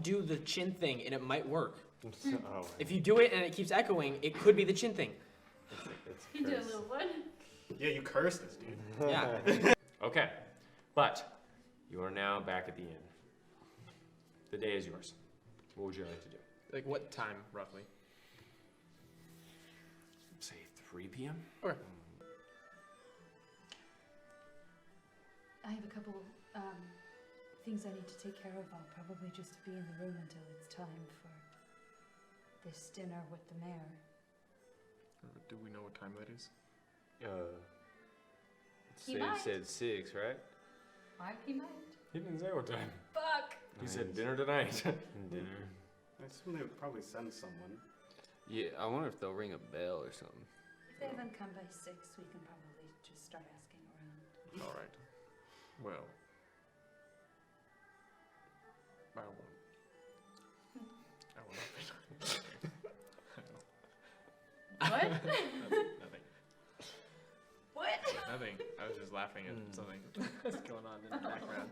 do the chin thing and it might work. Oh, If you do it and it keeps echoing, it could be the chin thing. it's You did a little one. Yeah, you cursed this dude. Yeah. Okay, but you are now back at the inn. The day is yours. What would you like to do? Like what time, roughly? Say 3 p.m.? Okay. I have a couple things I need to take care of. I'll probably just be in the room until it's time for this dinner with the mayor. Do we know what time that is? He might. Said 6, right? He might. He didn't say what time. Fuck! He said dinner tonight. Dinner. I assume they would probably send someone. Yeah, I wonder if they'll ring a bell or something. If they haven't come by 6, we can probably just start asking around. All right. Well, I won't. What? Nothing. What? Nothing. I was just laughing at something that's going on in the background.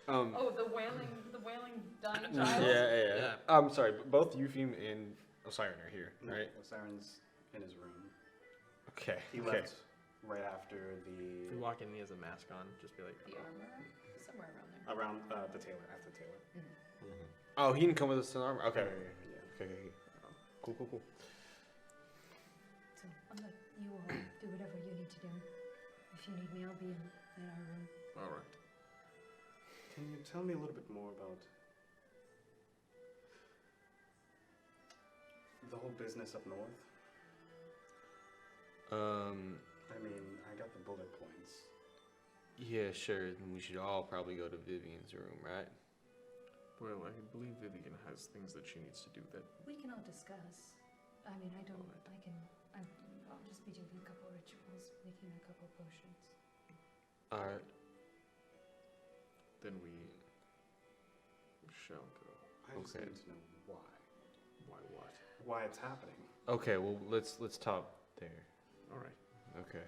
Oh, the wailing dying Yeah, child? yeah. I'm sorry, but both Eupheme and Osiris are here, right? Osiris in his room. Okay. He okay. left right after If you walk in and he has a mask on, just be like, The armor? Somewhere around there. around the tailor, after the tailor. Oh, he didn't come with us in armor? Okay. Yeah. Okay. Cool. So I'll let you all do whatever you need to do. If you need me, I'll be in our room. All right. Can you tell me a little bit more about the whole business up north? I mean, I got the bullet points. Yeah, sure. Then we should all probably go to Vivian's room, right? Well, I believe Vivian has things that she needs to do that. We can all discuss. I mean, I'll just be doing a couple rituals, making a couple potions. Alright. Then we shall go. I just Okay. need to know why. Why what? Why it's happening. Okay, well, let's talk there. All right. Okay.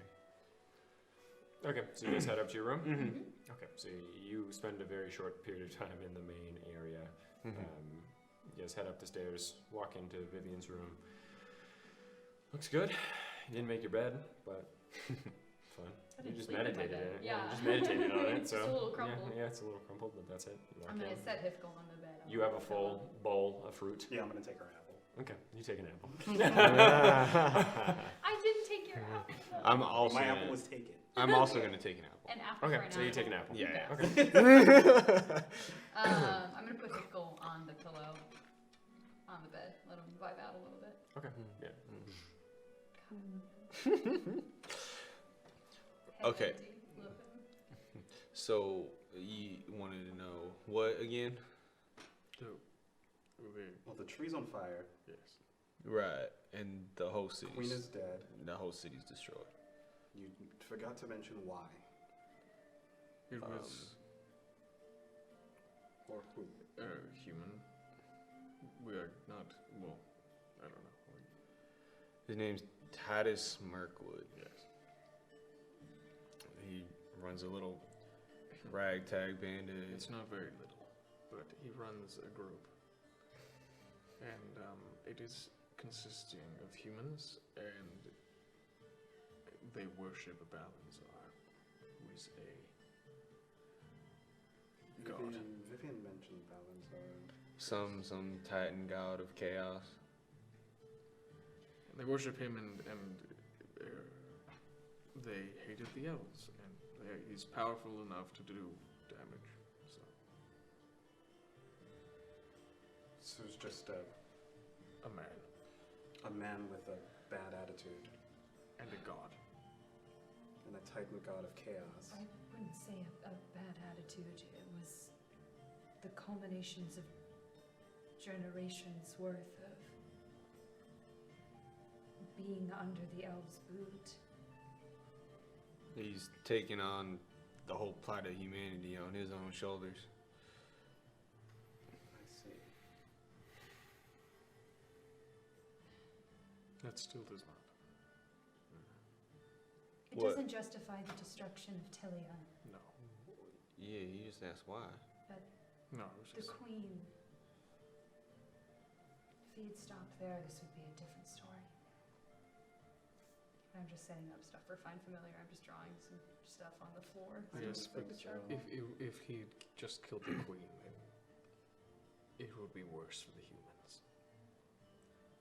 Okay, so you guys head up to your room? Mm-hmm. Okay, so you spend a very short period of time in the main area. Mm-hmm. You guys head up the stairs, walk into Vivian's room. Looks good. You didn't make your bed, but fun. I You didn't just sleep in my meditated bed. in it. Yeah. You just meditated on it. It's So just a little crumpled. Yeah, it's a little crumpled, but that's it. You walk I'm gonna in. set Hifkel on the bed. You have a full bowl of fruit. Yeah, I'm gonna take her apple. Okay, you take an apple. I didn't take your apple. I'm also My gonna, apple was taken. I'm also gonna take an apple. An apple Okay, for an so you apple. take an apple. Yeah. Okay. I'm gonna put Hifkel on the pillow, on the bed. Let him vibe out a little bit. Okay. Yeah. Head Okay. empty, love him. So, you wanted to know what again? Well, the tree's on fire. Yes. Right, and the whole city. Queen is dead. The whole city's destroyed. You forgot to mention why. It was Or who. human. We are not. Well, I don't know. His name's Titus Mirkwood. Yes. He runs a little ragtag band. It's not very little, but he runs a group, and it is consisting of humans, and they worship a Balanzar, who is a god. Vivian mentioned Balanzar. Some titan god of chaos. They worship him, and they hated the elves, and he's powerful enough to do damage. So it's just A man a man with a bad attitude and a god. and a titan god of chaos. I wouldn't say a bad attitude. It was the culminations of generations worth of being under the elves' boot. He's taking on the whole plight of humanity on his own shoulders. I see. That still does not. It What? doesn't justify the destruction of Tilia. No. Yeah, you just asked why. No, it was The just. queen he had stopped there, this would be a different story. I'm just setting up stuff for Find Familiar. I'm just drawing some stuff on the floor. Yes, for but the charcoal. if he just killed the queen, then it would be worse for the humans.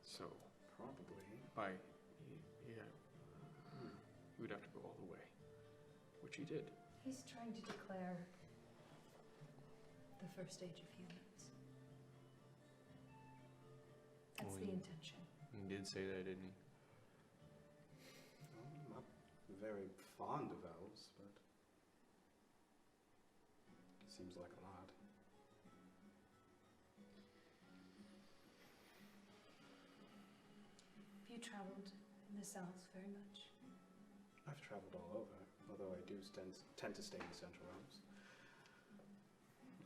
So, Probably. yeah, he would have to go all the way, which he did. He's trying to declare the first age of humans. That's Oh, the yeah. intention. He did say that, didn't he? Well, I'm not very fond of elves, but it seems like a lot. Have you traveled in the south very much? I've traveled all over, although I do tend to stay in Central Elves.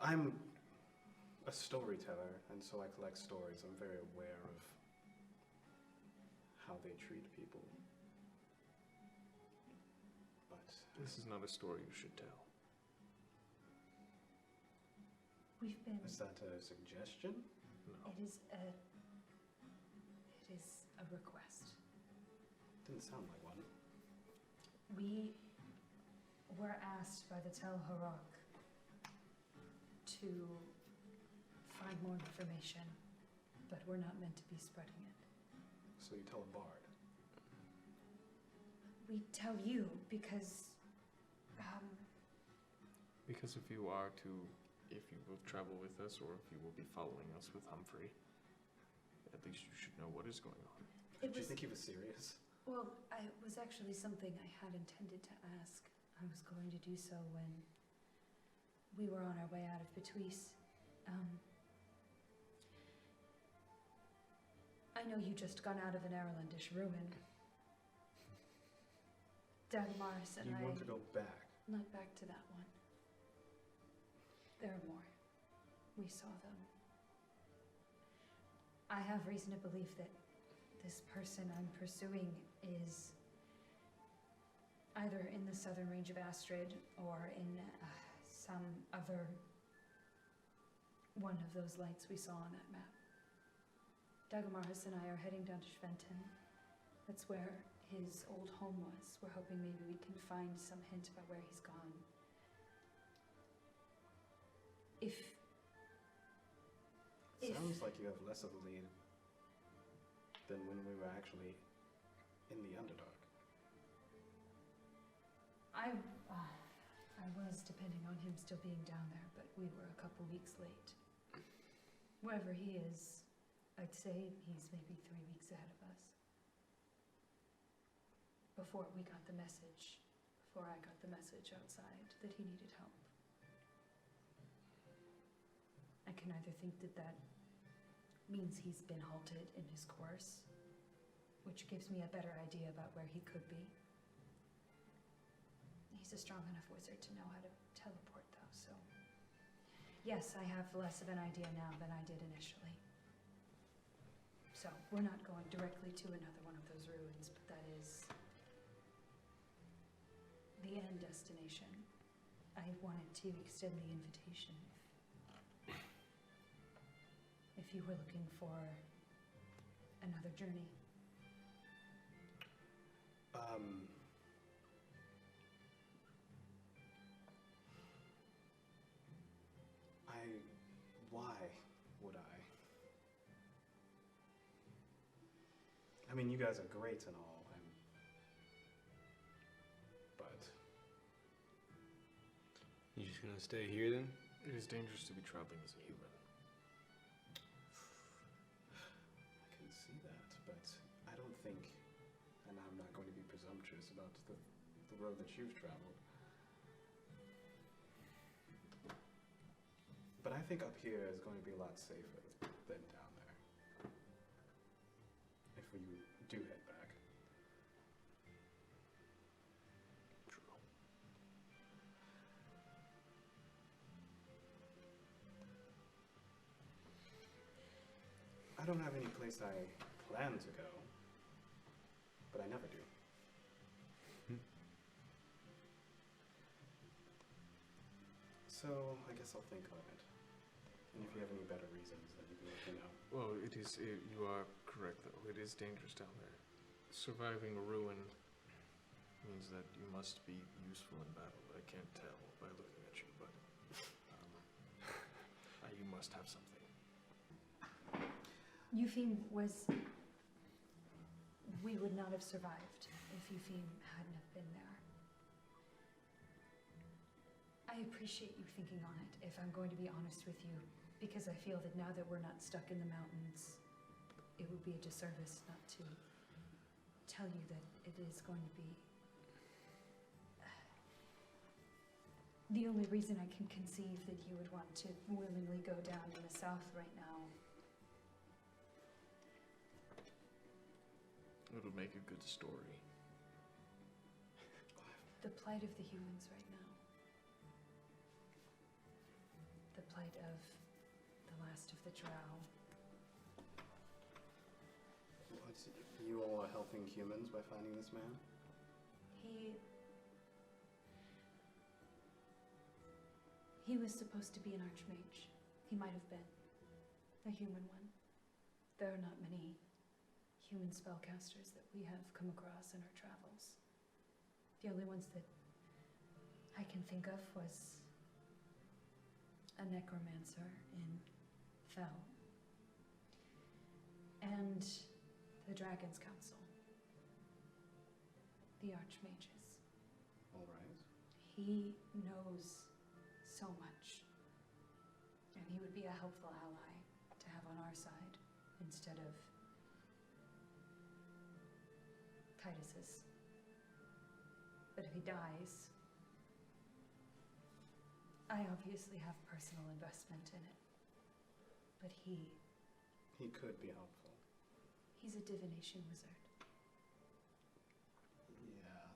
I'm a storyteller, and so I collect stories. I'm very aware of how they treat people. But This is not a story you should tell. We've been. is that a suggestion? No. It is a request. Didn't sound like one. We were asked by the Tel Harok to find more information, but we're not meant to be spreading it. So you tell a bard. We tell you because Because if you will travel with us, or if you will be following us with Humphrey, at least you should know what is going on. it Did you was. think he was serious? Well, it was actually something I had intended to ask. I was going to do so when we were on our way out of Betuis. I know you just got out of an Irelandish ruin. Dagmaris and You I... want to go back? Not back to that one. There are more. We saw them. I have reason to believe that this person I'm pursuing is either in the southern range of Astrid or in some other one of those lights we saw on that map. Dagmaris and I are heading down to Schwenten. That's where his old home was. We're hoping maybe we can find some hint about where he's gone. Sounds like you have less of a lead than when we were actually in the Underdark. I was depending on him still being down there, but we were a couple weeks late. Wherever he is, I'd say he's maybe 3 weeks ahead of us. Before I got the message outside that he needed help. I can either think that that means he's been halted in his course, which gives me a better idea about where he could be. He's a strong enough wizard to know how to teleport, though, so... Yes, I have less of an idea now than I did initially. So, we're not going directly to another one of those ruins, but that is the end destination. I wanted to extend the invitation if you were looking for another journey. Why would I? I mean, you guys are great and all, but You just gonna stay here then? It is dangerous to be traveling as a human. I can see that, but I don't think, and I'm not going to be presumptuous about the road that you've traveled, but I think up here is going to be a lot safer than down there, if we do head back. True. I don't have any place I plan to go, but I never do. So, I guess I'll think on it. And if you have any better reasons, then you can let me know. Well, you are correct though. It is dangerous down there. Surviving a ruin means that you must be useful in battle. I can't tell by looking at you, but you must have something. Eupheme was... We would not have survived if Eupheme hadn't have been there. I appreciate you thinking on it, if I'm going to be honest with you, because I feel that now that we're not stuck in the mountains, it would be a disservice not to tell you that it is going to be... The only reason I can conceive that you would want to willingly go down in the south right now. It would make a good story. The plight of the humans right now. The plight of the last of the drow. What, you all are helping humans by finding this man? He was supposed to be an archmage. He might have been. A human one. There are not many human spellcasters that we have come across in our travels. The only ones that I can think of was a necromancer in Fell. And the Dragon's Council. The archmages. All right. He knows so much. And he would be a helpful ally to have on our side instead of Titus's. But if he dies, I obviously have personal investment in it. But he could be helpful. he's a divination wizard. Yeah.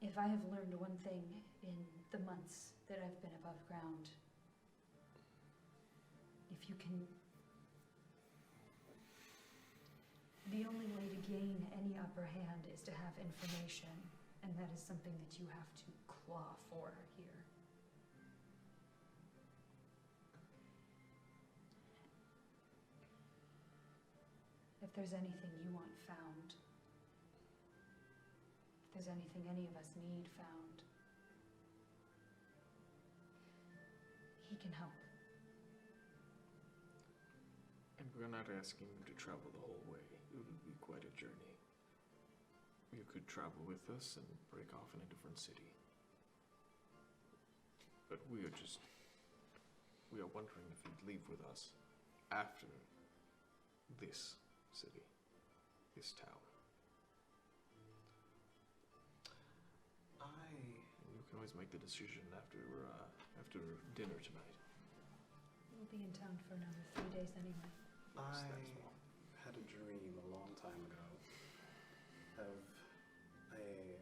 If I have learned one thing in the months that I've been above ground, if you can... The only way to gain any upper hand is to have information, and that is something that you have to claw for here. If there's anything you want found, if there's anything any of us need found, he can help. And we're not asking you to travel the whole way. It would be quite a journey. You could travel with us and break off in a different city. But we are wondering if you'd leave with us after this city, this town. And you can always make the decision after dinner tonight. We'll be in town for another 3 days anyway. I had a dream a long time ago of a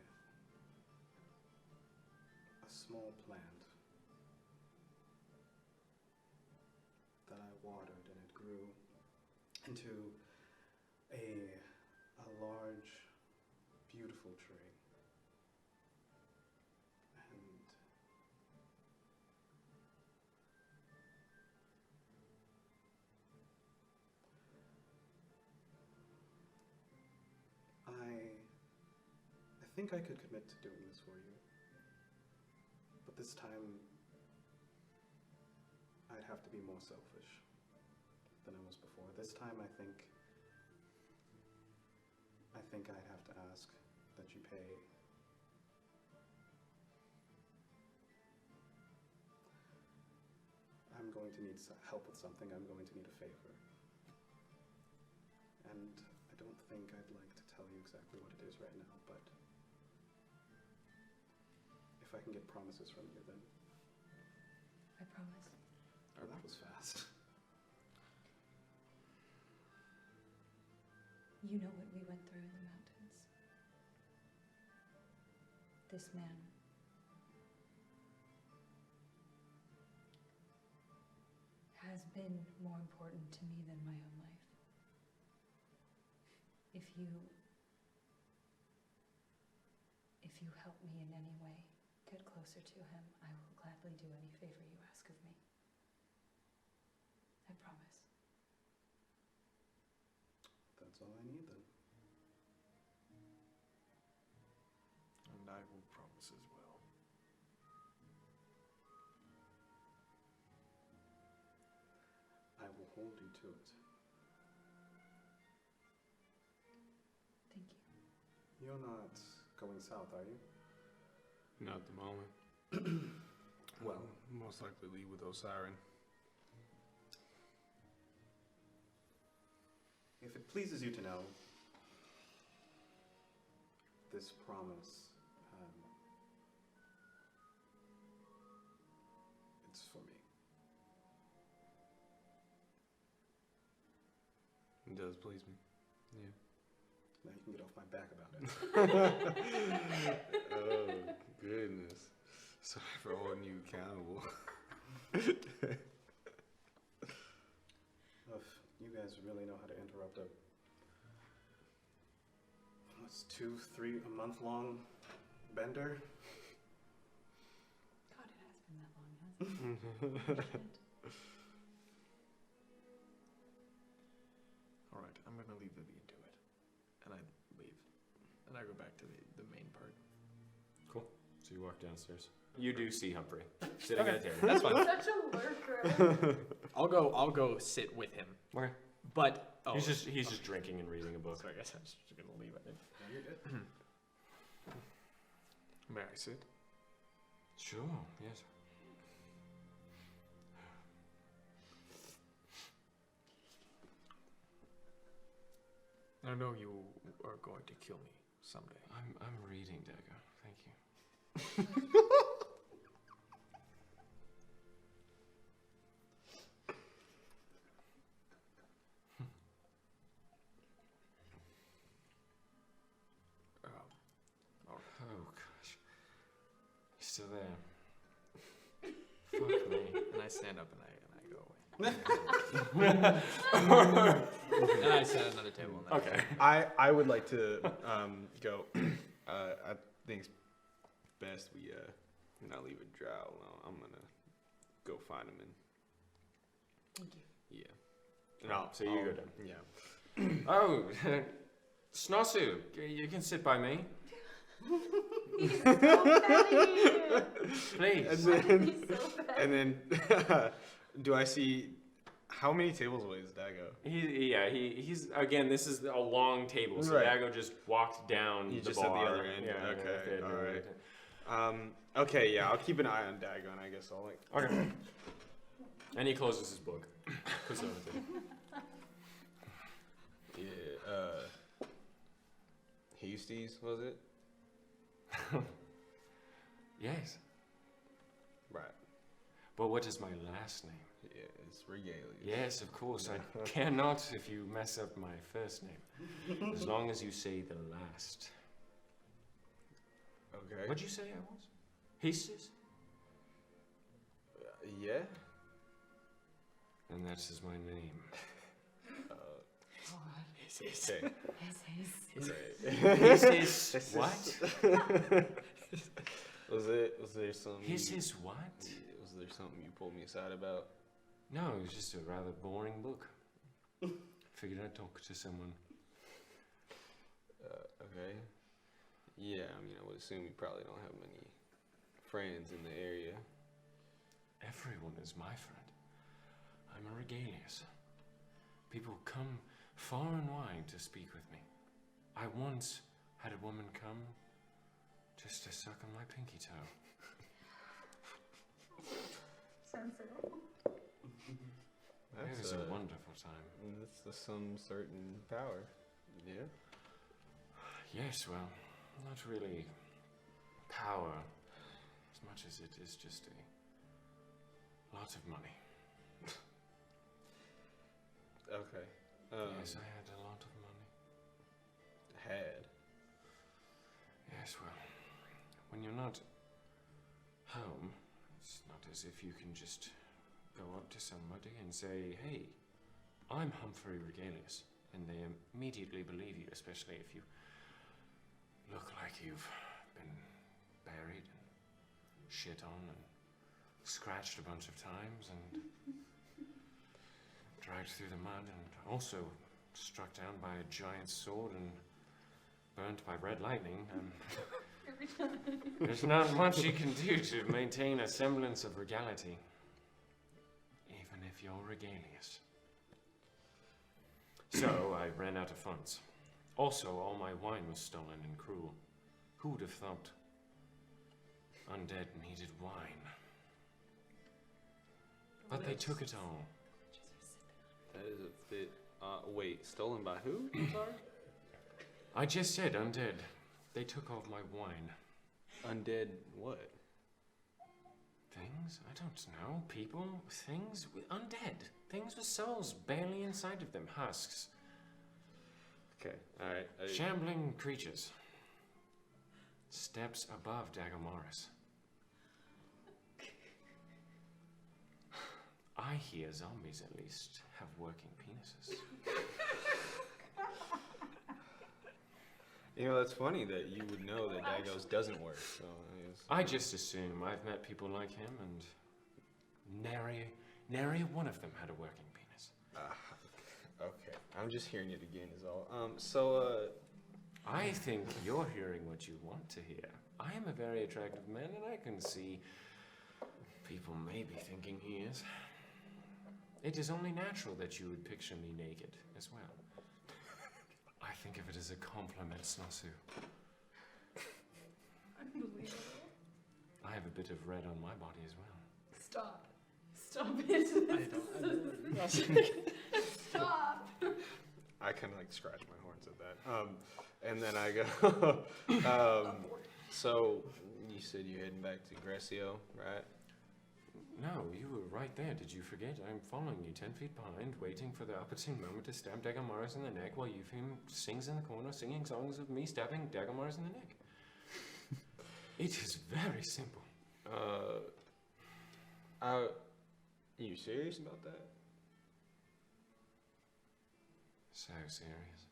small plant that I watered, and it grew into a large, beautiful tree. And I think I could commit to doing this for you. But this time, I'd have to be more selfish than I was before. This time, I think I'd have to ask that you pay. I'm going to need help with something. I'm going to need a favor. And I don't think I'd like to tell you exactly what it is right now, but if I can get promises from you, then... I promise. Oh, that was fast. You know what we went through in the mountains. This man has been more important to me than my own life. If you help me in any way, get closer to him, I will gladly do any favor you ask of me. I promise. That's all I need then. And I will promise as well. I will hold you to it. Thank you. You're not going south, are you? Not at the moment. Well, Most likely leave with Osiren. if it pleases you to know, this promise, it's for me. It does please me. Yeah. Now you can get off my back about it. Oh, goodness. Sorry for holding you accountable. If you guys really know how to interrupt a what's 2-3 a month long bender? God, it has been that long, hasn't it? All right, I'm gonna leave Vivian to it, and I leave, and I go back to the main part. So you walk downstairs. You do see Humphrey sitting at a table. That's fine. Such a lurker. I'll go sit with him. Okay. But He's just drinking and reading a book. So I guess I'm just gonna leave it. No, you're good. May I sit? Sure. Yes. I know you are going to kill me someday. I'm reading, Dagger. Thank you. Oh, Oh gosh. You're still there. Fuck me. And I stand up and I go away. And I sit at another table. And Okay. I would like to go. I think it's best we not leave a drow alone. I'm gonna go find him and Thank you. yeah. No, so you go down. Yeah. Oh, Snosu, you can sit by me, He's so petty. please. He's so petty. And then do I see how many tables away is Dago? He's again. This is a long table, so Right. Dago just walked down He's the just at the bar. other end. Yeah, Okay, at the end of all it. right. Okay, yeah, I'll keep an eye on Dago, and I guess I'll like. Okay. And he closes his book. Puts it on the table. Yeah. Hasties, was it? Yes, Right. but what is my last name? Yeah, it's Regalius. Yes, of course. I cannot if you mess up my first name. As long as you say the last. Okay. What'd you say I was? Hisses? Yeah. And that is my name. Okay. Hisses what? Was there some? Hisses what? Was there something you pulled me aside about? No, it was just a rather boring book. Figured I'd talk to someone. Okay. Yeah, I mean, I would assume you probably don't have many friends in the area. Everyone is my friend. I'm a Regalius. People come far and wide to speak with me. I once had a woman come just to suck on my pinky toe. Sensitive. It was a wonderful time. That's some certain power. Yeah. Yes, well, not really power as much as it is just a lot of money. Okay. Yes, I had a lot of money. Had. Yes, well, when you're not home, it's not as if you can just go up to somebody and say, hey, I'm Humphrey Regalius, and they immediately believe you, especially if you look like you've been buried and shit on and scratched a bunch of times and dragged through the mud and also struck down by a giant sword and burnt by red lightning. There's not much you can do to maintain a semblance of regality, even if you're regalious. So I ran out of funds. Also, all my wine was stolen and cruel. Who would have thought undead needed wine? But they took it all. That is a bit. Wait, stolen by who? I'm sorry? I just said undead. They took all my wine. Undead what? Things? I don't know. People? Things? Undead. Things with souls barely inside of them. Husks. Okay, alright. Shambling creatures. Steps above Dagomaris. I hear zombies at least have working penises. You know, that's funny that you would know that Dagos doesn't work. So I just assume. I've met people like him, and nary one of them had a working penis. okay, I'm just hearing it again is all. I think you're hearing what you want to hear. I am a very attractive man, and I can see people may be thinking he is. It is only natural that you would picture me naked as well. I think of it as a compliment, Snasu. Unbelievable. I have a bit of red on my body as well. Stop. Stop it. Stop. I kind of like scratch my horns at that. And then I go, so you said you're heading back to Grecio, right? No, you were right there. Did you forget? I'm following you 10 feet behind, waiting for the opportune moment to stab Dagomaris in the neck while Eupheme sings in the corner, singing songs of me stabbing Dagomaris in the neck. It is very simple. Are you serious about that? So serious.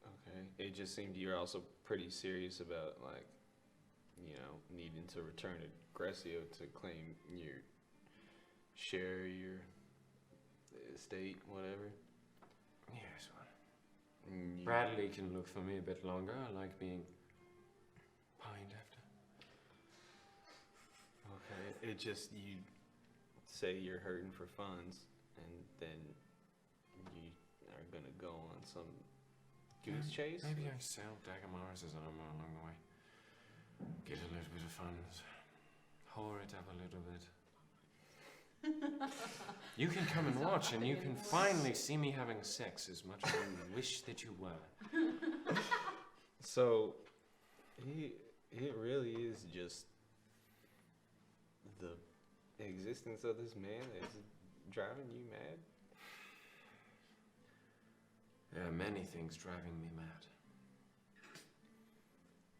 Okay. It just seemed you're also pretty serious about, like, you know, needing to return to Grecio to claim your share, your estate, whatever. Yes, well. Bradley can look for me a bit longer. I like being pined after. Okay. It just, you say you're hurting for funds, and then you are gonna go on some goose chase? Maybe I sell Dagomaris' armor along the way. Get a little bit of funds. Whore it up a little bit. You can come and watch, and you can finally see me having sex as much as you wish that you were. So, it really is just the existence of this man that's driving you mad? There are many things driving me mad.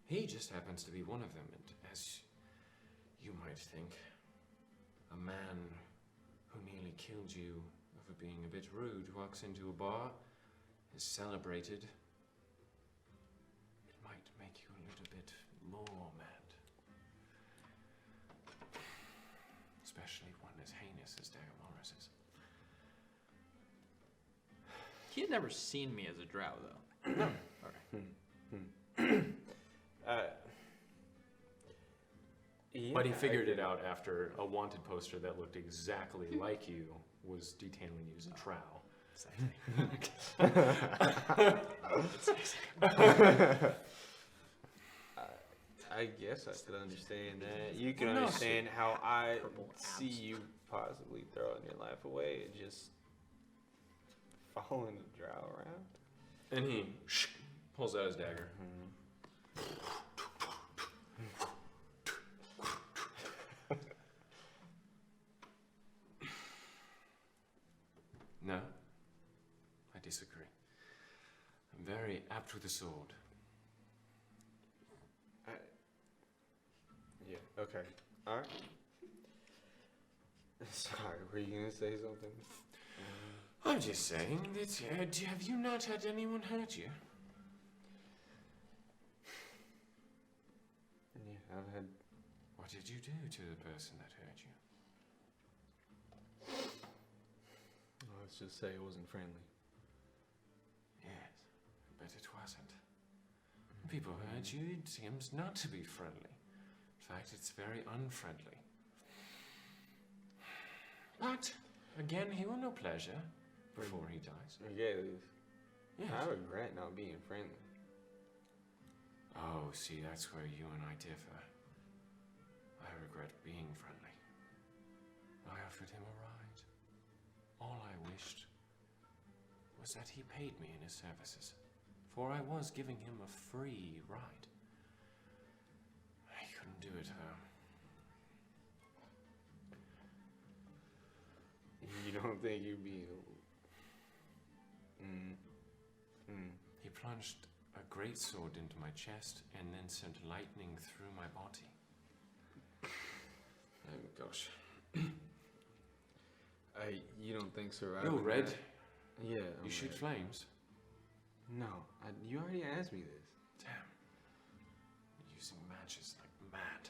He just happens to be one of them, and as you might think, a man who nearly killed you over being a bit rude walks into a bar, is celebrated. It might make you a little bit more mad. Especially one as heinous as Dagomaris'. He had never seen me as a drow, though. No. Alright. Yeah, But he figured it out after a wanted poster that looked exactly like you was detailing you as a trowel. I guess I could understand that. You can understand how I see you possibly throwing your life away and just following the drow around. And he pulls out his dagger. No, I disagree. I'm very apt with the sword. Yeah, okay. Alright. Sorry, were you gonna say something? I'm just saying that, have you not had anyone hurt you? Yeah, I've had What did you do to the person that hurt you? Let's just say it wasn't friendly. Yes, but it wasn't. People hurt you, it seems not to be friendly. In fact, it's very unfriendly. But, again, he will know pleasure before he dies. Regardless, Yes. I regret not being friendly. Oh, see, that's where you and I differ. I regret being friendly. I offered him a ride. All I wished was that he paid me in his services, for I was giving him a free ride. I couldn't do it, though. You don't think you'd be... He plunged a great sword into my chest and then sent lightning through my body. Oh, gosh. You don't think so, right? You're red. Yeah. You shoot flames. No, you already asked me this. Damn. You're using matches like mad.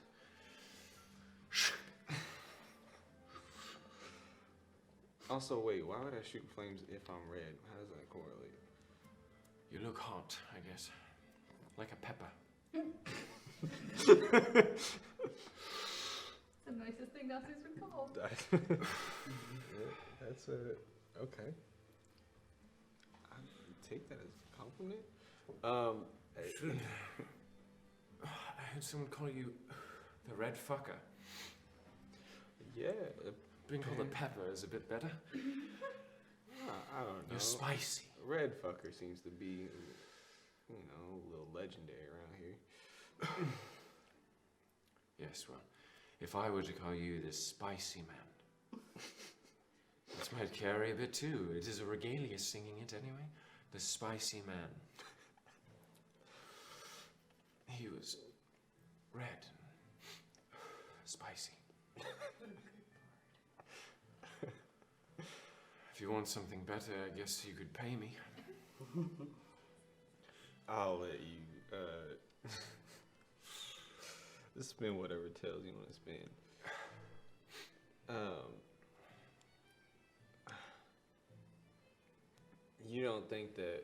Also, wait, why would I shoot flames if I'm red? How does that correlate? You look hot, I guess. Like a pepper. It's the nicest thing Nazis been called. Yeah, that's okay. I take that as a compliment. I heard someone call you the red fucker. Yeah, Being called a pepper is a bit better. I don't know. You're spicy. Red fucker seems to be, a little legendary around here. Yes, well, if I were to call you the spicy man, this might carry a bit too. It is a regalia singing it anyway. The spicy man. He was red and spicy. If you want something better, I guess you could pay me. I'll let you, spend whatever tails you want to spend. You don't think that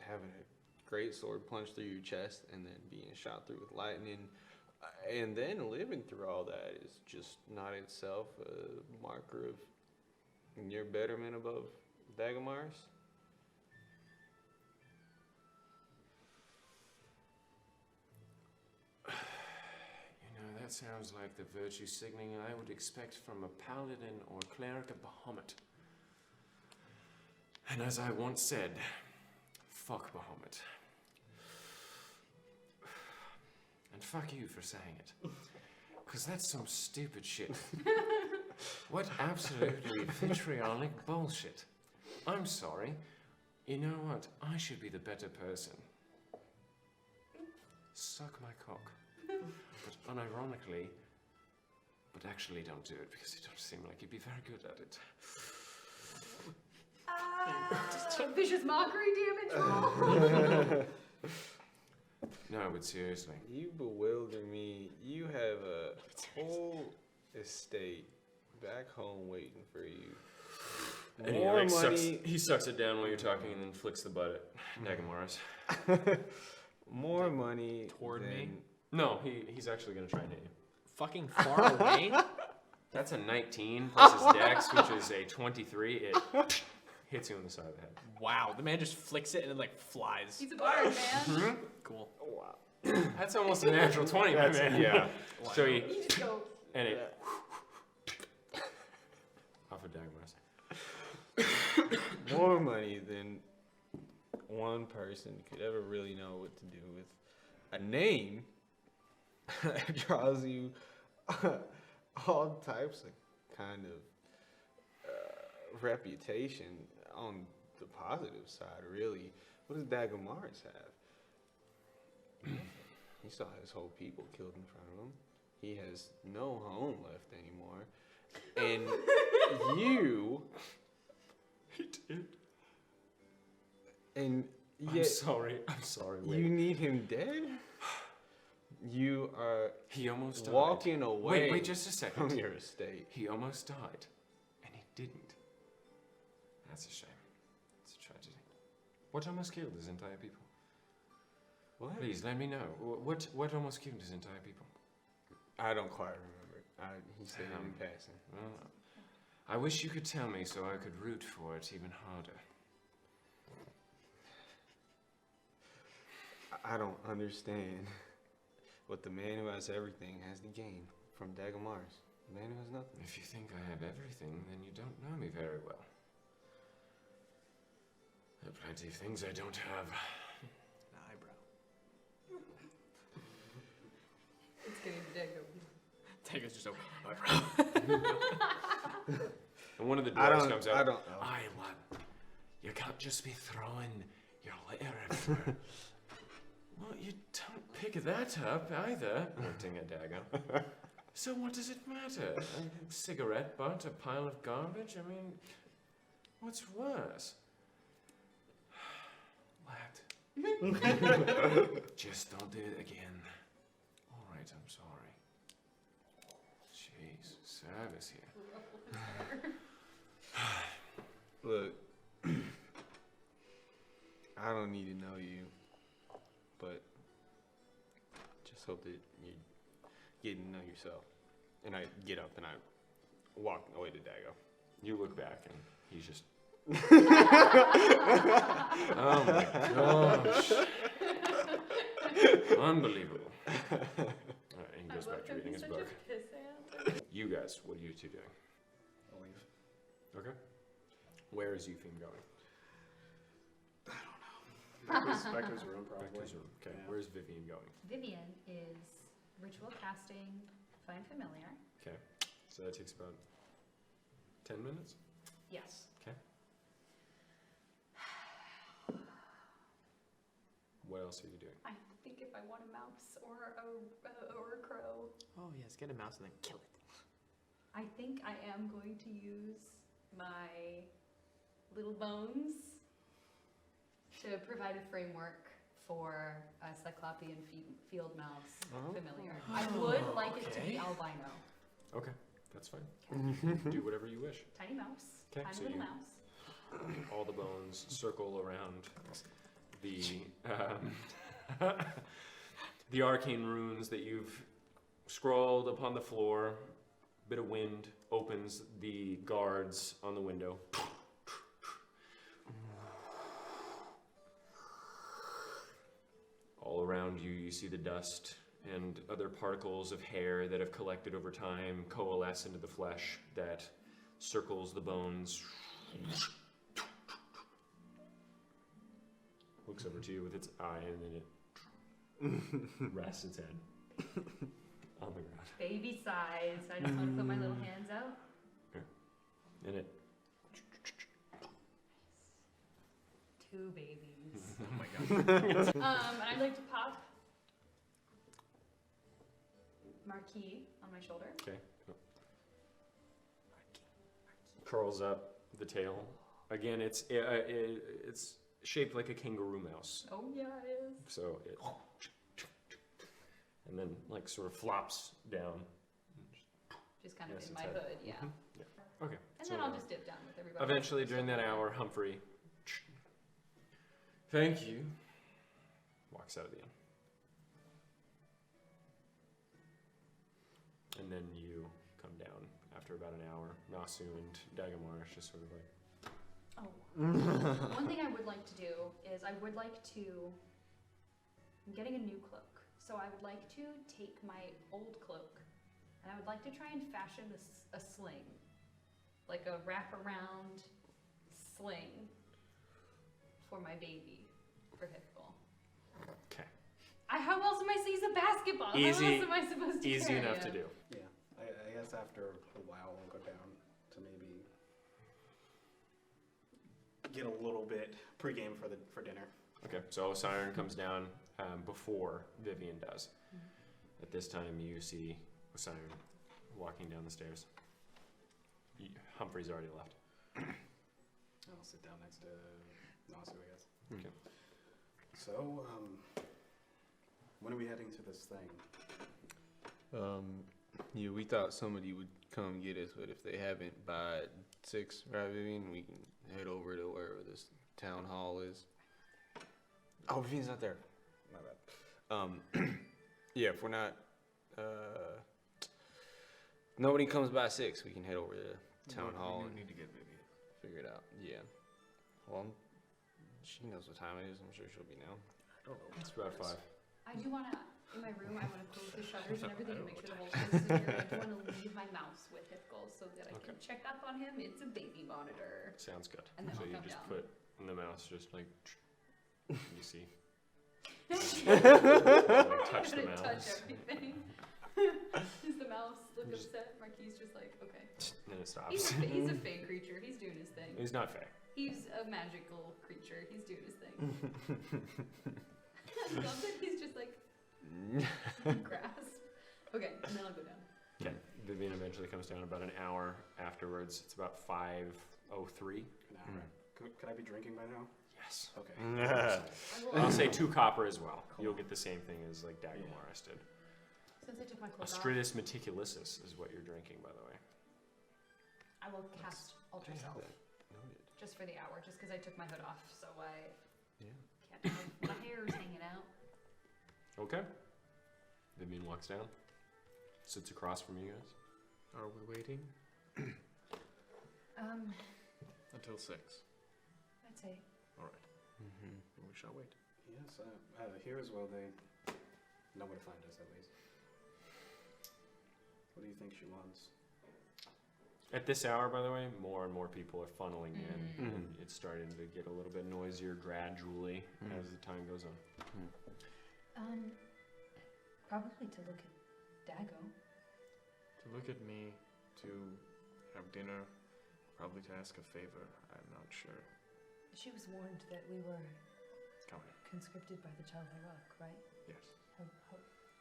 having a great sword plunged through your chest and then being shot through with lightning and then living through all that is just not itself a marker of your betterment above Dagomars? That sounds like the virtue signaling I would expect from a paladin or cleric of Bahamut. And as I once said, fuck Bahamut. And fuck you for saying it. Because that's some stupid shit. What absolutely vitriolic bullshit. I'm sorry. You know what? I should be the better person. Suck my cock. But unironically, but actually don't do it because you don't seem like you'd be very good at it. Vicious mockery damage roll. No, but seriously. You bewilder me. You have a whole estate back home waiting for you. And More money. he sucks it down while you're talking and then flicks the butt at Nagamaras. More money Toward than... me? No, he's actually going to try and hit you. Fucking far away? That's a 19 plus his dex, which is a 23. It hits you on the side of the head. Wow, the man just flicks it and it like flies. He's a bard, man. Cool. Wow. That's almost a natural 20, my man. Yeah. So he... You just go. And it... off of Dagmar's. More money than one person could ever really know what to do with a name that draws you all types of kind of reputation on the positive side, really. What does Dagomars have? He saw his whole people killed in front of him. He has no home left anymore. And you... He did. And I'm yet sorry. you need him dead? You are He almost died. walking away Wait just a second. from your estate. He almost died, and he didn't. That's a shame. It's a tragedy. What almost killed his entire people? What? Please let me know. What almost killed his entire people? I don't quite remember. He said it in passing. Well, I wish you could tell me so I could root for it even harder. I don't understand what the man who has everything has to gain from Dagomar's. The man who has nothing. If you think I have everything, then you don't know me very well. There are plenty of things I don't have. An eyebrow. It's getting Dago. Dago's just open eyebrow. And one of the dwarves comes out. I don't know. I want. You can't just be throwing your litter everywhere. Well, you don't pick that up either. Pointing at Dago. So what does it matter? A cigarette butt, a pile of garbage? I mean, what's worse? Lad. Just don't do it again. All right, I'm sorry. Jeez, service here. Look, I don't need to know you, but just hope that you get to know yourself. And I get up and I walk away to Dago. You look back and he's just. Oh my gosh. Unbelievable. Alright, and he goes back to reading his book. You guys, what are you two doing? I'll leave. Okay. Where is Eupheme going? Spectre's room, Back to probably. his room. Okay. Yeah. Where's Vivian going? Vivian is ritual casting Find Familiar. Okay. So that takes about 10 minutes? Yes. Okay. What else are you doing? I think if I want a mouse or a crow, Oh yes, get a mouse and then kill it. I think I am going to use my little bones to provide a framework for a cyclopean field mouse familiar. I would like it to be okay. albino. Okay, that's fine. Do whatever you wish. Tiny mouse. Okay, Tiny so little you- mouse. All the bones circle around the the arcane runes that you've scrawled upon the floor. Bit of wind opens the guards on the window. All around you, you see the dust and other particles of hair that have collected over time coalesce into the flesh that circles the bones. Looks over to you with its eye and then it rests its head on the ground. Baby size. I just want to put my little hands out. And it. Two babies. Oh my god. And I'd like to pop Marquis on my shoulder. Okay. Curls up the tail. Again, it's shaped like a kangaroo mouse. Oh yeah, it is. So it. And then, like, sort of flops down. Just kind of Yes, in it's my head. hood, yeah. Okay. And so then I'll just dip down with everybody. eventually, during that hour, Humphrey. Thank you. Walks out of the inn. And then you come down after about an hour. Nasu and Dagamar is just sort of like. Oh. One thing I would like to do is I'm getting a new cloak. So I would like to take my old cloak and I would like to try and fashion a sling. Like a wraparound sling for my baby for Hifball. Okay. How else am I supposed to use a basketball? Easy- How else am I supposed to Easy carry enough it? to do. Yeah, I guess after a while I'll go down to maybe get a little bit pregame for dinner. Okay, so Siren comes down before Vivian does. At this time, you see Siren walking down the stairs. Humphrey's already left. I'll sit down next to Nasu, I guess. Okay. So, When are we heading to this thing? Yeah, we thought somebody would come get us, but if they haven't by 6, right, Vivian, we can head over to wherever this town hall is. Oh, Vivian's not there. My bad. Yeah, if we're not, nobody comes by 6, we can head over to town hall and need to get Vivian. figure it out. Yeah. Well, she knows what time it is. I'm sure she'll be now. I don't know. It's about 5. I do wanna, in my room, I wanna close the shutters and everything to make sure the whole place is secure. I do wanna leave my mouse with Hithgol so that I can check up on him. It's a baby monitor. Sounds good. And then So I'll you come just down. put in the mouse, just like you see. I'm Like, touch the gonna touch mouse. everything. Does the mouse look Just- upset? Marquis just like, okay. Then it stops. He's a fey creature. He's doing his thing. He's not fair. He's a magical creature. He's doing his thing. I love that he's just like grasp. Okay, and then I'll go down. Okay. Vivian eventually comes down about an hour afterwards. It's about 5:03. An hour. Could I be drinking by now? Yes. Okay. I will, I'll say 2 copper as well. You'll get the same thing as like Dagomar did. since I took my clothes off, Astridis meticulosus is what you're drinking, by the way. I will cast Alter Self Noted. just for the hour, just because I took my hood off, so I Yeah. can't have my hair's hanging out. Okay. Vivian walks down, sits across from you guys. Are we waiting Um, until 6? I'd say All right. Mm-hmm. Then we shall wait. Yes, here as well, they know where to find us at least. What do you think she wants? At this hour, by the way, more and more people are funneling in. Mhm. And it's starting to get a little bit noisier gradually Mhm. as the time goes on. probably to look at Dago. To look at me, to have dinner, probably to ask a favor. I'm not sure. She was warned that we were Come here. conscripted by the Chalharok, right? Yes.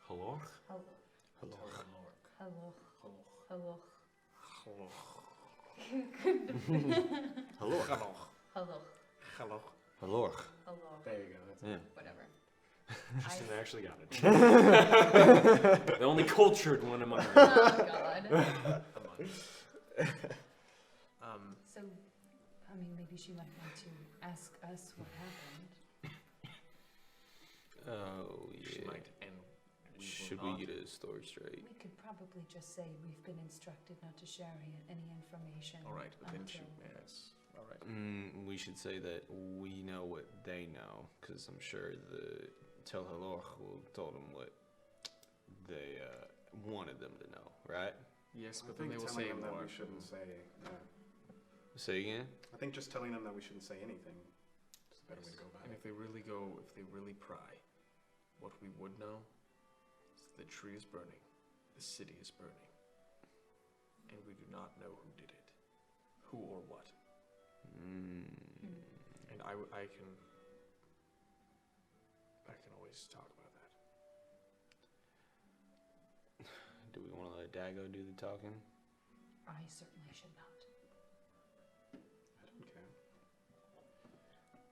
Hello? Hello. Hello. Hello. Hello. Hello. Hello. Hello. Hello. Hello. Hello. There you go. That's Yeah. Whatever. Justin actually got it. The only cultured one among them. Oh God. So, I mean, maybe she might want to ask us what happened. Oh, She yeah. might, and we Should will we not. get a story straight? We could probably just say we've been instructed not to share any information. All right, but then she. until- Yes. All right. We should say that we know what they know, because I'm sure the Tel Halor will told them what they wanted them to know, right? Yes, I but then think they will telling say them that more. we shouldn't say. Say again? I think just telling them that we shouldn't say anything is a better way to go about And it. if they really pry, what we would know is the tree is burning, the city is burning, and we do not know who did it, who or what. And I can always talk about that. Do we want to let Dago do the talking? I certainly should not. I don't care.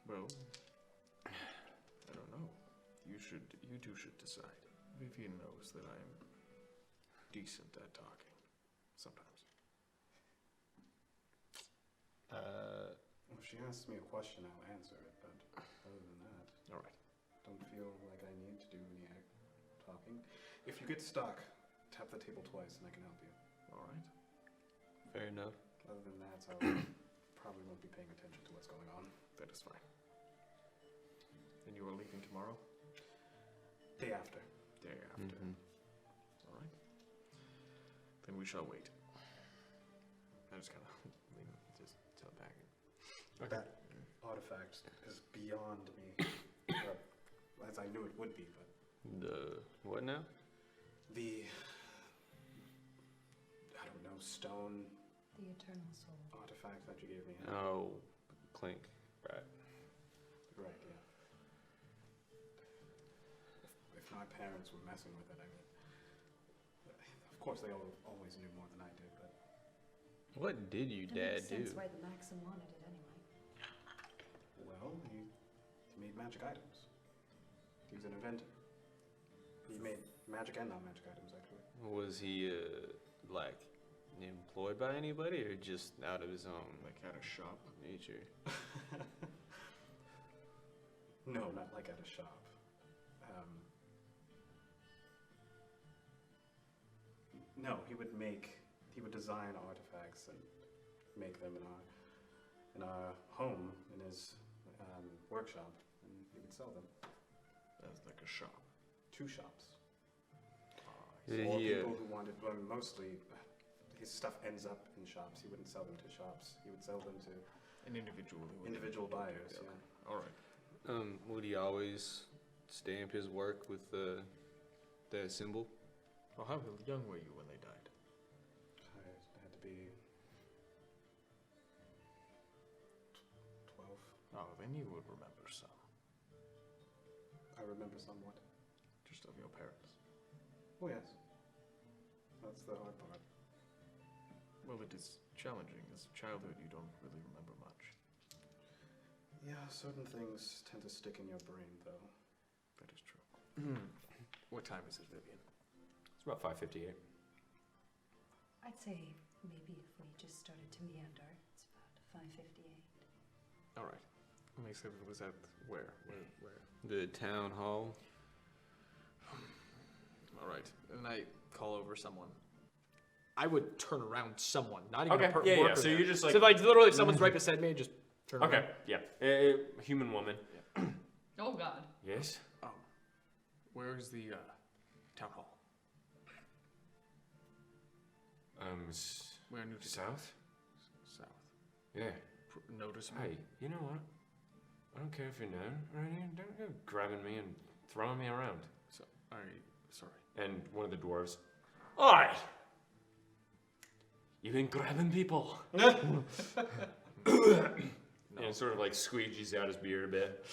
Well, I don't know. You two should decide. Vivian knows that I am decent at talking, sometimes. If she asks me a question, I'll answer it, but other than that, All right. don't feel like I need to do any talking. If you get stuck, tap the table twice and I can help you. All right. Fair enough. Other than that, I probably won't be paying attention to what's going on. That is fine. And you are leaving tomorrow? Day after. Day after. All right. Then we shall wait. I just kind of just tell back. That artifact is beyond me, as I knew it would be, but The what now? the, I don't know, stone The eternal soul. artifact that you gave me. Oh, Clink. Right. Right, yeah. If my parents were messing with it, I mean, of course they always knew more than I did, but What did you, It Dad, makes do? sense why the Maxim wanted it anyway. well, he made magic items. He was an inventor. He made magic and non-magic items, actually. Was he like employed by anybody or just out of his own Like at a shop. nature? No, not like at a shop. No, he would design artifacts and make them in our home, in his workshop, and he would sell them. As like a shop. 2 shops. Did Or he, people who wanted, well, mostly his stuff ends up in shops. He wouldn't sell them to shops. He would sell them to An individual. individual buyers. Yeah. Yeah. All right. Would he always stamp his work with the symbol? Well, how young were you when they died? I had to be 12. Oh, then you would remember some. I remember somewhat. Just of your parents. Oh yes, that's the hard part. Well, it is challenging. As childhood, you don't really remember much. Yeah, certain things tend to stick in your brain, though. That is true. What time is it, Vivian? It's about 5:58. I'd say maybe if we just started to meander, it's about 5:58. All right. And they said it was at where? The town hall. All right. And I call over someone. I would turn around someone, not even Okay, a yeah, yeah. worker So there. you're just like... So like literally, if someone's right beside me, I just turn Okay, around. yeah. Human woman. Oh God. Yes? Where is the town hall? We're new to South? South. Yeah. Notice me. Hey, you know what? I don't care if you're known or anything. Don't go grabbing me and throwing me around. So, sorry. And one of the dwarves. Oi! You've been grabbing people. And sort of like squeegees out his beard a bit.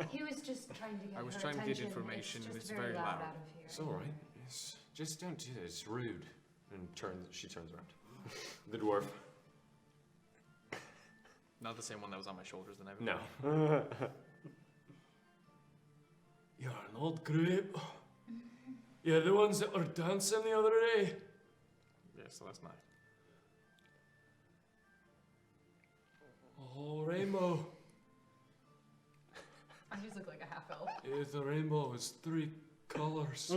He was just trying to get I was her trying to get attention. information, It's it's just very very loud. out of here. It's alright. Just don't do that. It's rude. And she turns around. The dwarf. Not the same one that was on my shoulders the night No. before. You're an old group. You're the ones that were dancing the other day. Yeah, so that's nice. Oh, rainbow. I just look like a half elf. If the rainbow is 3 colors.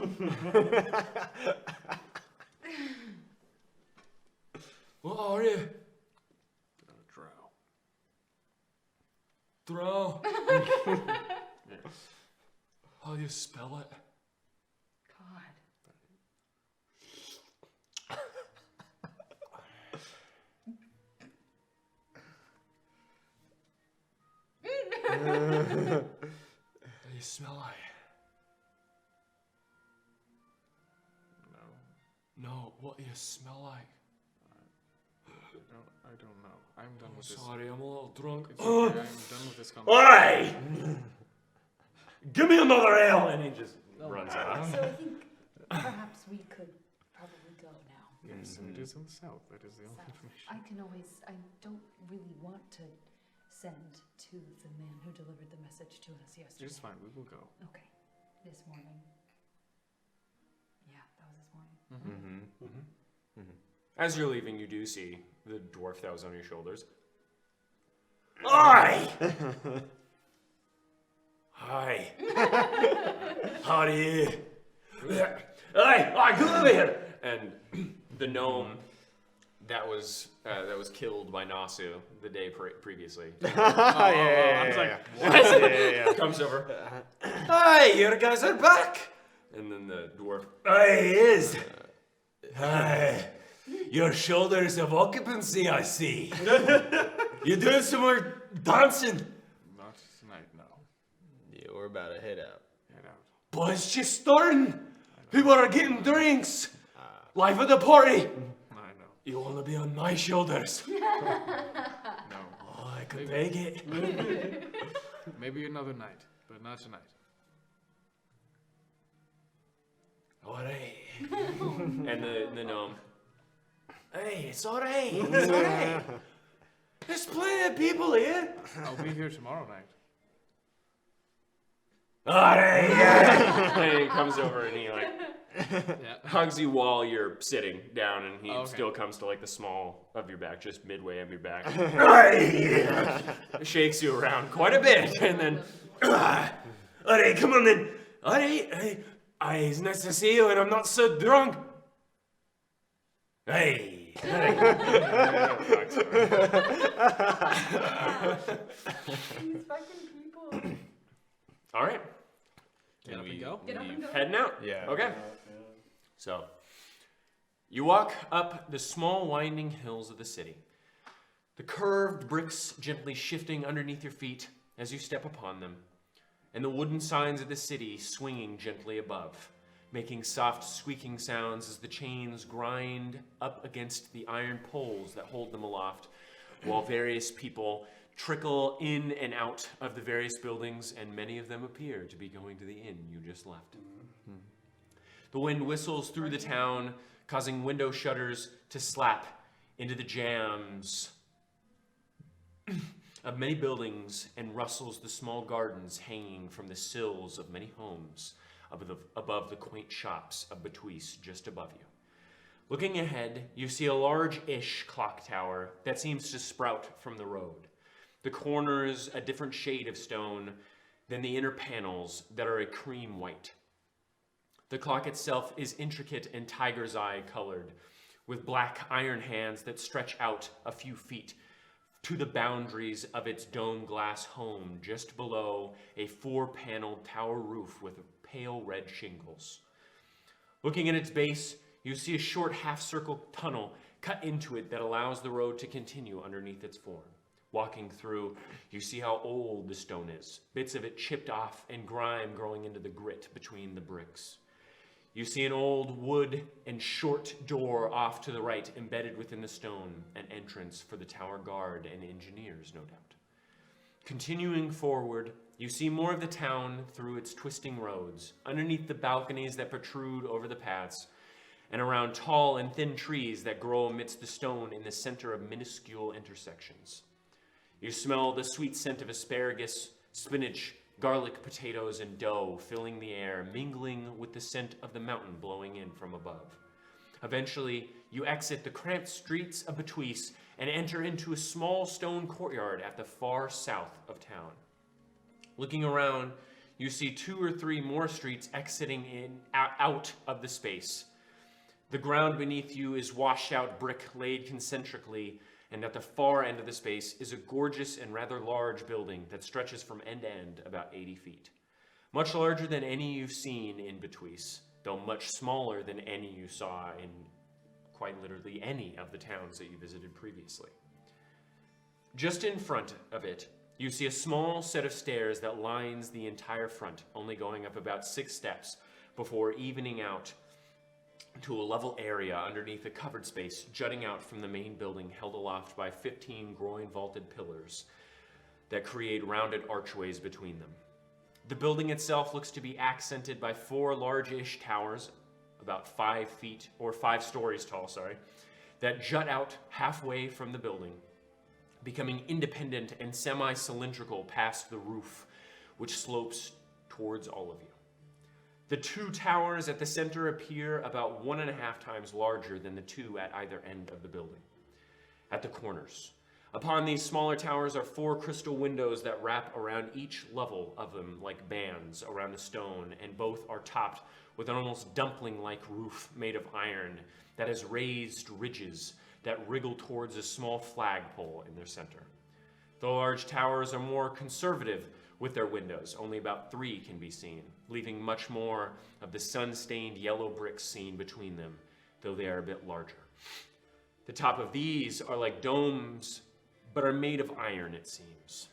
What are you? Drow. Drow. Yeah. How do you spell it? God. How do you smell like? No. No, what do you smell like? I don't know. I'm done I'm with this. sorry, I'm a little drunk. It's okay, I'm done with this conversation. Oi! Give me another ale! And he just runs So out. I think perhaps we could probably go now. Yes, and it is in the south. That is the only South. information. I don't really want to send to the man who delivered the message to us yesterday. It's fine. We will go. Okay. This morning. Yeah, that was this morning. Mm-hmm. Mm-hmm. Mm-hmm. As you're leaving, you do see the dwarf that was on your shoulders. Oi! Hi. How do you? Hey, come over here! And the gnome that was killed by Nasu the day previously I was like, what? comes over. Hi, you guys are back. And then the dwarf. Hey, he is. Hi. Your shoulders have occupancy, I see. You're doing some more dancing. Not tonight, no. Yeah, we're about to head out. Head out. But it's just starting. People are getting drinks. Life of the party. I know. You want to be on my shoulders. No. Oh, I could beg it. Maybe another night, but not tonight. All right. And the gnome. Hey, it's all right. It's all right. There's plenty of people here. I'll be here tomorrow night. And he comes over and he like Yeah. hugs you while you're sitting down, and he Okay. still comes to like the small of your back, just midway of your back. Shakes you around quite a bit, and then, alright, come on then. Alright, it's nice to see you, and I'm not so drunk. Hey. These fucking people. All right, Get up and go. Get up and go. heading out. Yeah. Okay. So, you walk up the small winding hills of the city. The curved bricks gently shifting underneath your feet as you step upon them, and the wooden signs of the city swinging gently above, making soft squeaking sounds as the chains grind up against the iron poles that hold them aloft, while various people trickle in and out of the various buildings, and many of them appear to be going to the inn you just left. The wind whistles through the town, causing window shutters to slap into the jambs of many buildings, and rustles the small gardens hanging from the sills of many homes above the quaint shops of Betwice just above you. Looking ahead, you see a large-ish clock tower that seems to sprout from the road. The corners a different shade of stone than the inner panels that are a cream white. The clock itself is intricate and tiger's eye colored, with black iron hands that stretch out a few feet to the boundaries of its dome glass home just below a 4-paneled tower roof with pale red shingles. Looking at its base, you see a short half-circle tunnel cut into it that allows the road to continue underneath its form. Walking through, you see how old the stone is, bits of it chipped off and grime growing into the grit between the bricks. You see an old wood and short door off to the right, embedded within the stone, an entrance for the tower guard and engineers, no doubt. Continuing forward, you see more of the town through its twisting roads, underneath the balconies that protrude over the paths, and around tall and thin trees that grow amidst the stone in the center of minuscule intersections. You smell the sweet scent of asparagus, spinach, garlic, potatoes, and dough filling the air, mingling with the scent of the mountain blowing in from above. Eventually, you exit the cramped streets of Betwice and enter into a small stone courtyard at the far south of town. Looking around, you see 2 or 3 more streets exiting out of the space. The ground beneath you is washed out brick laid concentrically, and at the far end of the space is a gorgeous and rather large building that stretches from end to end about 80 feet. Much larger than any you've seen in Betwice, though much smaller than any you saw in quite literally any of the towns that you visited previously. Just in front of it, you see a small set of stairs that lines the entire front, only going up about 6 steps before evening out to a level area underneath a covered space jutting out from the main building, held aloft by 15 groin-vaulted pillars that create rounded archways between them. The building itself looks to be accented by 4 large-ish towers, about 5 feet, or 5 stories tall, that jut out halfway from the building, becoming independent and semi-cylindrical past the roof, which slopes towards all of you. The 2 towers at the center appear about 1.5 times larger than the 2 at either end of the building. At the corners, upon these smaller towers are 4 crystal windows that wrap around each level of them like bands around the stone, and both are topped with an almost dumpling-like roof made of iron that has raised ridges that wriggle towards a small flagpole in their center. The large towers are more conservative with their windows. Only about 3 can be seen, leaving much more of the sun-stained yellow bricks seen between them, though they are a bit larger. The top of these are like domes, but are made of iron, it seems.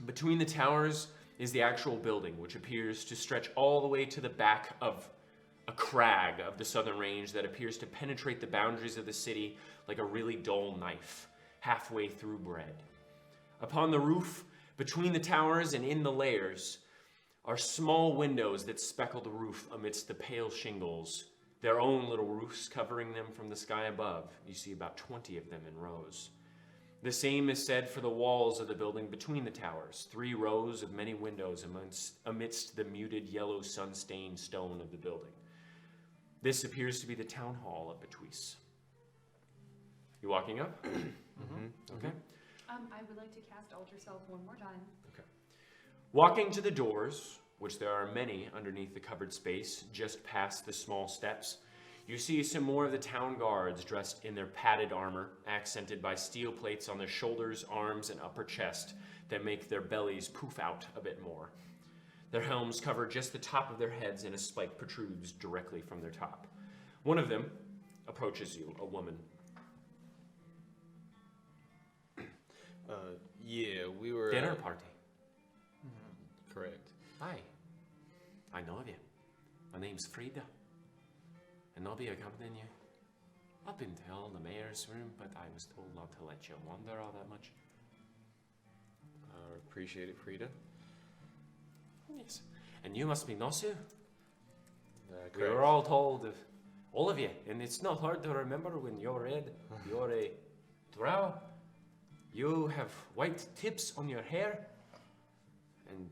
Between the towers is the actual building, which appears to stretch all the way to the back of a crag of the southern range that appears to penetrate the boundaries of the city like a really dull knife, halfway through bread. Upon the roof, between the towers and in the layers, are small windows that speckle the roof amidst the pale shingles, their own little roofs covering them from the sky above. You see about 20 of them in rows. The same is said for the walls of the building between the towers, 3 rows of many windows amidst the muted yellow sun-stained stone of the building. This appears to be the town hall of Betuis. You walking up? Okay. I would like to cast Alter Self one more time. Walking to the doors, which there are many underneath the covered space, just past the small steps, you see some more of the town guards dressed in their padded armor, accented by steel plates on their shoulders, arms, and upper chest that make their bellies poof out a bit more. Their helms cover just the top of their heads, and a spike protrudes directly from their top. One of them approaches you, a woman. Yeah, we were... Dinner party. Correct. Hi. I know of you. My name's Frida. And I'll be accompanying you up until the mayor's room, but I was told not to let you wander all that much. Appreciate it, Frida. Yes. And you must be Nosu. We Correct. were all told of all of you, and it's not hard to remember when you're red. You're a drow. You have white tips on your hair. And,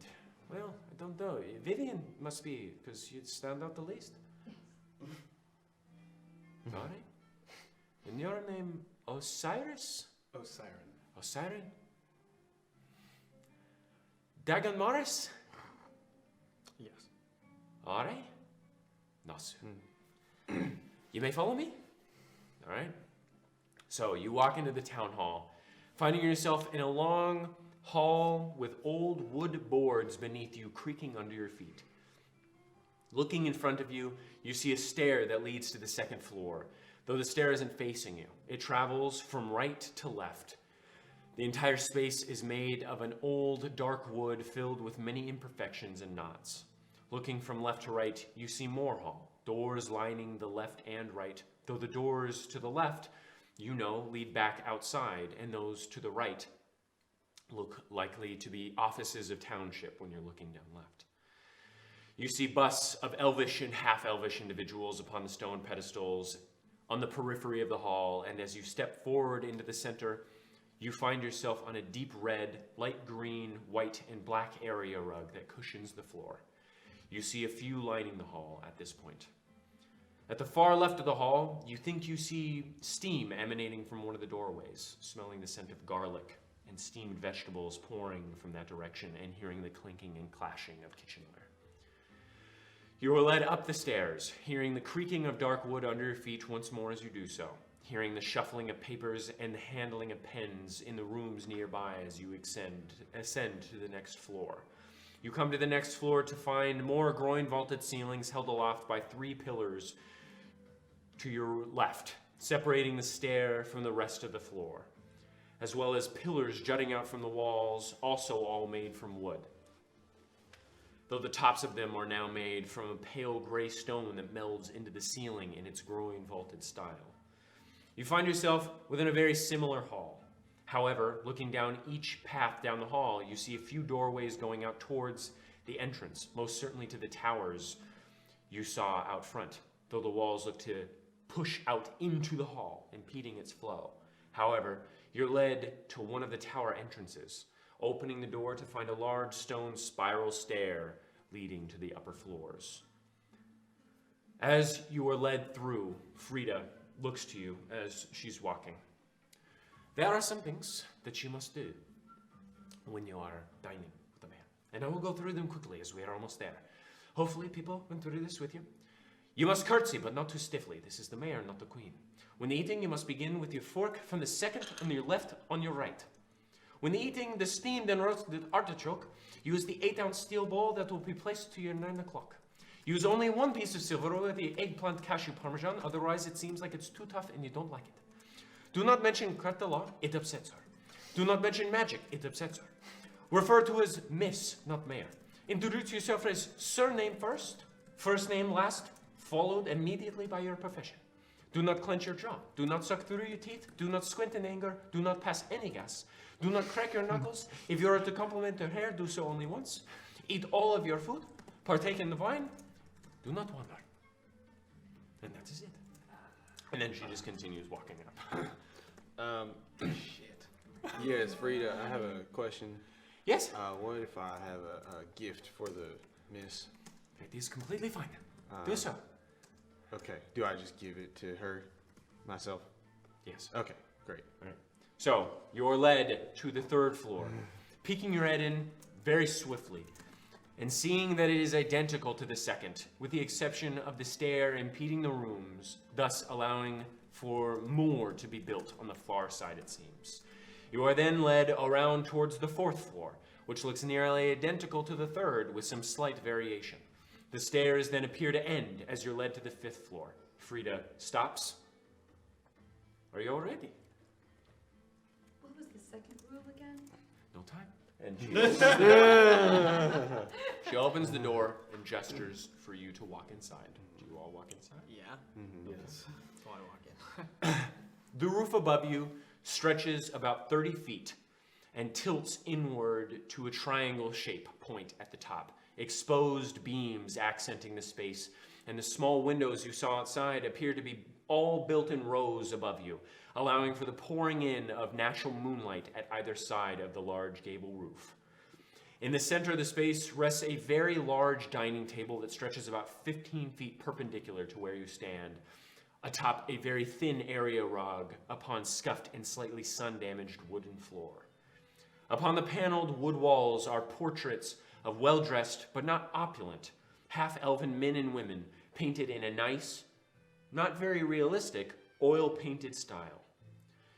well, I don't know. Vivian must be, because you'd stand out the least. Alright. And your name, Osiris? Osiren. Osiren? Dagon Morris? Yes. Alright. Nosu. You may follow me? Alright. So you walk into the town hall, finding yourself in a long hall with old wood boards beneath you creaking under your feet. Looking in front of you, you see a stair that leads to the second floor, though the stair isn't facing you. It travels from right to left. The entire space is made of an old, dark wood filled with many imperfections and knots. Looking from left to right, you see more hall, doors lining the left and right, though the doors to the left, you know, lead back outside, and those to the right look likely to be offices of township when you're looking down left. You see busts of elvish and half-elvish individuals upon the stone pedestals on the periphery of the hall, and as you step forward into the center, you find yourself on a deep red, light green, white, and black area rug that cushions the floor. You see a few lining the hall at this point. At the far left of the hall, you think you see steam emanating from one of the doorways, smelling the scent of garlic and steamed vegetables pouring from that direction, and hearing the clinking and clashing of kitchenware. You are led up the stairs, hearing the creaking of dark wood under your feet once more as you do so, hearing the shuffling of papers and the handling of pens in the rooms nearby as you ascend to the next floor. You come to the next floor to find more groin-vaulted ceilings held aloft by 3 pillars to your left, separating the stair from the rest of the floor, as well as pillars jutting out from the walls, also all made from wood, though the tops of them are now made from a pale gray stone that melds into the ceiling in its groin-vaulted style. You find yourself within a very similar hall. However, looking down each path down the hall, you see a few doorways going out towards the entrance, most certainly to the towers you saw out front, though the walls look to push out into the hall, impeding its flow. However, you're led to one of the tower entrances, opening the door to find a large stone spiral stair leading to the upper floors. As you are led through, Frida looks to you as she's walking. There are some things that you must do when you are dining with the mayor, and I will go through them quickly as we are almost there. Hopefully people can do this with you. You must curtsy, but not too stiffly. This is the mayor, not the queen. When eating, you must begin with your fork from the second on your left on your right. When eating the steamed and roasted artichoke, use the 8-ounce steel bowl that will be placed to your 9 o'clock. Use only 1 piece of silverware with the eggplant cashew parmesan, otherwise it seems like it's too tough and you don't like it. Do not mention carte de law, it upsets her. Do not mention magic, it upsets her. Refer to as Miss, not Mayor. Introduce yourself as surname first, first name last, followed immediately by your profession. Do not clench your jaw. Do not suck through your teeth. Do not squint in anger. Do not pass any gas. Do not crack your knuckles. If you are to compliment her hair, do so only once. Eat all of your food. Partake in the wine. Do not wander. And that is it. And then she just continues walking up. Shit. Yes, Frida, I have a question. Yes? What if I have a gift for the miss? It is completely fine. Uh, Do so. Okay. Do I just give it to her myself? Yes. Okay, great. So, you're led to the 3rd floor, peeking your head in very swiftly, and seeing that it is identical to the 2nd, with the exception of the stair impeding the rooms, thus allowing for more to be built on the far side, it seems. You are then led around towards the 4th floor, which looks nearly identical to the 3rd, with some slight variation. The stairs then appear to end as you're led to the 5th floor. Frida stops. Are you all ready? What was the second rule again? No time. And she opens the door and gestures for you to walk inside. Do you all walk inside? Yeah. Yes. That's why I walk in. The roof above you stretches about 30 feet and tilts inward to a triangle shape point at the top. Exposed beams accenting the space, and the small windows you saw outside appear to be all built in rows above you, allowing for the pouring in of natural moonlight at either side of the large gable roof. In the center of the space rests a very large dining table that stretches about 15 feet perpendicular to where you stand, atop a very thin area rug upon scuffed and slightly sun-damaged wooden floor. Upon the paneled wood walls are portraits of well-dressed but not opulent half-elven men and women painted in a nice, not very realistic, oil-painted style.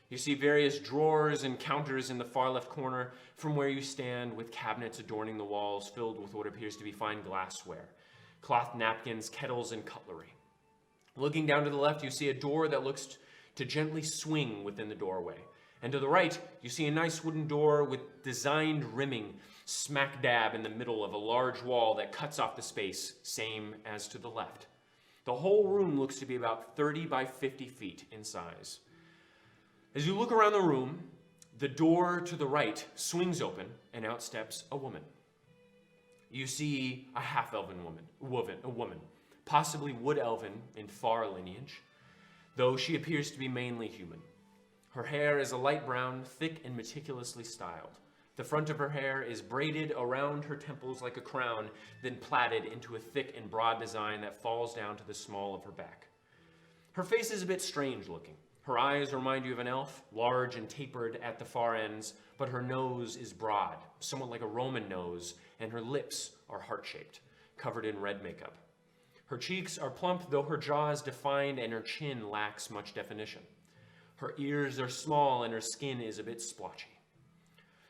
You see various drawers and counters in the far left corner from where you stand, with cabinets adorning the walls filled with what appears to be fine glassware, cloth napkins, kettles, and cutlery. Looking down to the left, you see a door that looks to gently swing within the doorway. And to the right, you see a nice wooden door with designed rimming smack dab in the middle of a large wall that cuts off the space, same as to the left. The whole room looks to be about 30 by 50 feet in size. As you look around the room, the door to the right swings open and out steps a woman. You see a half-elven woman, possibly wood-elven in far lineage, though she appears to be mainly human. Her hair is a light brown, thick and meticulously styled. The front of her hair is braided around her temples like a crown, then plaited into a thick and broad design that falls down to the small of her back. Her face is a bit strange looking. Her eyes remind you of an elf, large and tapered at the far ends, but her nose is broad, somewhat like a Roman nose, and her lips are heart-shaped, covered in red makeup. Her cheeks are plump, though her jaw is defined and her chin lacks much definition. Her ears are small and her skin is a bit splotchy.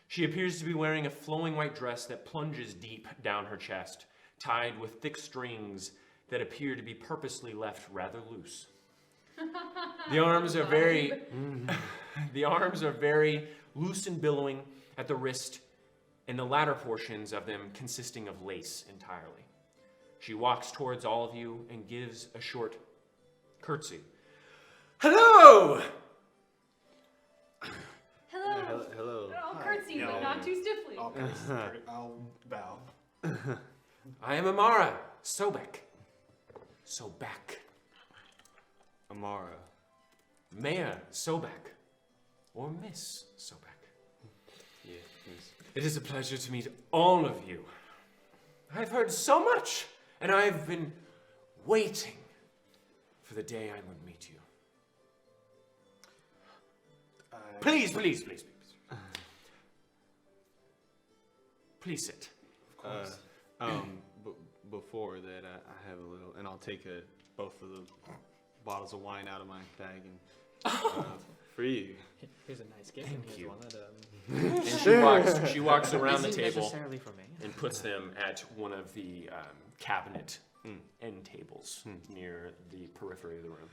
She appears to be wearing a flowing white dress that plunges deep down her chest, tied with thick strings that appear to be purposely left rather loose. The arms are very loose and billowing at the wrist, and the latter portions of them consisting of lace entirely. She walks towards all of you and gives a short curtsy. Hello! Hello. Hello. I'll curtsy, No. but not too stiffly. I'll bow. I am Amara Sobek. Sobek. Amara. Mayor Sobek. Or Miss Sobek. Yeah, yes. It is a pleasure to meet all of you. I've heard so much, and I've been waiting for the day I would meet you. Please. Please sit. Of course. Before that, I have a little, and I'll take both of the bottles of wine out of my bag and for you. Here's a nice gift. Thank Here's you. one that, And she walks around the isn't table necessarily for me. and puts them at one of the cabinet end tables near the periphery of the room.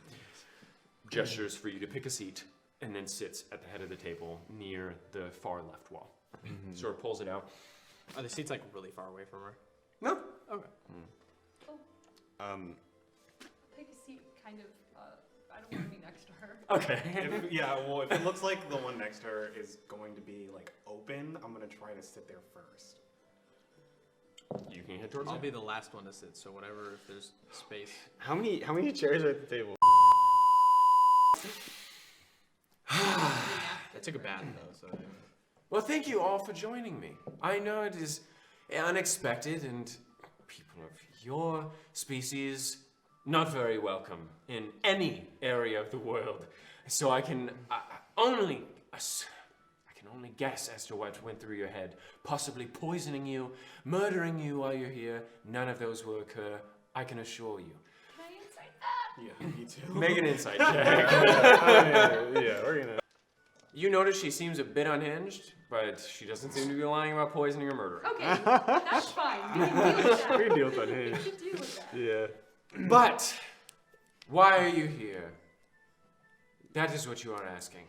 Gestures for you to pick a seat, and then sits at the head of the table near the far left wall. Sort of pulls it out. Are the seats like really far away from her? No. Okay. Pick a seat, kind of. I don't want to be next to her. Okay. If it looks like the one next to her is going to be like open, I'm gonna try to sit there first. You can head towards I'll it. be the last one to sit, so whatever, if there's space. How many chairs are at the table? took a bath though, so. Well, thank you all for joining me. I know it is unexpected, and people of your species not very welcome in any area of the world. So I can only guess as to what went through your head. Possibly poisoning you, murdering you while you're here. None of those will occur, I can assure you. Can I insight that? Yeah, me too. Make an insight check. Yeah, we're gonna. You notice she seems a bit unhinged, but she doesn't seem to be lying about poisoning or murdering. Okay, that's fine. We can deal with that. We can deal with that. We Hey. can deal with that. Yeah. But why are you here? That is what you are asking.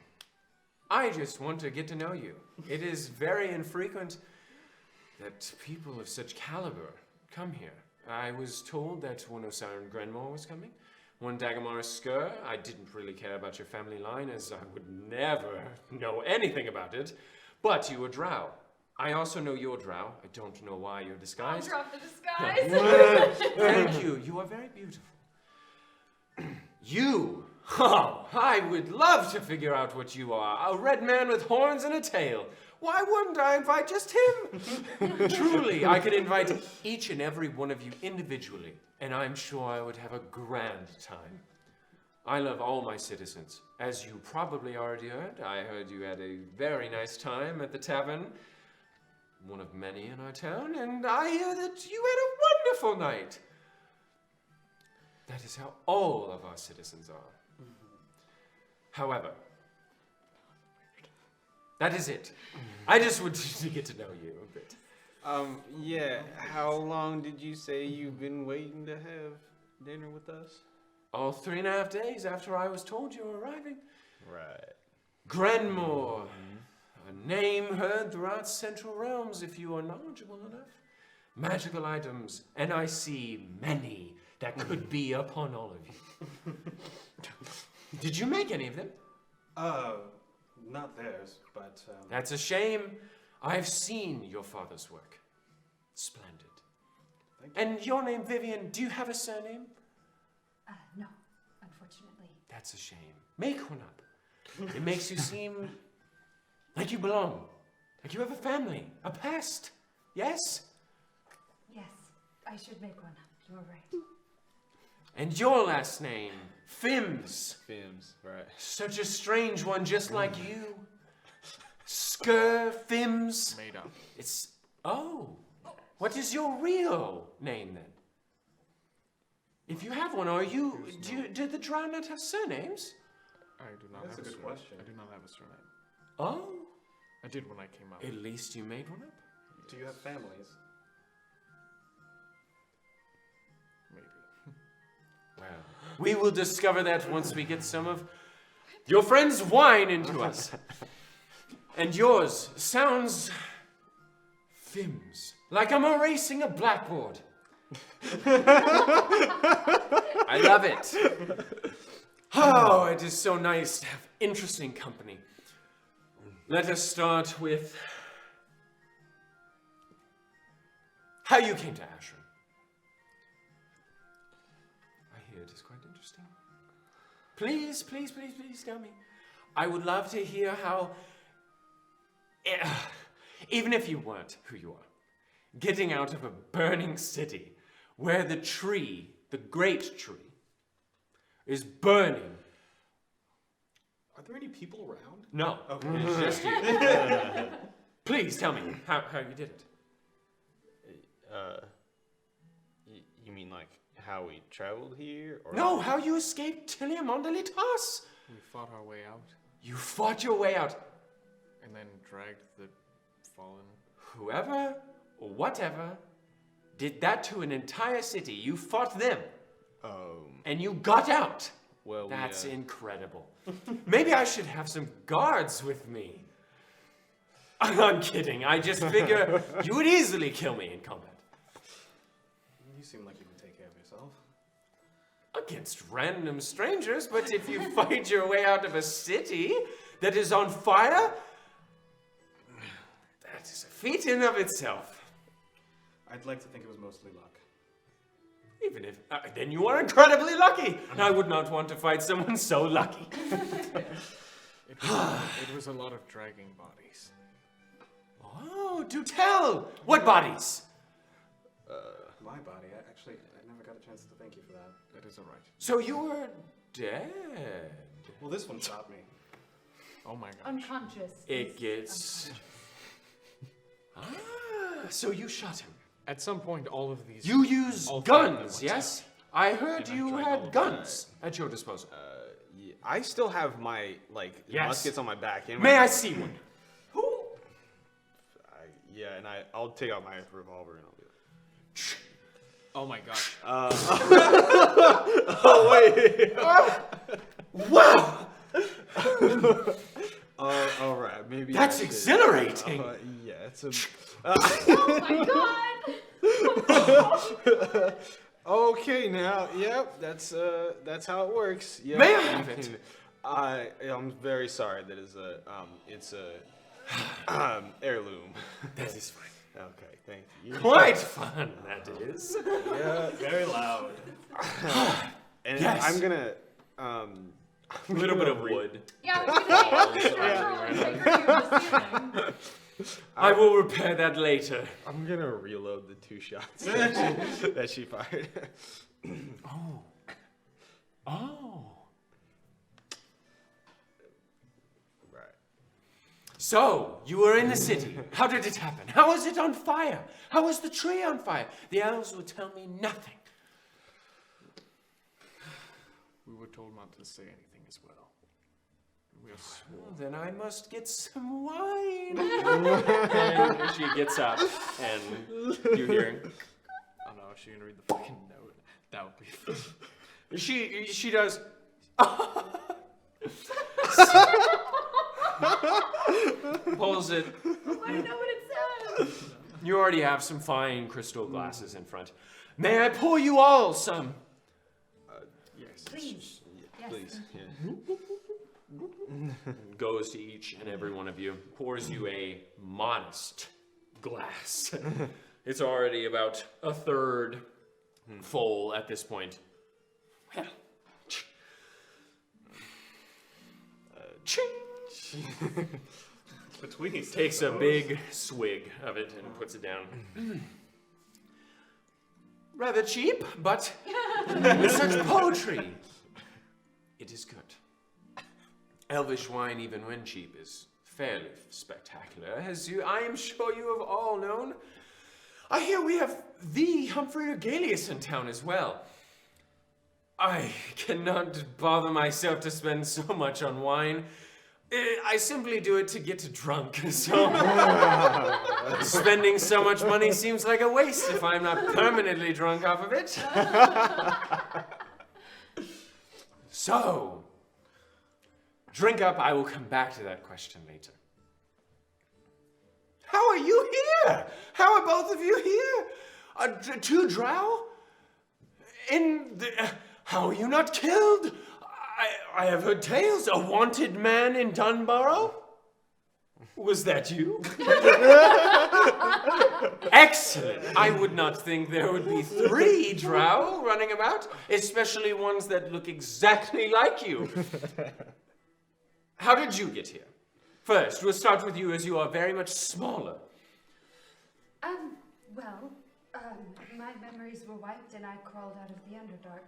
I just want to get to know you. It is very infrequent that people of such caliber come here. I was told that one of Siren Grenmore was coming. One Dagomar Skur. I didn't really care about your family line, as I would never know anything about it. But you were Drow. I also know you're Drow. I don't know why you're I'll disguised. drop the disguise. Thank you. You are very beautiful. You. Oh, I would love to figure out what you are. A red man with horns and a tail. Why wouldn't I invite just him? Truly, I could invite each and every one of you individually, and I'm sure I would have a grand time. I love all my citizens. As you probably already heard, I heard you had a very nice time at the tavern, one of many in our town, and I hear that you had a wonderful night. That is how all of our citizens are. However, that is it. I just wanted to get to know you a bit. Yeah. How long did you say you've been waiting to have dinner with us? All 3.5 days after I was told you were arriving. Right. Grenmore, a name heard throughout Central Realms if you are knowledgeable enough. Magical items, and I see many that could be upon all of you. Did you make any of them? Not theirs, but That's a shame. I've seen your father's work. Splendid. Thank you. And your name, Vivian, do you have a surname? No, unfortunately. That's a shame. Make one up. It makes you seem like you belong. Like you have a family, a past. Yes? Yes, I should make one up. You're right. And your last name, Fims. Fims, right. Such a strange one, just like you. Skur Fims. Made up. It's... Oh. What is your real name, then? If you have one, are you... Do the Drow not have surnames? I do not That's have a good surname. question. I do not have a surname. Oh. I did when I came out. At least you made one up. do you have families? Maybe. Well, we will discover that once we get some of your friend's wine into us. And yours sounds... Fims. Like I'm erasing a blackboard. I love it. Oh, it is so nice to have interesting company. Let us start with how you came to Ashram. I hear it is quite interesting. Please, please, please, please tell me. I would love to hear how, even if you weren't who you are, getting out of a burning city where the tree, the great tree, is burning. Are there any people around? No, Okay. it's just you. Please tell me how you did it. You mean like how we traveled here? Or No, how you escaped Tilia Mondelitas. We fought our way out You fought your way out. and then dragged the fallen. Whoever or whatever did that to an entire city, you fought them and you got out. Well, That's we, incredible. Maybe I should have some guards with me. I'm kidding. I just figure you would easily kill me in combat. You seem like you can take care of yourself. Against random strangers, but if you fight your way out of a city that is on fire, that is a feat in of itself. I'd like to think it was mostly luck. Even if, then you are incredibly lucky. I would not want to fight someone so lucky. It was a lot of dragging bodies. Oh, do tell! What bodies? My body. I never got a chance to thank you for that. That is alright. So you were dead. Well, this one shot me. Oh my gosh. Unconscious. It gets... So you shot him. At some point, all of these. You use all five at guns, once. yes? I heard And I you tried all had of guns at your disposal. Yeah, I still have my Yes. muskets on my back. And May I see one? Yeah, and I'll take out my revolver and I'll be like, Oh my gosh. oh wait. Wow! All right, maybe That's I should- exhilarating. Yeah, it's a. Oh my god! Okay, now, yep, that's how it works. Yep. May I have it? I'm very sorry. That is it's a heirloom. That is fine. Okay, thank you. Quite fun, that is. Yeah, Very loud. and Yes. I'm gonna A little bit of wood. Yeah, I was gonna say, structural integrity of the ceiling. I will repair that later. I'm gonna reload the 2 shots that she fired. Oh. Right. So, you were in the city. How did it happen? How was it on fire? How was the tree on fire? The elves would tell me nothing. We were told not to say anything as well. We are sworn. Well, then I must get some wine. And she gets up, and you hear Oh no, is she gonna read the fucking note? That would be fun. she does. Pulls it. I know what it says. You already have some fine crystal glasses in front. May I pour you all some? Yes. Please. Yes. Please. thank Yeah. Goes to each and every one of you, pours you a modest glass. It's already about a third full at this point. Well, ching. Between each Takes a big swig of it and puts it down. Rather cheap, but with such poetry. It is good. Elvish wine, even when cheap, is fairly spectacular, as I am sure you have all known. I hear we have the Humphrey Regalius in town as well. I cannot bother myself to spend so much on wine. I simply do it to get drunk, so spending so much money seems like a waste if I'm not permanently drunk off of it. So, drink up, I will come back to that question later. How are you here? How are both of you here? 2 drow? How are you not killed? I have heard tales. A wanted man in Dunborough? Was that you? Excellent. I would not think there would be 3 drow running about, especially ones that look exactly like you. How did you get here? First, we'll start with you as you are very much smaller. My memories were wiped and I crawled out of the Underdark.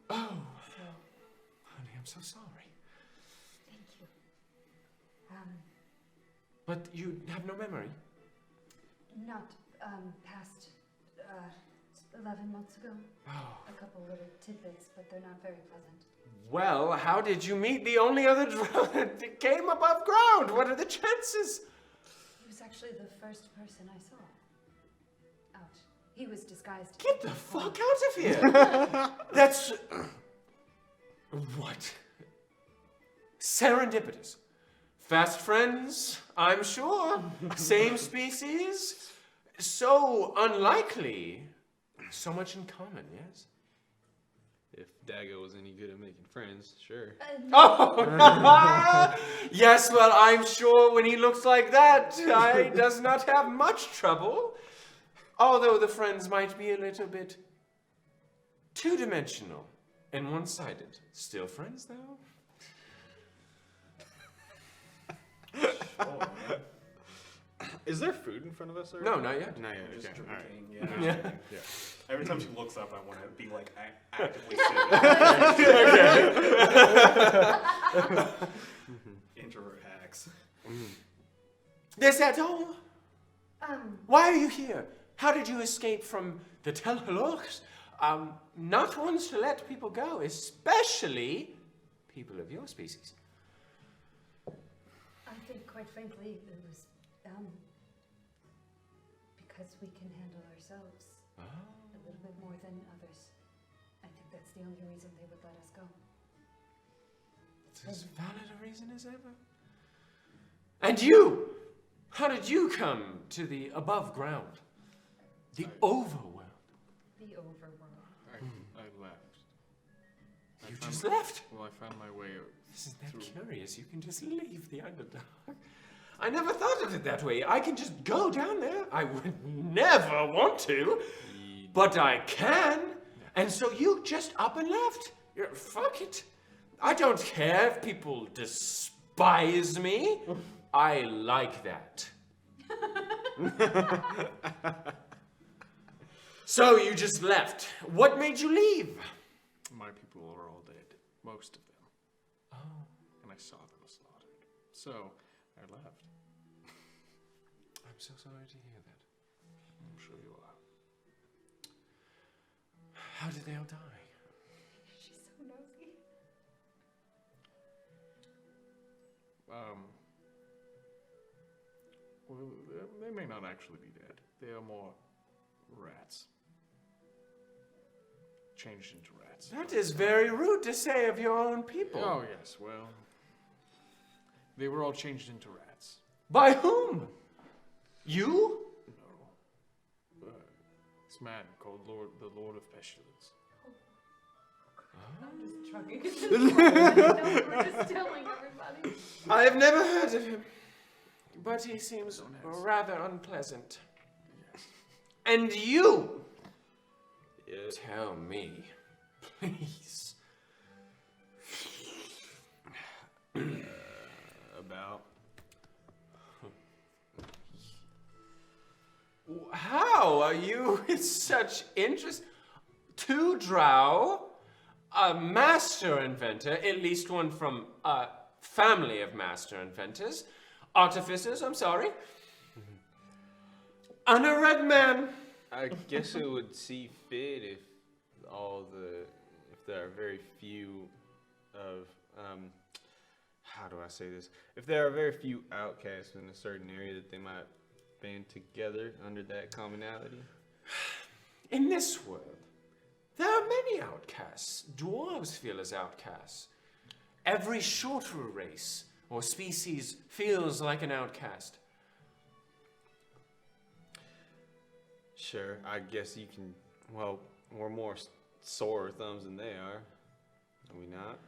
Oh, So, honey, I'm so sorry. thank you. But you have no memory? Not, past, 11 months ago. Oh. A couple little tidbits, but they're not very pleasant. Well, how did you meet the only other drow that came above ground? What are the chances? He was actually the first person I saw. Out. He was disguised. Get the fuck out of here! That's... What? Serendipitous. Fast friends, I'm sure. Same species. So unlikely. So much in common, yes? If Dago was any good at making friends, sure. Oh, yes, well, I'm sure when he looks like that, he does not have much trouble. Although the friends might be a little bit two-dimensional and one-sided. Still friends, though? Oh, man. Is there food in front of us? No, not yet. Not yet. Just Okay. All right. drinking, yeah. Yeah. Every time she looks up, I want to be like actively sitting. Introvert hacks. Is that all? Why are you here? How did you escape from the Telhalorks? Not ones to let people go, especially people of your species. I think, quite frankly, it was because we can handle ourselves a little bit more than others. I think that's the only reason they would let us go. It's as valid a reason as ever. And you! How did you come to the above ground? The overworld? The overworld. I left. You just left? Well, I found my way. Isn't that curious? You can just leave the Underdark. I never thought of it that way. I can just go down there. I would never want to, but I can. And so you just up and left. Fuck it. I don't care if people despise me. I like that. So you just left. What made you leave? My people are all dead. Most of them. Oh. And I saw them slaughtered. So, I left. I'm so sorry to hear that. I'm sure you are. How did they all die? She's so nosy. Well, they may not actually be dead. They are more rats. Changed into rats. That is very rude to say of your own people. Oh, yes, well. They were all changed into rats. By whom? You? No. This man called the Lord of Pestilence. I'm just chugging it. No, we're just telling everybody. I have never heard of him, but he seems rather unpleasant. Yes. And you? Yeah. Tell me, please. About. How are you with such interest? Two drow, a master inventor, at least one from a family of master inventors, artificers, I'm sorry, and a red man. I guess it would see fit if if there are very few of, how do I say this? If there are very few outcasts in a certain area that they might band together under that commonality. In this world, there are many outcasts. Dwarves feel as outcasts. Every shorter race or species feels like an outcast. Sure, I guess you can, well, we're more sore thumbs than they are we not?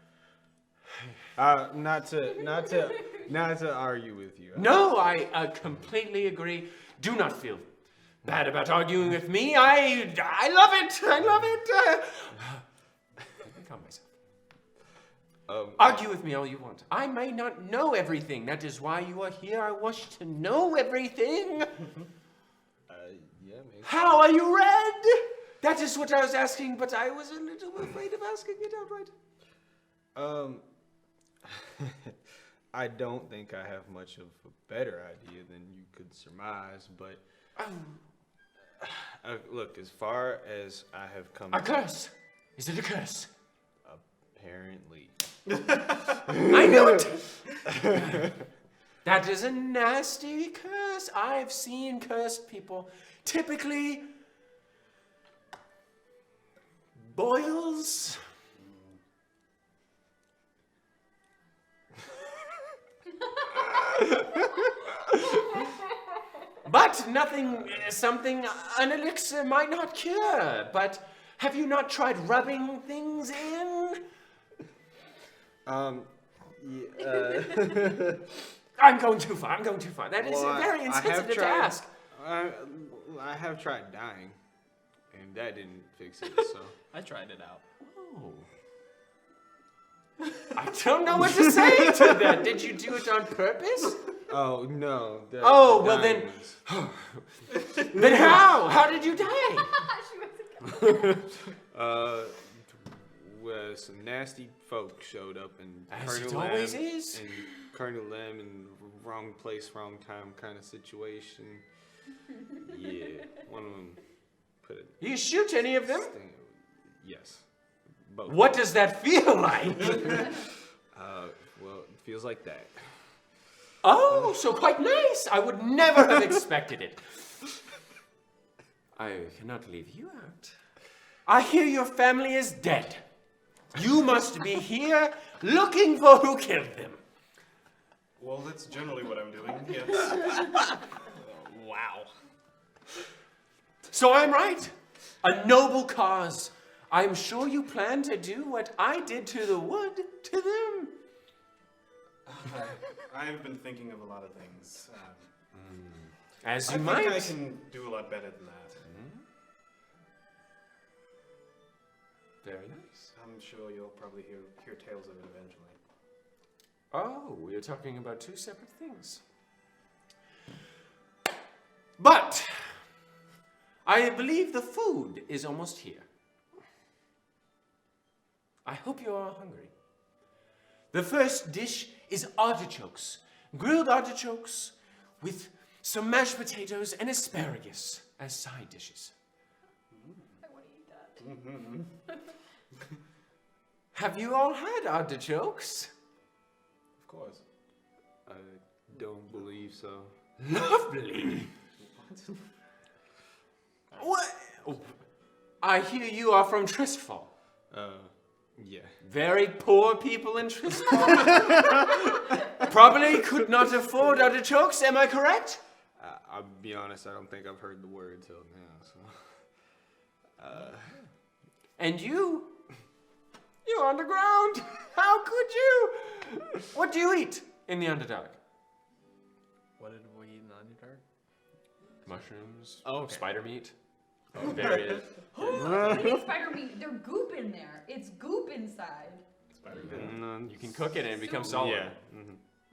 Not to argue with you. No, I completely agree. Do not feel bad about arguing with me. I love it. I love it. Let me calm myself. Argue with me all you want. I may not know everything. That is why you are here. I wish to know everything. Yeah, maybe. How are you red? That is what I was asking, but I was a little afraid of asking it outright. I don't think I have much of a better idea than you could surmise, but look, as far as I have come, A curse. Is it a curse? apparently. I knew it. That is a nasty curse. I've seen cursed people. Typically, boils. But nothing, something an elixir might not cure. But have you not tried rubbing things in? Yeah, I'm going too far. I'm going too far. That is Well, very I have insensitive to tried- ask. I have tried dying, and that didn't fix it. So I tried it out. Oh. I don't know what to say to that. Did you do it on purpose? Oh no. Oh, well then- Then how? How did you die? She was Well, some nasty folks showed up and As it always is. and Colonel Lamb in wrong place, wrong time kind of situation. Yeah, one of them put it. You shoot any of them? Yes, both. What does that feel like? Well, it feels like that. Oh, so quite nice. I would never have expected it. I cannot leave you out. I hear your family is dead. You must be here looking for who killed them. Well, that's generally what I'm doing, yes. Wow. So I'm right. A noble cause. I'm sure you plan to do what I did to the wood to them. I've been thinking of a lot of things. As I you think might. I can do a lot better than that. Very nice. I'm sure you'll probably hear tales of it eventually. Oh, we are talking about two separate things. But I believe the food is almost here. I hope you are hungry. The first dish is artichokes. Grilled artichokes with some mashed potatoes and asparagus as side dishes. I want to eat that. Have you all had artichokes? Of course. I don't believe so. Lovely. What? Oh, I hear you are from Tristfall. Yeah. Very poor people in Tristfall. Probably could not afford artichokes, am I correct? I'll be honest, I don't think I've heard the word till now, so. And you? You're underground. How could you? What do you eat in the Underdark? What did we eat in Underdark? Mushrooms. Oh, okay. Spider meat. Oh, there it is. What do you mean spider meat? There's goop in there. It's goop inside. You can cook it and it becomes solid. Yeah.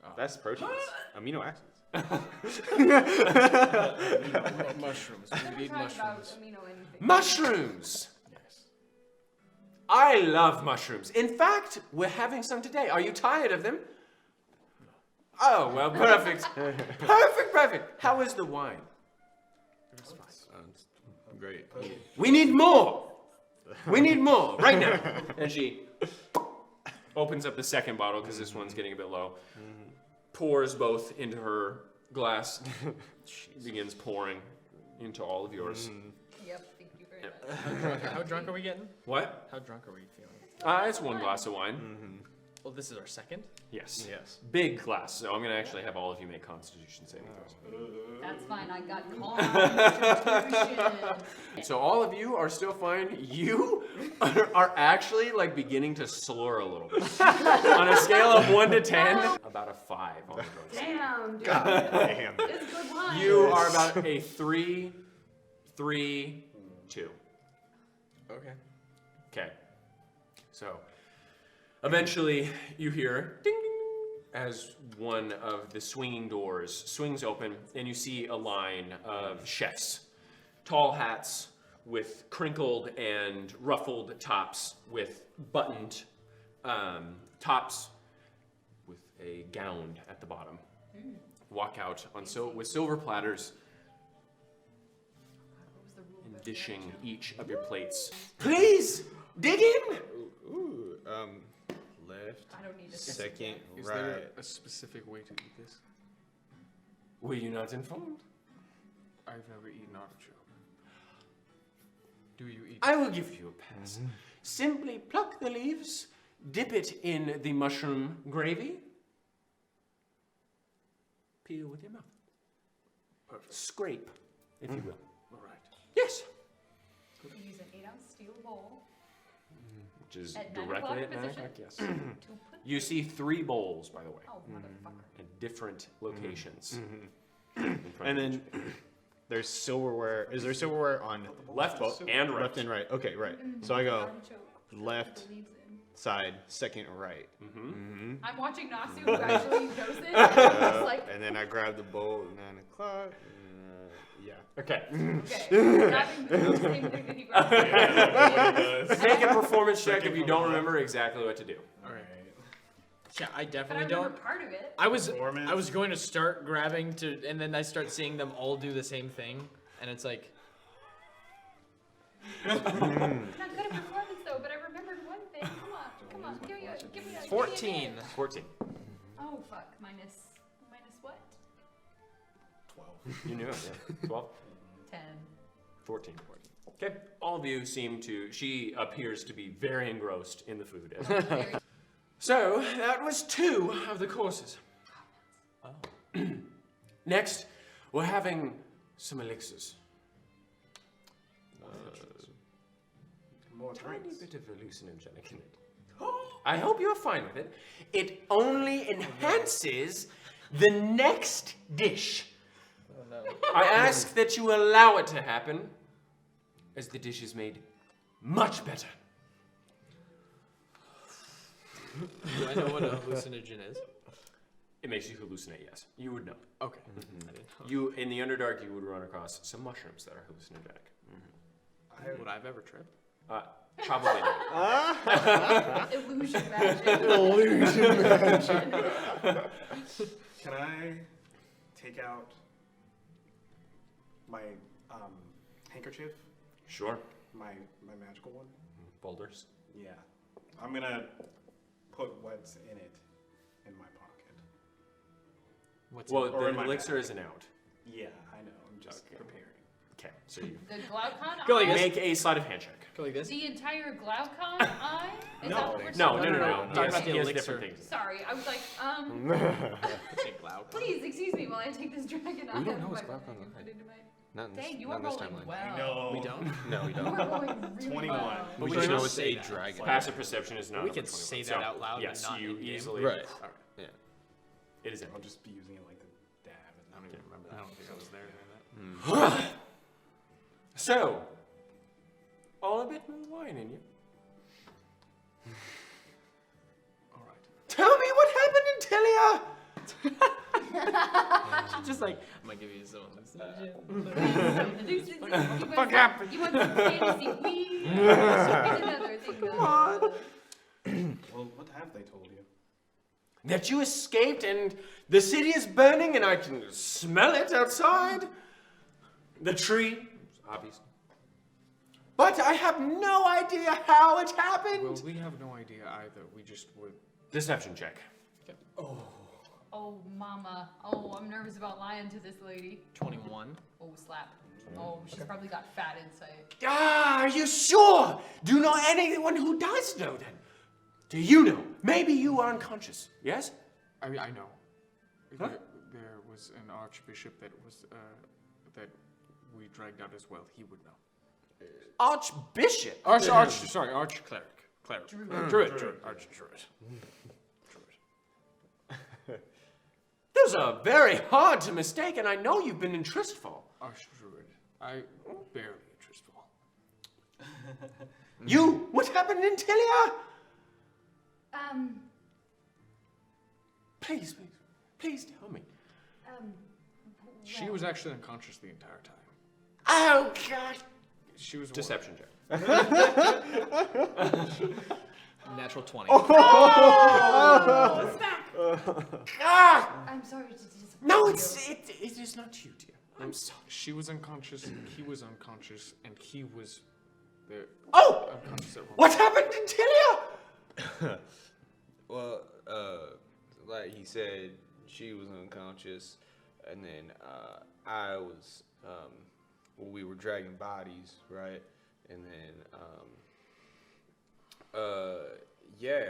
Oh. That's proteins. Amino acids. Mushrooms. Never We eat talked about mushrooms. amino anything. Mushrooms. Yes. I love mushrooms. In fact, we're having some today. Are you tired of them? Oh, well, perfect. Perfect. How is the wine? It's great. We need more. We need more right now. And she opens up the second bottle because this one's getting a bit low. Pours both into her glass. Begins pouring into all of yours. Yep, thank you very much. How drunk are we getting? What? How drunk are we feeling? It's one glass of wine. Well, this is our second. Yes. Yes. Big glass. So I'm gonna actually have all of you make Constitution saving throws. That's fine. I got Constitution. So all of you are still fine. You are actually like beginning to slur a little bit. On a scale of 1 to 10, about a 5 on the drunk scale. Damn, dude. Damn. It's good wine. You are about a 3, 3, 2. Okay. Okay. So eventually you hear ding ding ding as one of the swinging doors swings open and you see a line of chefs. Tall hats with crinkled and ruffled tops with buttoned tops with a gown at the bottom. Walk out on with silver platters What was the rule and of dishing each of your plates. Please dig in. Ooh, left, I don't need to second, Is right. there a specific way to eat this? Were you not informed? I've never eaten artichoke. Do you eat? I will give you a pass. Simply pluck the leaves, dip it in the mushroom gravy, peel with your mouth. Perfect. Scrape, if you will. All right. Yes. You use an 8-ounce steel bowl Which is At 9 directly o'clock at 9 position? o'clock, yes. to put. You see 3 bowls, by the way, Oh, motherfucker. at different locations. And then there's silverware. Is there silverware on Left bowl and right. left and right? Okay, right. So I go Artichoke. left, Put the leaves in. side, second right. I'm watching Nasu who actually knows this. And I'm just like, And then I grab the bowl at 9 o'clock. Yeah. Okay. okay. Grabbing the same thing that he grabbed. Make a performance check if you don't remember exactly what to do. All right. Yeah, I But I definitely remember don't. part of it. I was Performance. going to start grabbing to, and then I start seeing them all do the same thing, and it's like, I'm not good at performance though, but I remembered one thing. Come on, give me a 14. Give me a 14. oh fuck, minus what? 12. You knew it, yeah. 12? 10. 14. Okay. All of you seem to, she appears to be very engrossed in the food. Very- So, that was 2 of the courses. Next, we're having some elixirs. More Tiny drinks. bit of hallucinogenic in it. I hope you're fine with it. It only enhances the next dish. oh no. I ask that you allow it to happen, as the dish is made much better. Do I know what a hallucinogen is? It makes you hallucinate, yes. You would know. Okay. I didn't know. You, in the Underdark, you would run across some mushrooms that are hallucinogenic. Would I've ever tripped? Probably not. Illusion magic. Can I take out my handkerchief? Sure. My magical one? Boulders. Yeah. I'm gonna put what's in it in my pocket. What's Well, it? Or in the my elixir bag. isn't out. Yeah, I know. I'm just Okay. preparing. Okay, so you The Glaucon Go like eye? this. make a sleight of hand check. Go like this? The entire Glaucon eye? Is No. that what we're No, saying? no. Talk about He the has elixir. different things. Sorry, I was like, Say Glaucon. please excuse me while I take this dragon eye We don't out know of what's my Glaucon's bag and eye. put it into my... Not in this, Dang, you not are in this rolling timeline. well. No. We don't? No, we You don't. are rolling really 21. well. But we We just know don't it's say a that. dragon. Passive perception is not. We over could 21, say so, that out loud, but Yes, not you in-game. easily. Right. Alright. Yeah. It is in. I'll just be using it like the dab. I don't even remember. I don't think I was there during that. So, all a bit more wine in you. All right. Tell me what happened in Telia. Just like, I'm gonna give you some hallucinogen. Fuck happened? You want some fantasy weed? Here's another thing. Well, what have they told you? That you escaped and the city is burning and I can smell it outside. The tree, obviously. But I have no idea how it happened. Well, we have no idea either. We just would. Deception check. Oh, mama. Oh, I'm nervous about lying to this lady. 21. Oh, slap. Oh, she's probably got fat insight. Ah, are you sure? Do you know anyone who does know then? Do you know? Maybe you are unconscious. Yes? I know. Huh? There was an archbishop that was that we dragged out as well. He would know. Archbishop. Archcleric. Cleric. Druid. Druid. Archdruid. Those are very hard to mistake, and I know you've been in Tristfall. Archdruid. I barely Tristfall. You? What happened in Tilia? Please tell me. She was actually unconscious the entire time. Oh, God. She was Deception check. Natural 20. Ah! I'm sorry to disappoint No, you. it is not you, dear. I'm sorry. She was unconscious. He was unconscious, and he was the Oh! unconscious. At one What happened in Tilia? Well, like he said, she was unconscious, and then I was, well, we were dragging bodies, right? And then, yeah.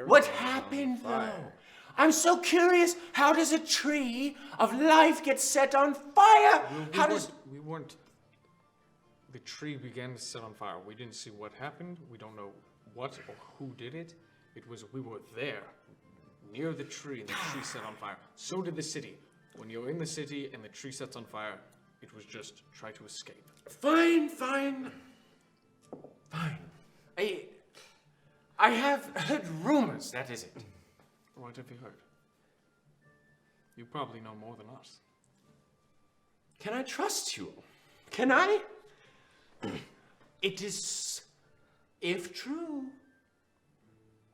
What everything was on hapmed, fire. though? I'm so curious. How does a tree of life get set on fire? How does... We weren't. The tree began to set on fire. We didn't see what happened. We don't know what or who did it. It was we were there, near the tree, and the tree set on fire. So did the city. When you're in the city and the tree sets on fire, it was just try to escape. Fine. I have heard rumors, that is it. What have you heard? You probably know more than us. Can I trust you? Can I? It is, if true,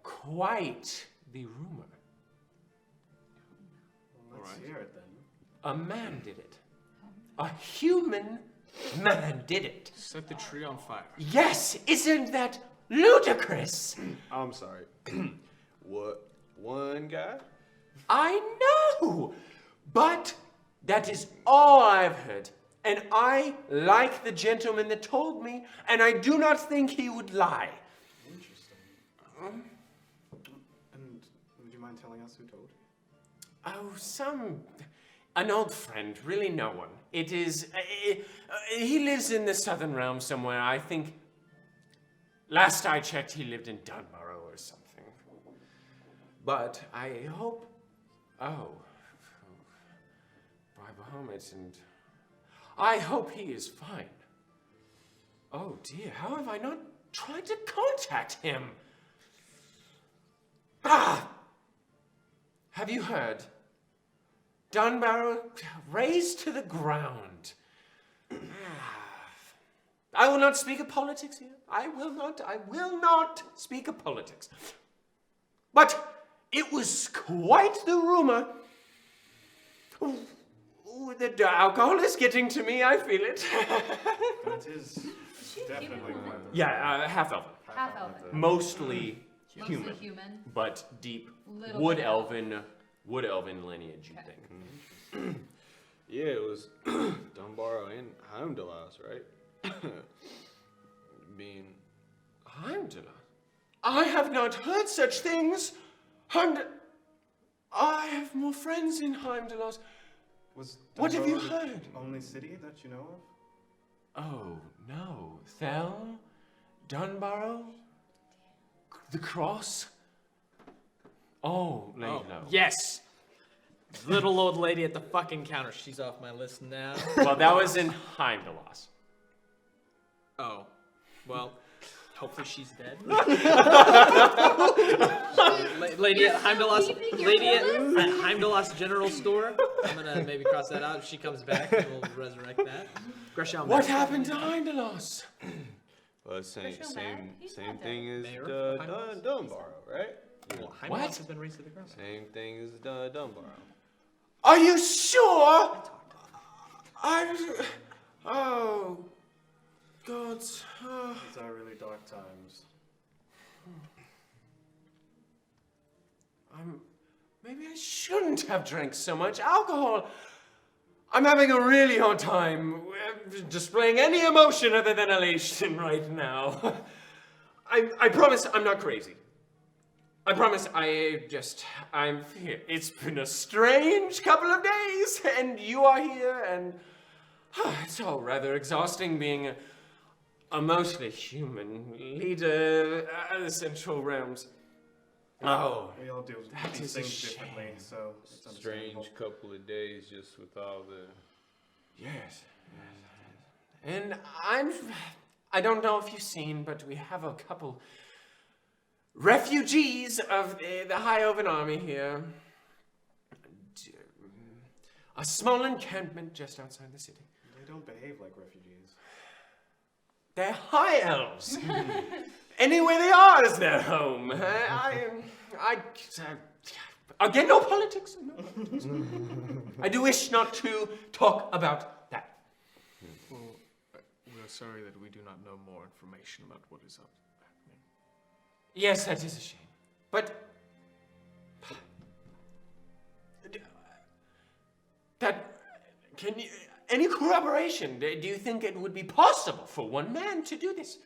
quite the rumor. Well, let's hear it then. A man did it. A human man did it. Set the tree on fire. Yes, isn't that ludicrous? I'm sorry. What? One guy? I know, but that is all I've heard. And I like the gentleman that told me, and I do not think he would lie. Interesting. And would you mind telling us who told you? Oh, an old friend, really no one. It is, he lives in the southern realm somewhere. I think, last I checked, he lived in Dunborough or something. But I hope, by Bahamut, and I hope he is fine. Oh dear, how have I not tried to contact him? Ah! Have you heard? Dunbarrow razed to the ground. I will not speak of politics here. I will not speak of politics. But it was quite the rumor. Ooh, the alcohol is getting to me, I feel it. That is definitely one. Yeah, half-elven. Half-elven. Mostly Mostly human, human. but deep Little wood bit elven lineage, you Okay. think. Yeah, it was Dunborough and Heimdall's, right? Being Heimdall? I have not heard such things. I have more friends in Heimdall's. Was What have you Dunborough heard? the only city that you know of? Oh, no. Thel? Dunborough? The Cross? Oh, Lady Low. Yes. Little old lady at the fucking counter. She's off my list now. Well, that was in Heimdall's. Oh. Well, hopefully she's dead. Lady at Heimdall's. Lady at Heimdall's General Store. I'm gonna maybe cross that out. If she comes back, we'll resurrect that. Gresham. What happened to Heimdall's? well, same Christian Lad? He's same not thing as Mayor of Heimdall's? Dunborough, right? Well, What? Heimdall's has been raised to the ground. Same thing as Dunborough. Are you sure? Oh, God. These are really dark times. Maybe I shouldn't have drank so much alcohol. I'm having a really hard time displaying any emotion other than elation right now. I promise I'm not crazy. I promise I'm here. It's been a strange couple of days, and you are here, and it's all rather exhausting being a mostly human leader of the Central Realms. Oh, We all do That these is a things shame. differently, so it's understandable. Strange couple of days just with all the. yes. And I don't know if you've seen, but we have a couple refugees of the High Oven Army here. A small encampment just outside the city. They don't behave like refugees. They're high elves. Anywhere they are is their home. Again, no politics. No politics. I do wish not to talk about that. Well, we're sorry that we do not know more information about what is up happening. Yes, that is a shame. But any corroboration? Do you think it would be possible for one man to do this?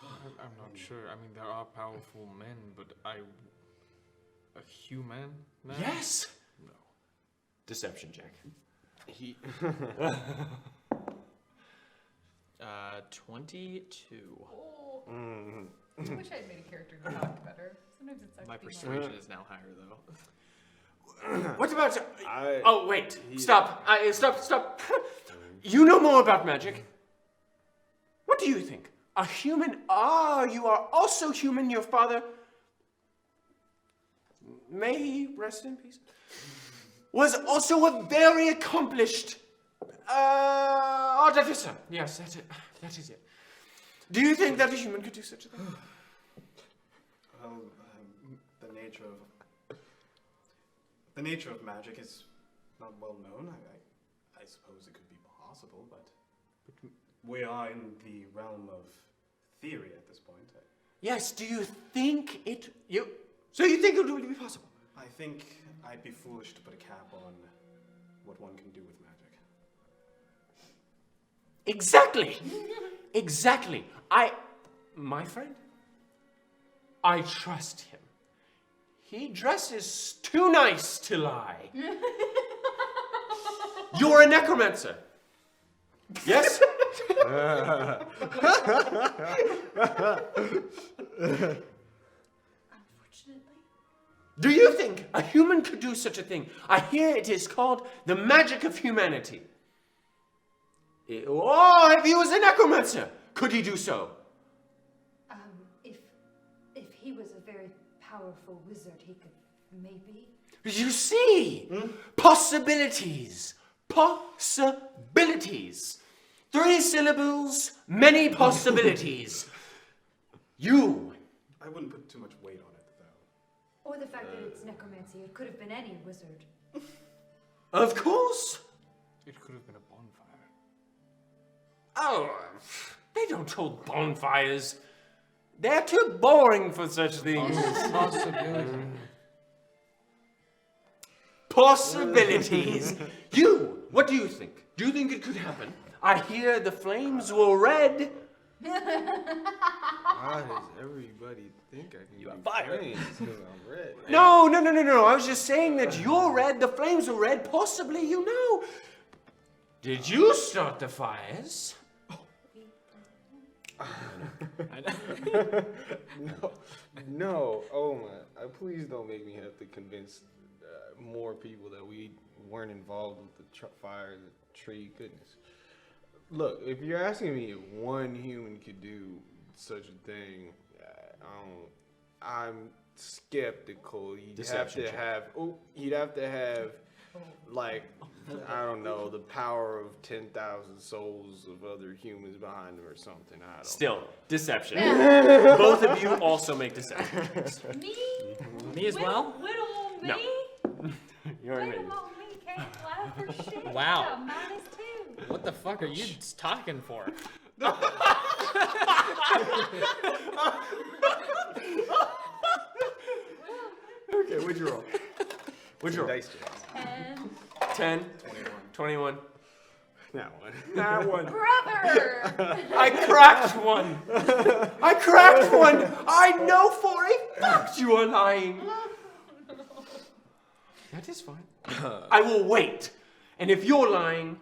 I'm not sure. I mean, there are powerful men, but a human man? Yes. No. Deception check. He 22. Oh. I wish I had made a character who talked better. Sometimes it's sucks My to be more. persuasion is now higher, though. What about? I Oh wait! Stop! Stop! You know more about magic. What do you think? A human? Ah, you are also human. Your father, may he rest in peace, was also a very accomplished artificer. Yes, that is it. Do you think that a human could do such a thing? Well, the nature of magic is not well known. I suppose it could be possible, but we are in the realm of theory at this point. Yes, do you think so you think it would be possible? I think I'd be foolish to put a cap on what one can do with magic. Exactly. Exactly. My friend, I trust him. He dresses too nice to lie. You're a necromancer. Yes? Unfortunately. Do you think a human could do such a thing? I hear it is called the magic of humanity. Oh, if he was a necromancer, could he do so? If he was a very powerful wizard, he could maybe. You see, possibilities, possibilities. 3 syllables, many possibilities. You. I wouldn't put too much weight on it, though. Or the fact that it's necromancy. It could have been any wizard. Of course. It could have been a bonfire. Oh, they don't hold bonfires. They're too boring for such things. Possibility. Possibilities. What do you think? Do you think it could happen? I hear the flames were red. Why does everybody think I can You do on fire. flames 'cause I'm red? No. I was just saying that you're red, the flames are red, possibly you know. Did you start the fires? No. Oh my! Please don't make me have to convince more people that we weren't involved with the fire, the tree. Goodness. Look, if you're asking me if one human could do such a thing, I'm skeptical. He'd have to have, like, I don't know, the power of 10,000 souls of other humans behind him or something. I don't. Still, deception. Both of you also make deception checks. Me? Me as well? Little old me? No. You're Little amazing. old me can't fly for shit. Wow. Got a -2. What the fuck are you talking for? Okay, what'd you roll? What'd you roll? Dice check. And 10, 21. That one. That one. brother! I cracked one. I know for a fact you are lying. That is fine. I will wait. And if you're lying,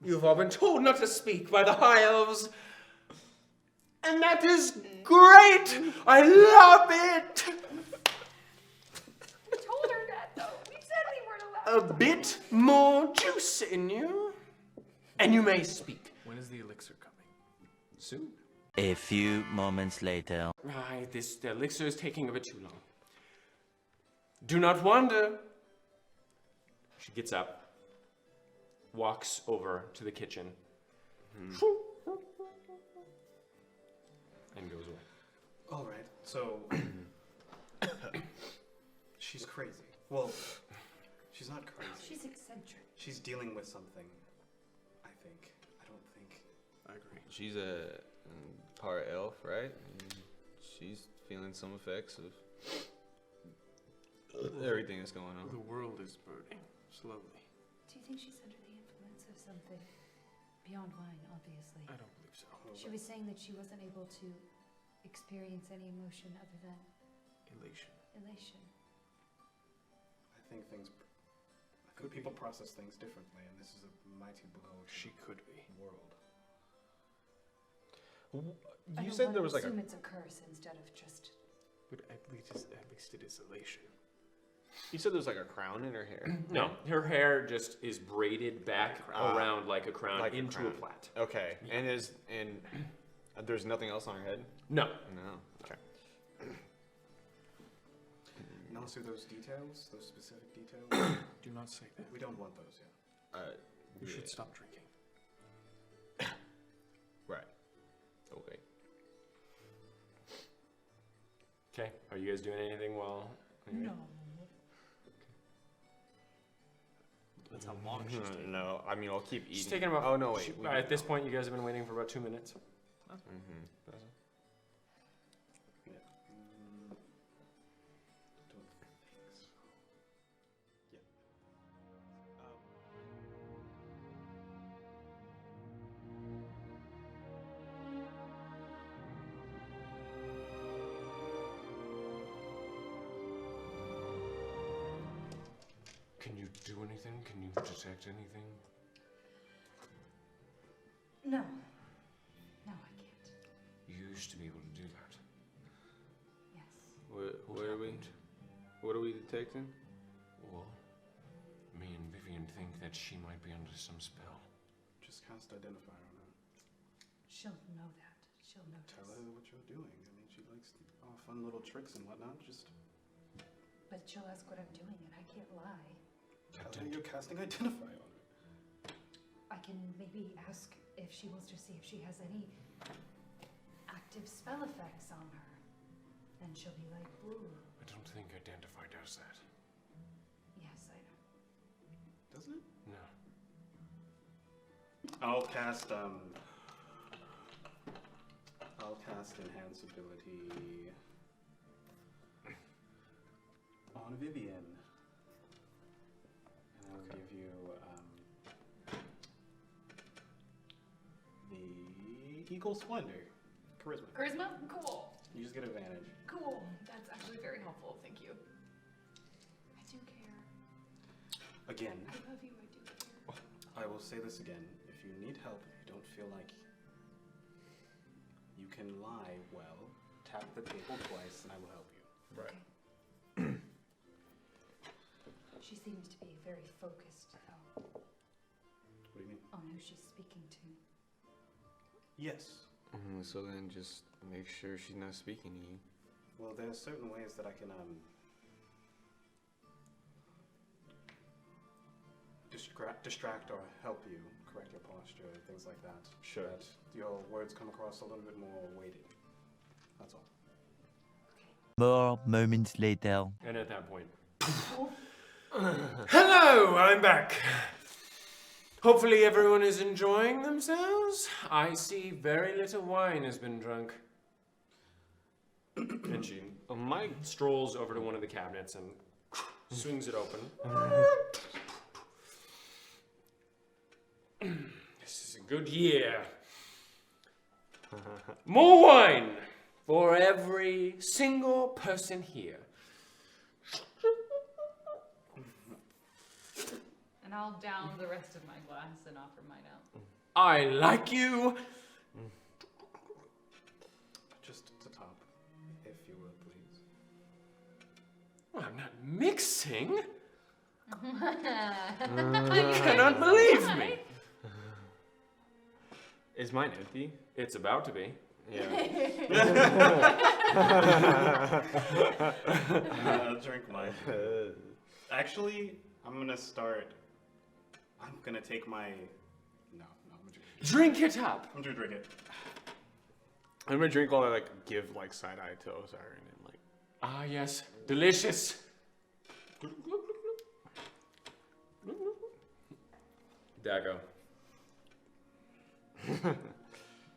you've all been told not to speak by the high elves. And that is great. I love it. We told her that though. We said we weren't allowed. A bit more juice in you. And you may speak. When is the elixir coming? Soon. A few moments later. The elixir is taking a bit too long. Do not wander. She gets up, walks over to the kitchen, and goes away. All right, so she's crazy. Well, she's not crazy. She's eccentric. She's dealing with something, I think. I don't think. I agree. She's a part elf, right? And she's feeling some effects of everything that's going on. The world is burning slowly. Do you think she's under the influence of something beyond wine, obviously? I don't believe so. She was saying that she wasn't able to experience any emotion other than Elation. elation. I think people process things differently, and this is a mighty blow to She could be. the world. You said there was like assume it's a curse instead of just. But at least it is elation. You said there's like a crown in her hair. No, her hair just is braided back around like a crown like a into crown. a plait. Okay, and there's nothing else on her head. No. No. Okay. And also those details, those specific details, Do not say that. we don't want those yet. You should stop drinking. Right. Okay. Okay. Are you guys doing anything while? No. That's how long she's taking. No, I mean I'll keep eating. She's taking about. Oh no, wait. we At don't this know. point, you guys have been waiting for about 2 minutes. Mhm. Yeah. Don't think so. Yeah. Can you do anything? Can you detect anything? No. No, I can't. You used to be able to do that. Yes. What are we? What are we detecting? Well, me and Vivian think that she might be under some spell. Just cast identifier on her. She'll know that. She'll notice. Tell her what you're doing. I mean, she likes fun little tricks and whatnot. Just But she'll ask what I'm doing, and I can't lie. tell her you're casting identify on her. I can maybe ask if she wants to see if she has any active spell effects on her. And she'll be like, ooh, I don't think Identify does that. yes, I know. Doesn't it? No. I'll cast enhance ability on Vivian. And I'll give you the Eagle Splendor. Charisma. Charisma? Cool. You just get advantage. Cool. That's actually very helpful. Thank you. I do care. Again, I love you. I do care. I will say this again. If you need help, if you don't feel like you can lie well, tap the table twice and I will help you. Right. Okay. She seems to be very focused, though, What do you mean? on who she's speaking to. Yes. So then just make sure she's not speaking to you. Well, there are certain ways that I can distract or help you, correct your posture, things like that. Sure. That your words come across a little bit more weighted. That's all. More moments later. And at that point, hello, I'm back. Hopefully everyone is enjoying themselves. I see very little wine has been drunk. And she strolls over to one of the cabinets and swings it open. This is a good year. More wine for every single person here. And I'll down the rest of my glass and offer mine out. I like you. Just to top, if you would, please. Well, I'm not mixing. You cannot believe me. Is mine empty? It's about to be. Yeah. I'll drink mine. Actually, I'm gonna take my. No, I'm gonna Drink it up. I'm gonna drink it. I'm gonna drink while I give side eye to Osiris and Ah, yes. Delicious. Dago.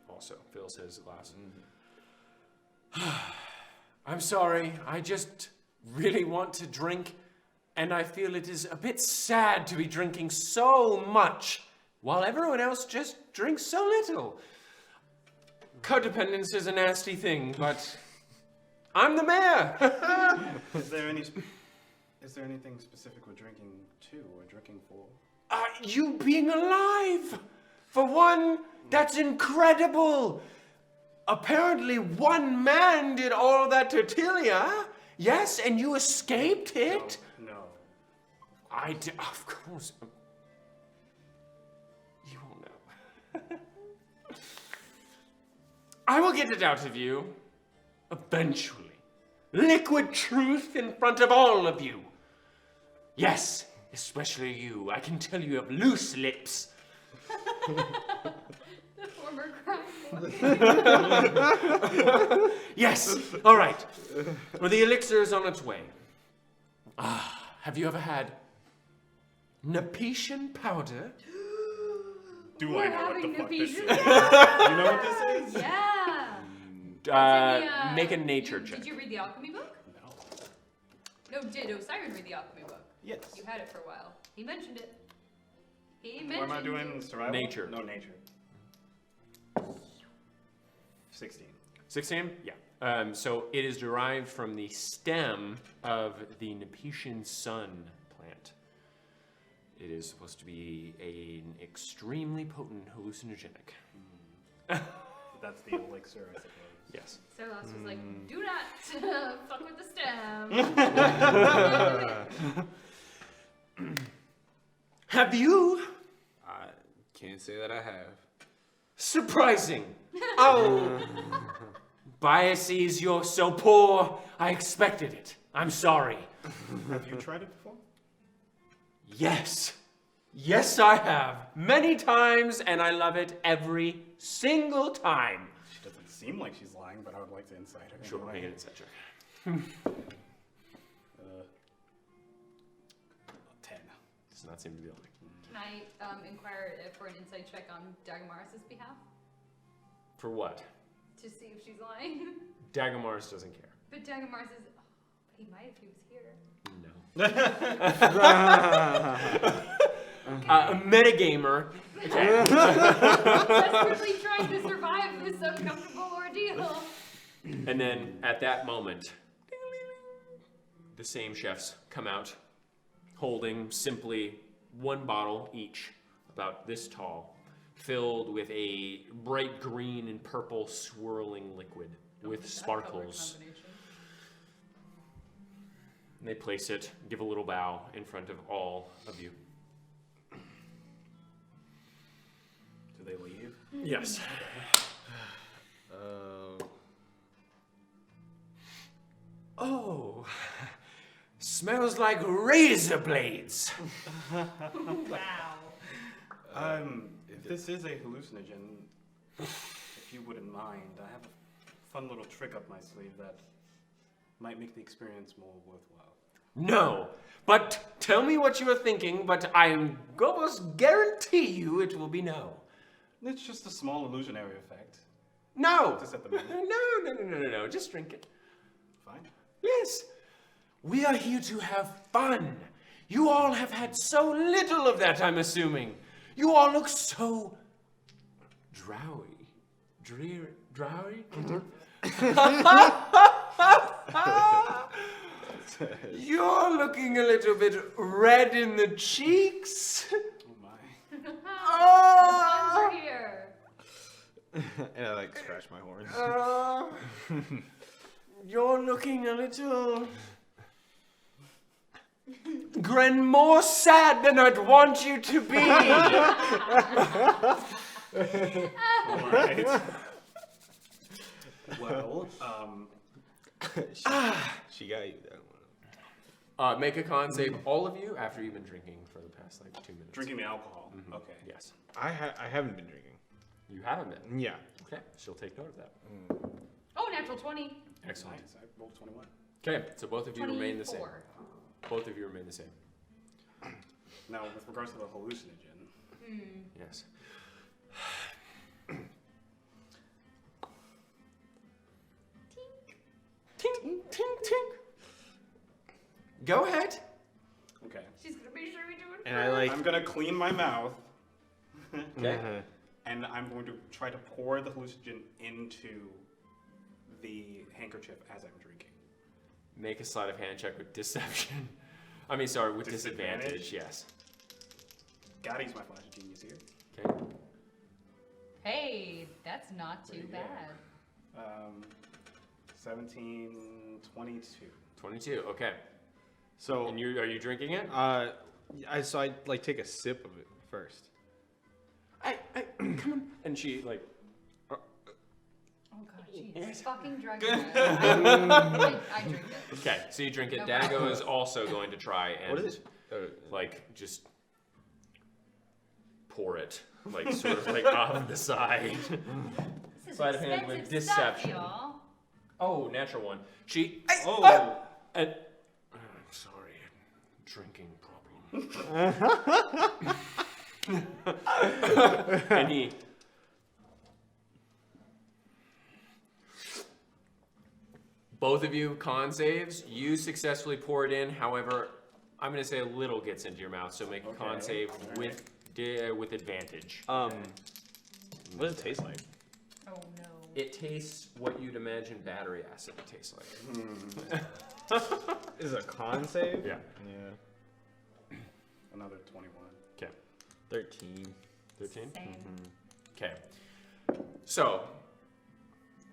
Also fills his glass. I'm sorry. I just really want to drink, and I feel it is a bit sad to be drinking so much while everyone else just drinks so little. Codependence is a nasty thing, but I'm the mayor. Is there anything specific we're drinking to or drinking for? You being alive! For one, that's incredible! Apparently one man did all that to Tilia. Yes, and you escaped it? No. Of course. You will know. I will get it out of you. Eventually. Liquid truth in front of all of you. Yes, especially you. I can tell you have loose lips. The former crime lord. Yes, all right. Well, the elixir is on its way. Have you ever had Nepetian powder? Do We're I know what having the fuck this is? Nepetian. Do you know what this is? Yeah. Make a nature check. Did you read the alchemy book? No, did Osiris read the alchemy book? Yes. You had it for a while. He mentioned it. He What mentioned am I doing? Survival? Nature. No, nature. 16. 16? Yeah. So it is derived from the stem of the Nepetian sun plant. It is supposed to be an extremely potent hallucinogenic. That's the elixir, I suppose. Yes. Silas was like, do not fuck with the stem. Have you? I can't say that I have. Surprising. Oh. Biases, you're so poor. I expected it. I'm sorry. Have you tried it before? Yes. Yes, I have. Many times, and I love it every single time. She doesn't seem like she's lying, but I would like to insight her. Sure, anyway. make an insight check. 10. Does not seem to be lying. Can I inquire for an insight check on Dagmaris' behalf? For what? To see if she's lying? Dagomars doesn't care. But Dagmaris is... Oh, he might if he was here. No. A metagamer. Okay. Desperately trying to survive this uncomfortable ordeal. And then at that moment, the same chefs come out holding simply one bottle each, about this tall, filled with a bright green and purple swirling liquid with sparkles. And they place it, give a little bow in front of all of you. Do they leave? Yes. Oh, smells like razor blades. Wow. If this is a hallucinogen, if you wouldn't mind, I have a fun little trick up my sleeve that might make the experience more worthwhile. No, but tell me what you are thinking, but I almost guarantee you it will be no. It's just a small illusionary effect. No! To set the mood. No, just drink it. Fine. Yes. We are here to have fun. You all have had so little of that, I'm assuming. You all look so drowy. Drowy? You're looking a little bit red in the cheeks. Oh my. The Oh! suns are here. And I like scratch my horn. You're looking a little... Gren, more sad than I'd want you to be. Alright. Well, She got you that one. Make a con save, all of you, after you've been drinking for the past, 2 minutes. drinking the alcohol. Mhm. Okay. Yes. I haven't been drinking. You haven't been. Yeah. Okay, she'll take note of that. Oh, natural 20. Excellent. Nice. I rolled 21. Okay, so both of you remain the same. 24. Both of you remain the same. Now, with regards to the hallucinogen, Yes. Tink, tink, tink. Go ahead. okay. She's gonna make sure we do it And I like. I'm gonna clean my mouth, Okay. and I'm going to try to pour the hallucinogen into the handkerchief as I'm drinking. Make a sleight of hand check with deception. I mean, sorry, with Disadvantage? disadvantage. Yes. Gotta use my flash of genius here. Okay. Hey, that's not too Pretty good. bad. 17, 22. 22. Okay. So, And are you drinking it? I like take a sip of it first. I come on. And she like. Oh god, jeez. Fucking drug it. I drink it. Okay, so you drink it. No Dago problem. is also going to try and What is it? like just pour it, like sort of like off the side. This is Sleight of hand with expensive stuff, deception. y'all. Oh, natural one. She. And, sorry, drinking problem. And he. Both of you con saves. You successfully pour it in. However, I'm going to say a little gets into your mouth, so make a con save with advantage. What does it taste like? Oh no. It tastes what you'd imagine battery acid to taste like. Is it a con save? Yeah. Yeah. Another 21. Okay. 13. 13? Same. Okay. So,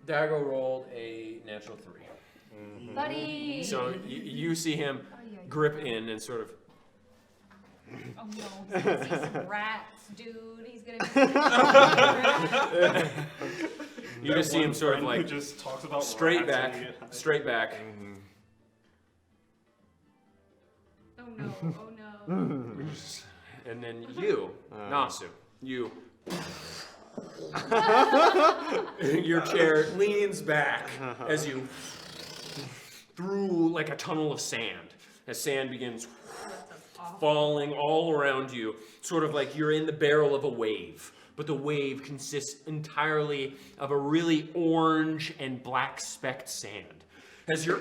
Dago rolled a natural 3. Buddy! So you see him Oh, yeah. grip in and sort of. Oh no, he's gonna see some rats, dude. He's gonna be You just see him sort of Who like just talks about straight rats back, when you get high. straight back. Oh no, oh no. And then you, Nasu, you. Your chair leans back as you through like a tunnel of sand. As sand begins falling all around you, sort of like you're in the barrel of a wave. But the wave consists entirely of a really orange and black specked sand. As you're,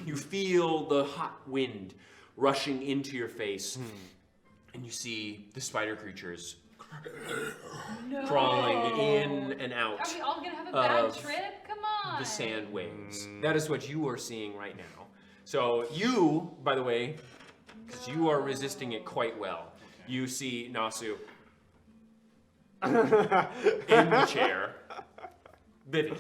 you feel the hot wind rushing into your face, and you see the spider creatures crawling in and out Are we all gonna have a bad of trip? Come on. the sand waves. That is what you are seeing right now. So you, by the way, because you are resisting it quite well, you see Nasu in the chair. Vivi,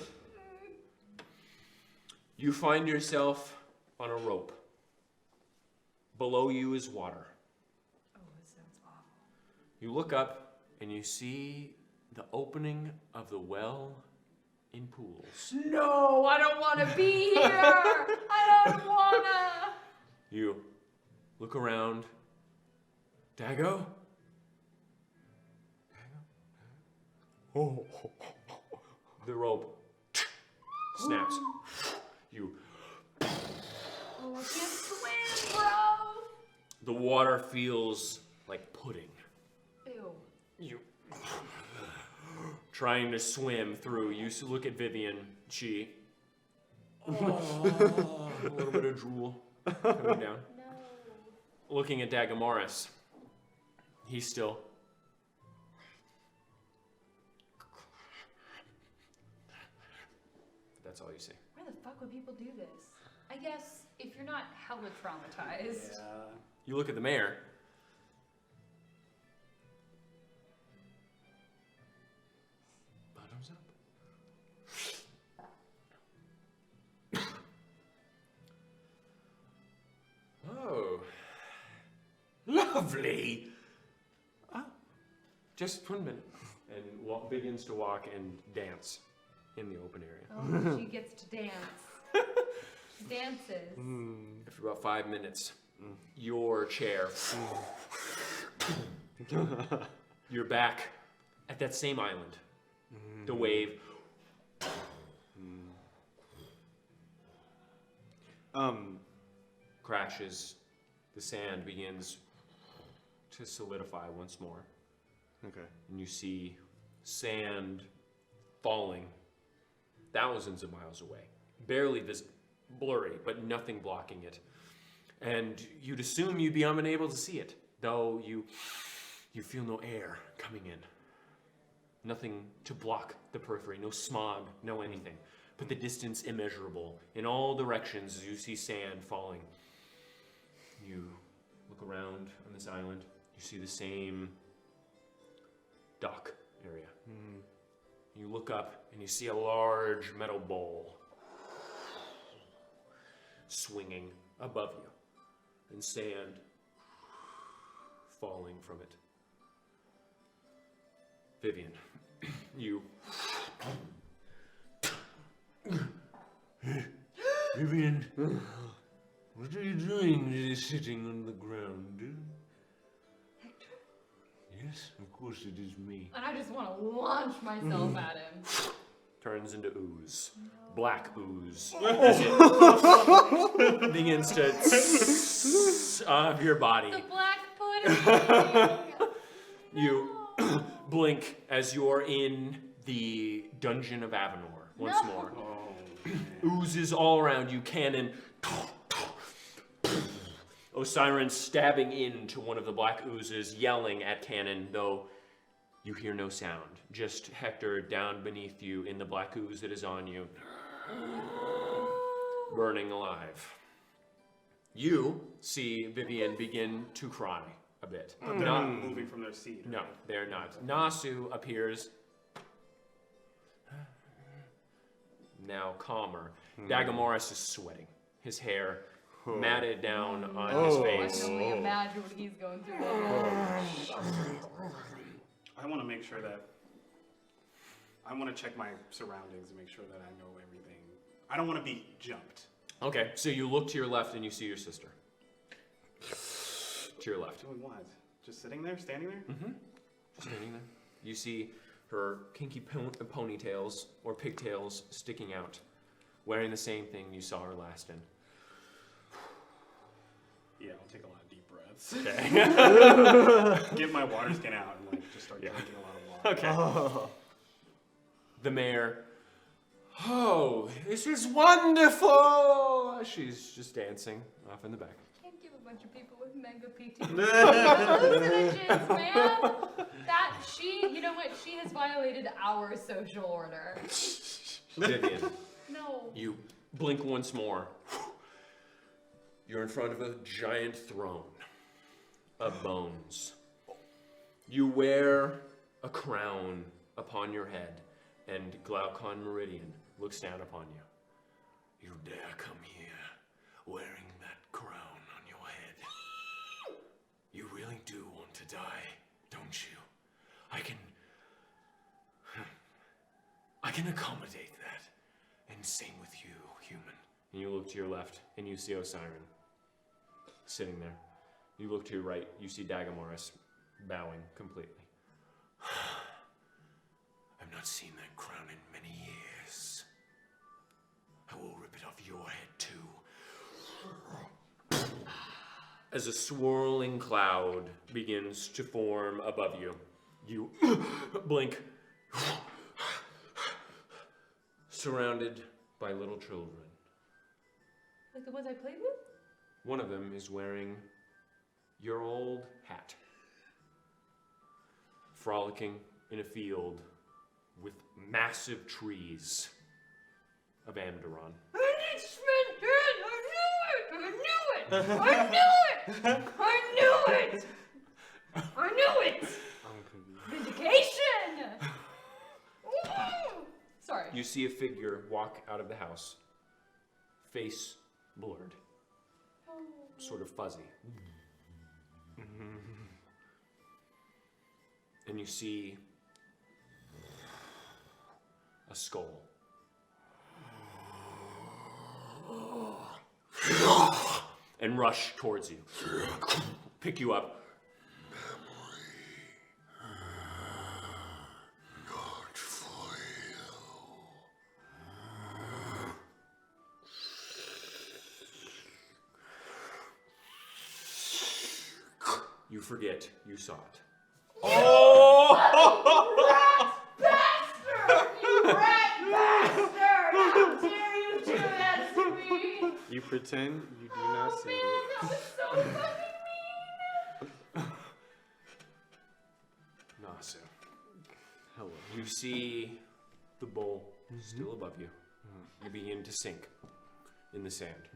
you find yourself on a rope. Below you is water. Oh, this sounds awful. You look up and you see the opening of the well in pools. No, I don't want to be here. I don't wanna. You look around. Dago? Oh. The rope snaps. You. Oh, I can't swim, bro. The water feels like pudding. Ew. You. Trying to swim through. You look at Vivian. She. A little bit of drool coming down. No. Looking at Dagamoris. He's still. That's all you see. Why the fuck would people do this? I guess if you're not hella traumatized. Yeah. You look at the mayor. Bottoms up. Oh. Lovely. Just 1 minute. And begins to walk and dance in the open area. Oh, she gets to dance. She dances. After about 5 minutes, your chair, you're back at that same island. The wave. Crashes. The sand begins to solidify once more. Okay. And you see sand falling thousands of miles away. Barely blurry, but nothing blocking it. And you'd assume you'd be unable to see it, though you feel no air coming in. Nothing to block the periphery, no smog, no anything. But the distance immeasurable. In all directions as you see sand falling. You look around on this island, you see the same dock area. You look up and you see a large metal bowl swinging above you, and sand falling from it. Vivian, you... Vivian, what are you doing just sitting on the ground? Hector. Yes, of course it is me. And I just want to launch myself at him. Turns into ooze. Black ooze. As it begins to off your body. The black pudding. You blink as you're in the dungeon of Avenor once more. Oozes all around you, cannon. Osiris stabbing into one of the black oozes, yelling at Cannon, though you hear no sound. Just Hector down beneath you in the black ooze that is on you, burning alive. You see Vivian begin to cry a bit. But they're not moving from their seat. No, they're not. Nasu appears now calmer. Dagamoris is sweating. His hair matted down on his I face. can only imagine what he's going through right now. I want to make sure that... I want to check my surroundings and make sure that I know everything. I don't want to be jumped. Okay, so you look to your left and you see your sister. To your left. Doing what? Just sitting there? Standing there? Mm-hmm. Standing there. You see her kinky ponytails or pigtails sticking out, wearing the same thing you saw her last in. Yeah, I'll take a lot of deep breaths. Okay. Get my water skin out and just start drinking a lot of water. Okay. Oh. The mayor. Oh, this is wonderful! She's just dancing off in the back. Can't give a bunch of people with mega PTSD hallucinogens, man. That you know what? She has violated our social order. Vivian, No. you blink once more. You're in front of a giant throne of bones. You wear a crown upon your head, and Glaucon Meridian looks down upon you. You dare come here wearing that crown on your head. You really do want to die, don't you? I can accommodate that. And same with you, human. And you look to your left, and you see Osiris sitting there. You look to your right, you see Dagamoris bowing completely. I've not seen that crown in many years. I will rip it off your head too. As a swirling cloud begins to form above you, you blink, surrounded by little children. Like the ones I played with? One of them is wearing your old hat, frolicking in a field with massive trees of Amderon. I knew it! Vindication! Sorry. You see a figure walk out of the house, face blurred, sort of fuzzy. And you see a skull. And rush towards you. Pick you up. Not for You forget you saw it. How dare you do that to me? You pretend you do not see it. That was so fucking Nasu. Hello. You see the bowl still above you. You begin to sink in the sand.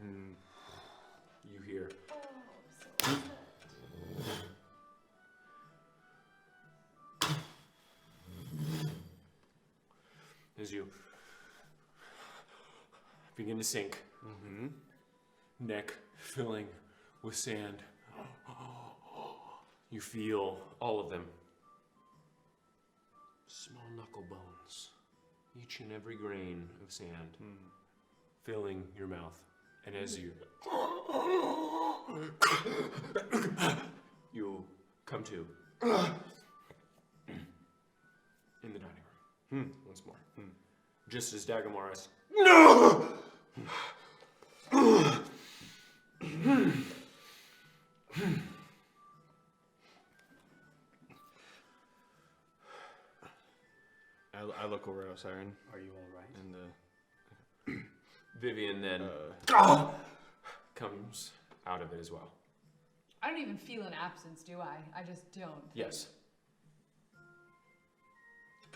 You hear as you begin to sink, neck filling with sand. You feel all of them. Small knuckle bones, each and every grain of sand, filling your mouth. And as you come to in the dining room once more. Just as Dagamaris I look over at Siren Are you all right? and Vivian then comes out of it as well. I don't even feel an absence, do I? I just don't. Yes.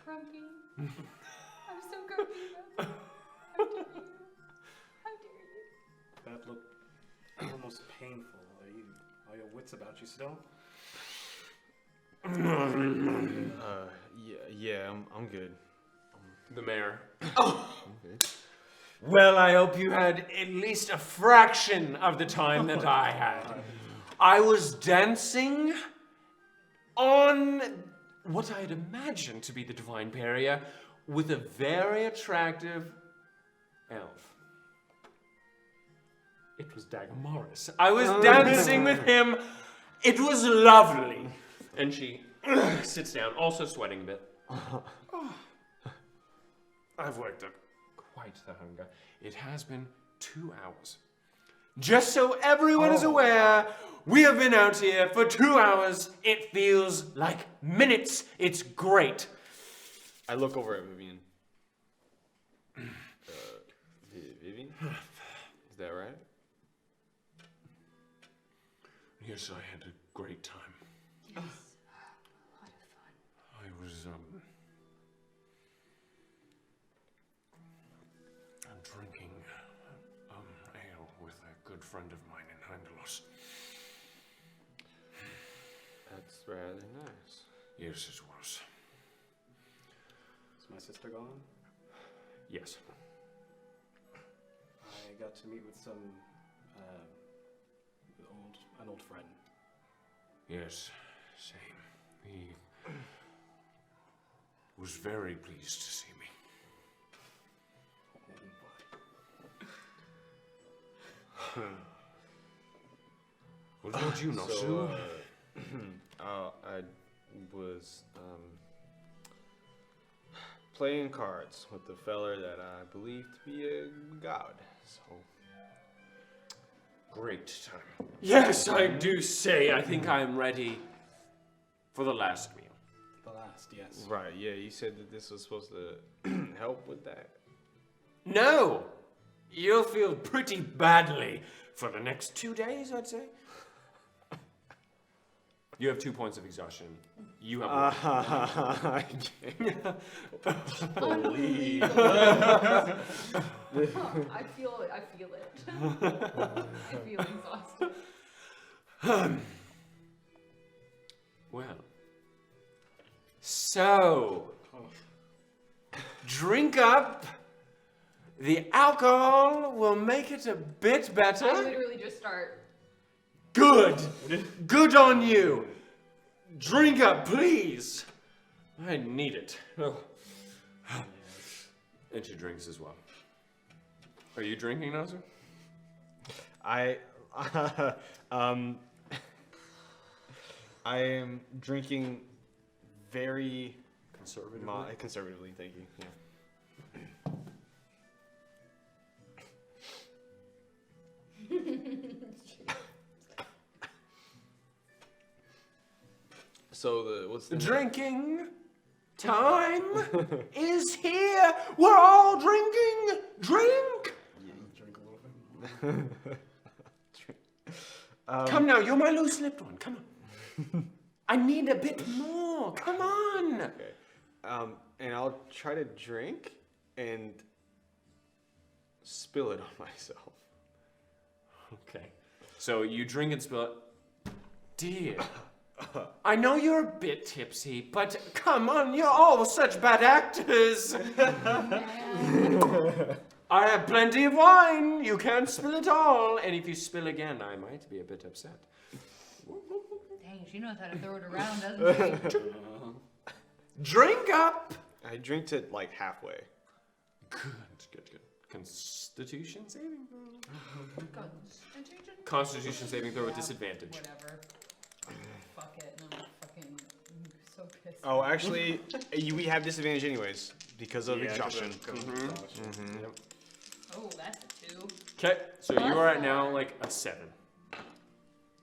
Grumpy. I'm so grumpy. How dare you? How dare you? That looked almost painful. Are your wits about you still? yeah, I'm good. The mayor. Okay. Well, I hope you had at least a fraction of the time that I had. I was dancing on what I had imagined to be the Divine Paria with a very attractive elf. It was Dagamaris. I was dancing with him. It was lovely. And she sits down, also sweating a bit. I've worked up quite the hunger. It has been 2 hours. Just so everyone is aware, we have been out here for 2 hours. It feels like minutes. It's great. I look over at Vivian. Vivian? Is that right? Yes, I had a great time. Yes. A lot of fun. I was, I'm drinking, ale with a good friend of mine in Handelos. That's rather nice. Yes, it was. Is my sister gone? Yes. I got to meet with an old friend. Yes, same. He was very pleased to see me. What about you, Nosu? I was playing cards with the fella that I believe to be a god. So Great time. Yes, I do say I think I'm ready for the last meal. The last, yes. right, yeah, you said that this was supposed to help with that. No! You'll feel pretty badly for the next 2 days, I'd say. You have 2 points of exhaustion. You have one. I can't believe. I feel it. I feel exhausted. Well. So. Drink up. The alcohol will make it a bit better. I literally just start. Good. Good on you. Drink up, please. I need it. Oh. And she drinks as well. Are you drinking, Nasser? I am drinking very conservatively, thank you. Yeah. So what's the Drinking time is here. We're all drinking. Drink. Drink a little bit. Come now, you're my loose-lipped one. Come on. I need a bit more. Come on. Okay. And I'll try to drink and spill it on myself. Okay. So you drink and spill it. Dear, I know you're a bit tipsy, but come on, you're all such bad actors. I have plenty of wine. You can't spill it all. And if you spill again, I might be a bit upset. Dang, she knows how to throw it around, doesn't she? Drink up. I drinked it like halfway. Good. Constitution saving throw. Constitution? Constitution saving throw with Yeah, disadvantage. Whatever. Fuck it. No, I'm so pissed. Oh, actually, we have disadvantage anyways because of Yeah, exhaustion. because of exhaustion. Yep. Oh, that's a 2. Okay, so you are at now like a 7.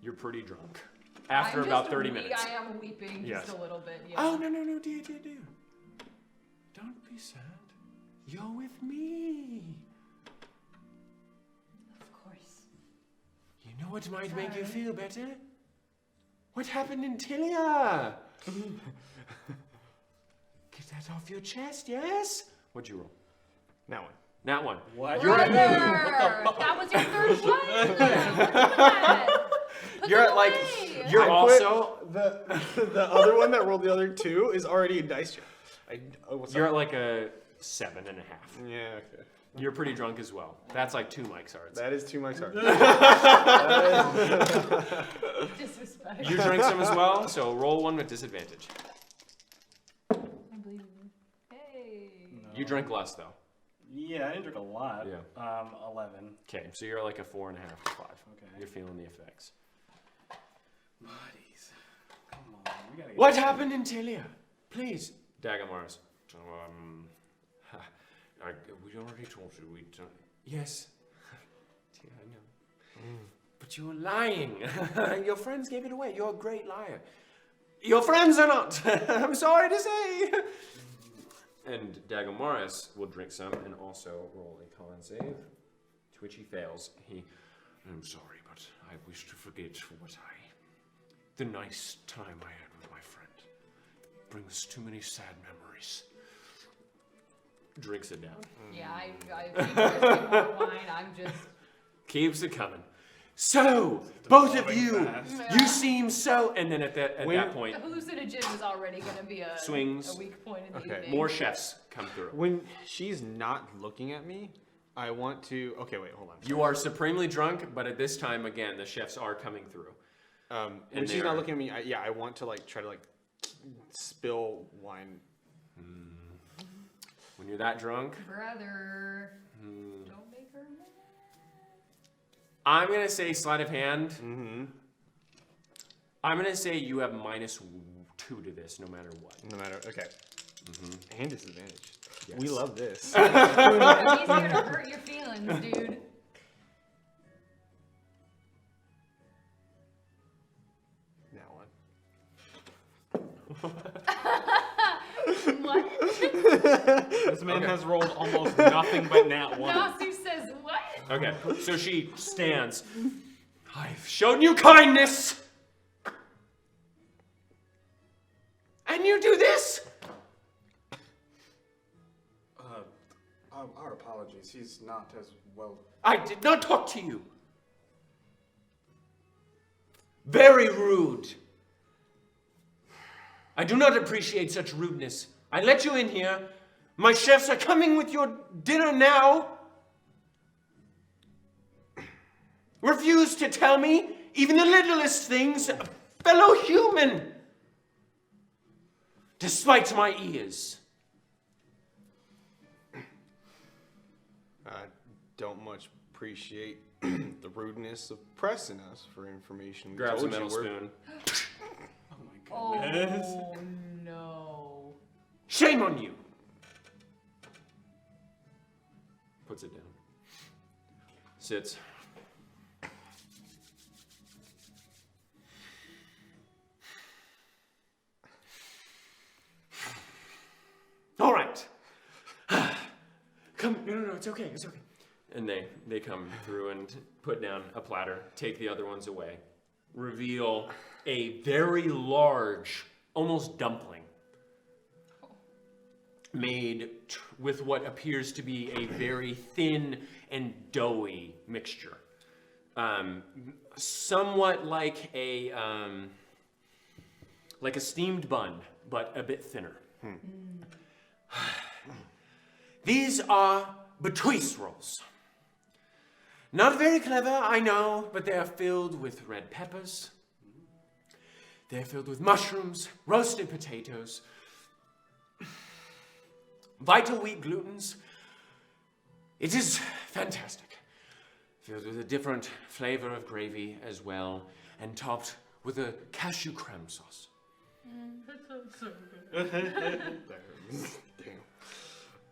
You're pretty drunk. After I'm about just 30 minutes. I am weeping Yes. just a little bit. Yeah. Oh, no, dear. Don't be sad. You're with me. Of course. You know what might make you feel better? What happened in Tilia? Get that off your chest, yes? What'd you roll? That one. That one. What? You're at That was your third one? What's with that? Put You're them at like away. You're also the other one that rolled the other 2 is already a dice check. you're at like a 7.5. Yeah, okay. You're pretty drunk as well. That's like 2 Mike's hearts. That is 2 Mike's heart. Disrespect. You drank some as well, so roll one with disadvantage. I believe you. Hey. You drank less though. Yeah, I didn't drink a lot. Yeah. 11. Okay, so you're like a 4.5 to 5. Okay. You're feeling the effects. Buddies. Come on, we gotta get What happened in Tilia? Please. Dagomars. We already told you we don't. Yes. Yeah, I know. But you're lying. Your friends gave it away. You're a great liar. Your friends are not. I'm sorry to say. And Dagomaris will drink some and also roll a con save, to which he fails. I'm sorry, but I wish to forget the nice time I had with my friend. It brings too many sad memories. Drinks it down. Yeah, I keep drinking more wine. I'm just. Keeps it coming. So, both of you, you seem so. And then at that point, The hallucinogen is already going to be a Swings. a weak point in the Okay. evening. more chefs come through. When she's not looking at me, I want to. Okay, wait, hold on. You are supremely drunk, but at this time, again, the chefs are coming through. When And she's they not are- looking at me, I want to like try to like spill wine. When you're that drunk, Brother. Don't make her mad. I'm going to say sleight of hand. Mm-hmm. I'm going to say you have -2 to this, no matter what. No matter. Okay. And disadvantage. Yes. We love this. It's easier to hurt your feelings, dude. That one. What? This man has rolled almost nothing but nat 1. Nasu says what? Okay, so she stands. I've shown you kindness! And you do this? Our apologies. He's not as well. I did not talk to you. Very rude. I do not appreciate such rudeness. I let you in here. My chefs are coming with your dinner now. Refuse to tell me even the littlest things, a fellow human. Despite my ears. I don't much appreciate the rudeness of pressing us for information. We Grabs a told you metal we're- spoon. Oh my goodness. Oh no. Shame on you. Puts it down. Sits. All right. Come. No. It's okay. It's okay. And they come through and put down a platter, take the other ones away, reveal a very large, almost dumpling, made with what appears to be a very thin and doughy mixture. Somewhat like a steamed bun, but a bit thinner. These are Betuice rolls. Not very clever, I know, but they are filled with red peppers. They're filled with mushrooms, roasted potatoes, vital wheat glutens. It is fantastic. Filled with a different flavor of gravy as well, and topped with a cashew creme sauce.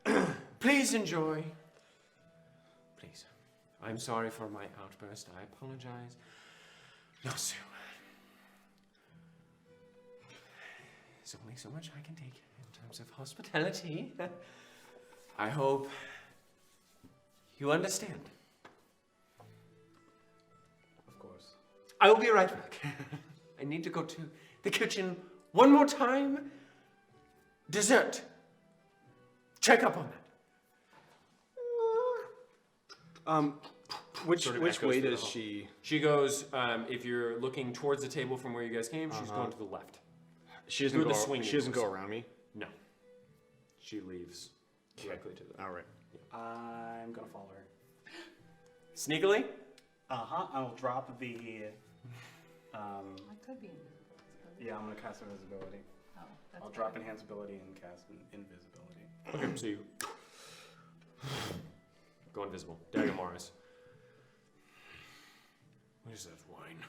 Damn. Please enjoy. Please. I'm sorry for my outburst. I apologize. No, Sue. There's only so much I can take in terms of hospitality. I hope you understand. Of course. I will be right back. I need to go to the kitchen one more time. Dessert. Check up on that. Which Sort of which echoes way through the does hall. she? She goes, if you're looking towards the table from where you guys came, she's going to the left. She doesn't Through go. the swinging She doesn't go doors. around me. No. She leaves directly to the All right. I'm gonna follow her. Sneakily? I'll drop the. I could be invisible. Yeah, I'm gonna cast invisibility. Oh, that's I'll drop enhanceability and cast invisibility. Okay, so you go invisible. Dagamaris. What is that wine?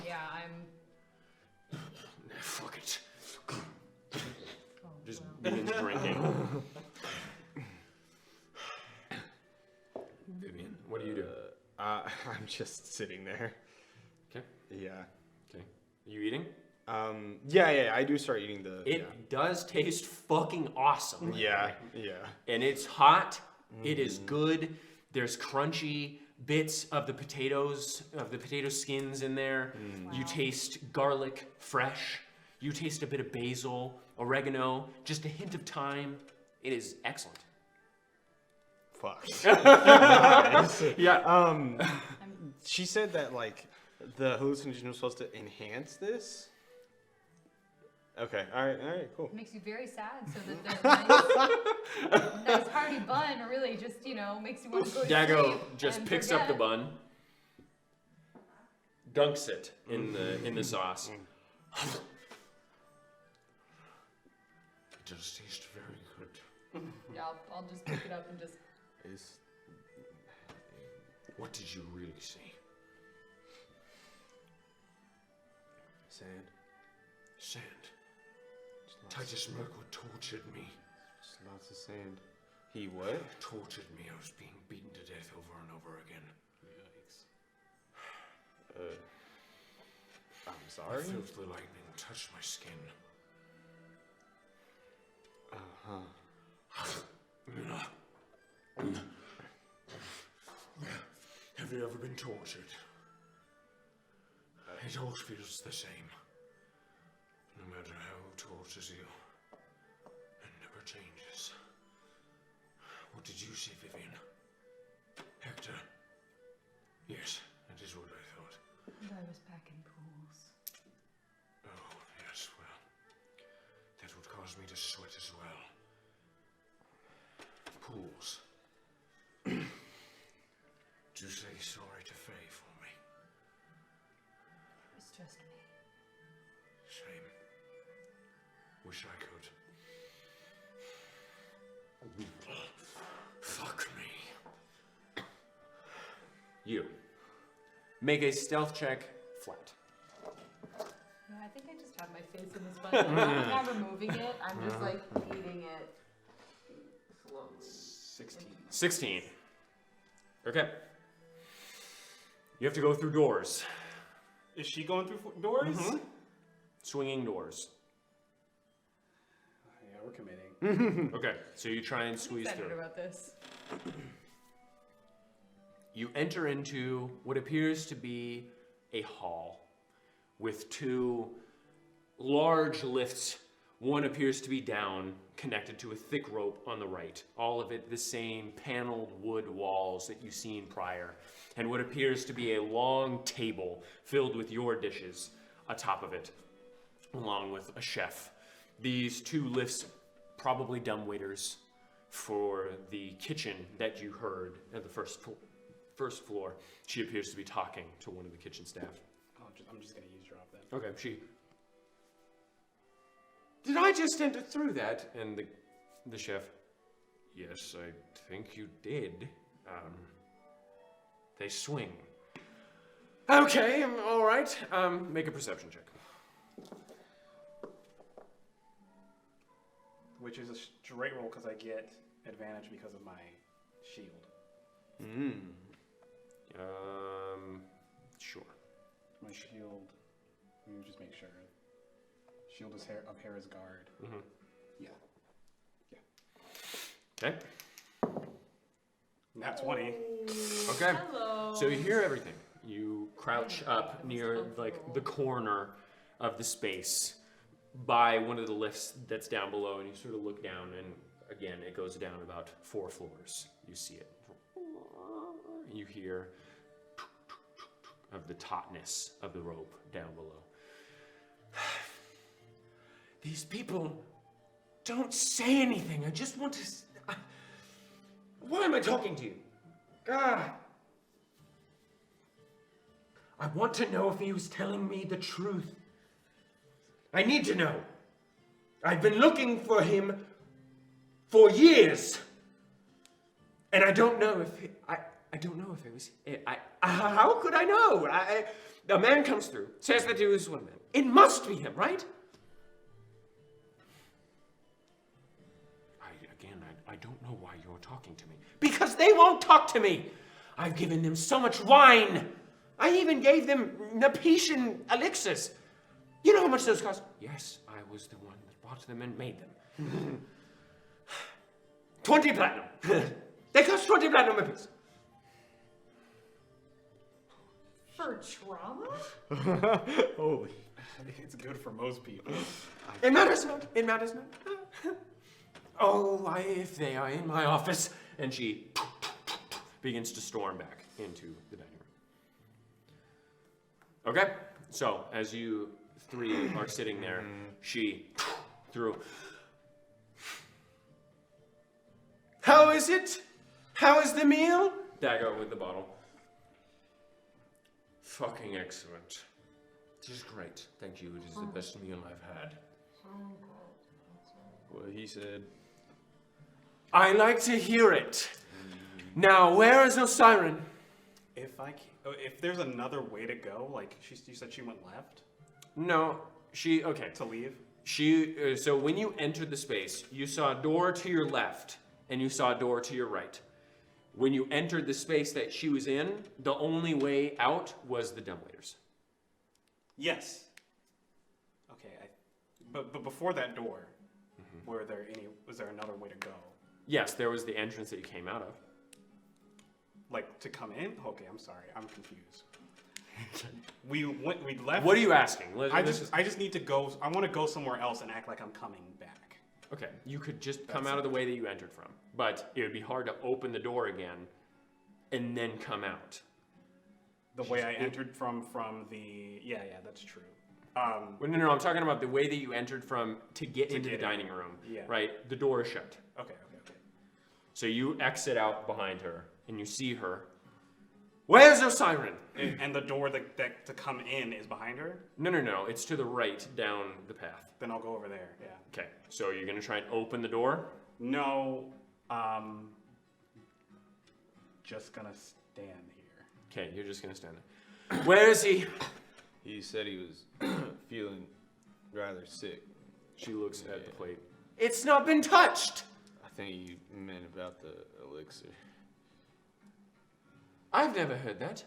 Yeah, I'm. Fuck it. Oh, Just well. begins drinking. Vivian, what do you do? I'm just sitting there. Okay. Yeah. Okay. Are you eating? Yeah. I do start eating the. It does taste fucking awesome. Yeah. Yeah. And it's hot. It is good. There's crunchy bits of the potatoes, of the potato skins in there. You taste garlic fresh. You taste a bit of basil, oregano, just a hint of thyme. It is excellent. Fuck. Yeah. She said that like the hallucinogen was supposed to enhance this. Okay. All right. Cool. It makes you very sad, so that the nice hearty bun really just, makes you want to go to Dago sleep just and picks up the forget. bun, dunks it in the sauce. It does taste very good. Yeah, I'll just pick it up and just. What did you really see? Sand. Sand. Lots Titus Mirkwood tortured me. Just lots of sand. He what? Tortured me. I was being beaten to death over and over again. Yikes. I'm I sorry. felt the lightning touch my skin. Have you ever been tortured? It always feels the same. No matter how it tortures you, it never changes. What did you see, Vivian? Hector? Yes, that is what I thought. I was back in pools. Oh, yes, well, that would cause me to sweat as well. Pools. Do say sorry to Faye for me. It was just me. Shame. Wish I could. Fuck me. You. Make a stealth check flat. Yeah, I think I just have my face in this bun. I'm not removing it. I'm just like eating it slowly. 16. Okay. You have to go through doors. Is she going through doors? Swinging doors. Yeah, we're committing. Okay, so you try and I'm squeeze excited through. about this. You enter into what appears to be a hall with two large lifts. One appears to be down, connected to a thick rope on the right. All of it the same paneled wood walls that you've seen prior. And what appears to be a long table filled with your dishes atop of it, along with a chef. These two lifts, probably dumbwaiters, For the kitchen that you heard at the first floor, she appears to be talking to one of the kitchen staff. Oh, I'm just gonna eavesdrop then. Okay, Did I just enter through that? And the chef, yes, I think you did. They swing. Okay, all right. Make a perception check. Which is a straight roll because I get advantage because of my shield. Sure. My shield. Let me just make sure. Shield is of Hera's guard. Mm-hmm. Yeah. Okay. Nat 20. Okay. Hello. So you hear everything. You crouch up near like the corner of the space by one of the lifts that's down below, and you sort of look down, and again, it goes down about 4 floors. You see it. You hear of the tautness of the rope down below. These people don't say anything. I just want to... Why am I talking to you? God. I want to know if he was telling me the truth. I need to know. I've been looking for him for years. And I don't know if I don't know if it was... how could I know? A man comes through, says that he was one man. It must be him, right? I don't know why you're talking to me. Because they won't talk to me. I've given them so much wine. I even gave them Nepetian elixirs. You know how much those cost? Yes, I was the one that bought them and made them. 20 platinum. They cost 20 platinum a piece. For trauma? Holy. I think it's good for most people. It matters not. It matters not. Oh, if they are in my office. And she begins to storm back into the dining room. Okay, so as you 3 are sitting there, she threw. How is it? How is the meal? Dagger with the bottle. Fucking excellent. It is great. Thank you. It is the best meal I've had. What he said. I like to hear it. Now, where is Osiren? If there's another way to go, like you said she went left No, okay. to leave. So when you entered the space, you saw a door to your left, and you saw a door to your right. When you entered the space that she was in, the only way out was the dumbwaiters. Yes. Okay, but before that door, was there another way to go? Yes, there was the entrance that you came out of. Like to come in? Okay, I'm sorry, I'm confused. We left. What are you asking? I just need to go. I want to go somewhere else and act like I'm coming back. Okay, you could just come out of the way that you entered from, but it would be hard to open the door again and then come out. The way I entered from the yeah, that's true. No, I'm talking about the way that you entered from to get into the dining room. Yeah. Right? The door is shut. Okay. So you exit out behind her, and you see her. Where's Osiren? And the door that to come in is behind her? No. It's to the right down the path. Then I'll go over there, yeah. Okay. So you're going to try and open the door? No, just gonna stand here. Okay, you're just going to stand there. Where is he? He said he was feeling rather sick. She looks at the plate. It's not been touched! I think you meant about the elixir. I've never heard that.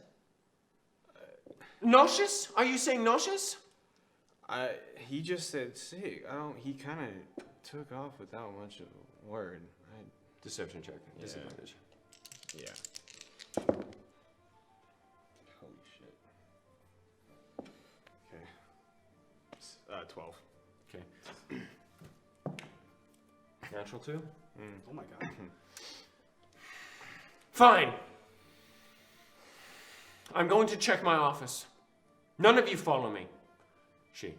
Nauseous? Are you saying nauseous? He just said sick. He kind of took off without much of a word. Deception check. Disadvantage. Yeah. Holy shit. Okay. 12. Okay. Natural 2? Oh my god. Fine. I'm going to check my office. None of you follow me. She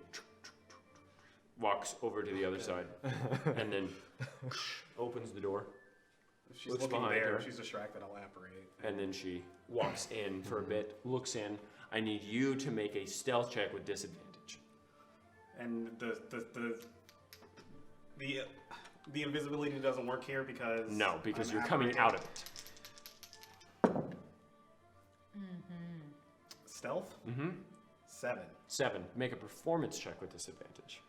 walks over to the other side and then opens the door. If she's Looks looking behind there, her. if she's distracted, I'll apparate. And then she walks in for a bit, looks in. I need you to make a stealth check with disadvantage. And the invisibility doesn't work here because No, because I'm you're coming apparating. out of it. Stealth? Mm-hmm. 7. 7. Make a performance check with disadvantage.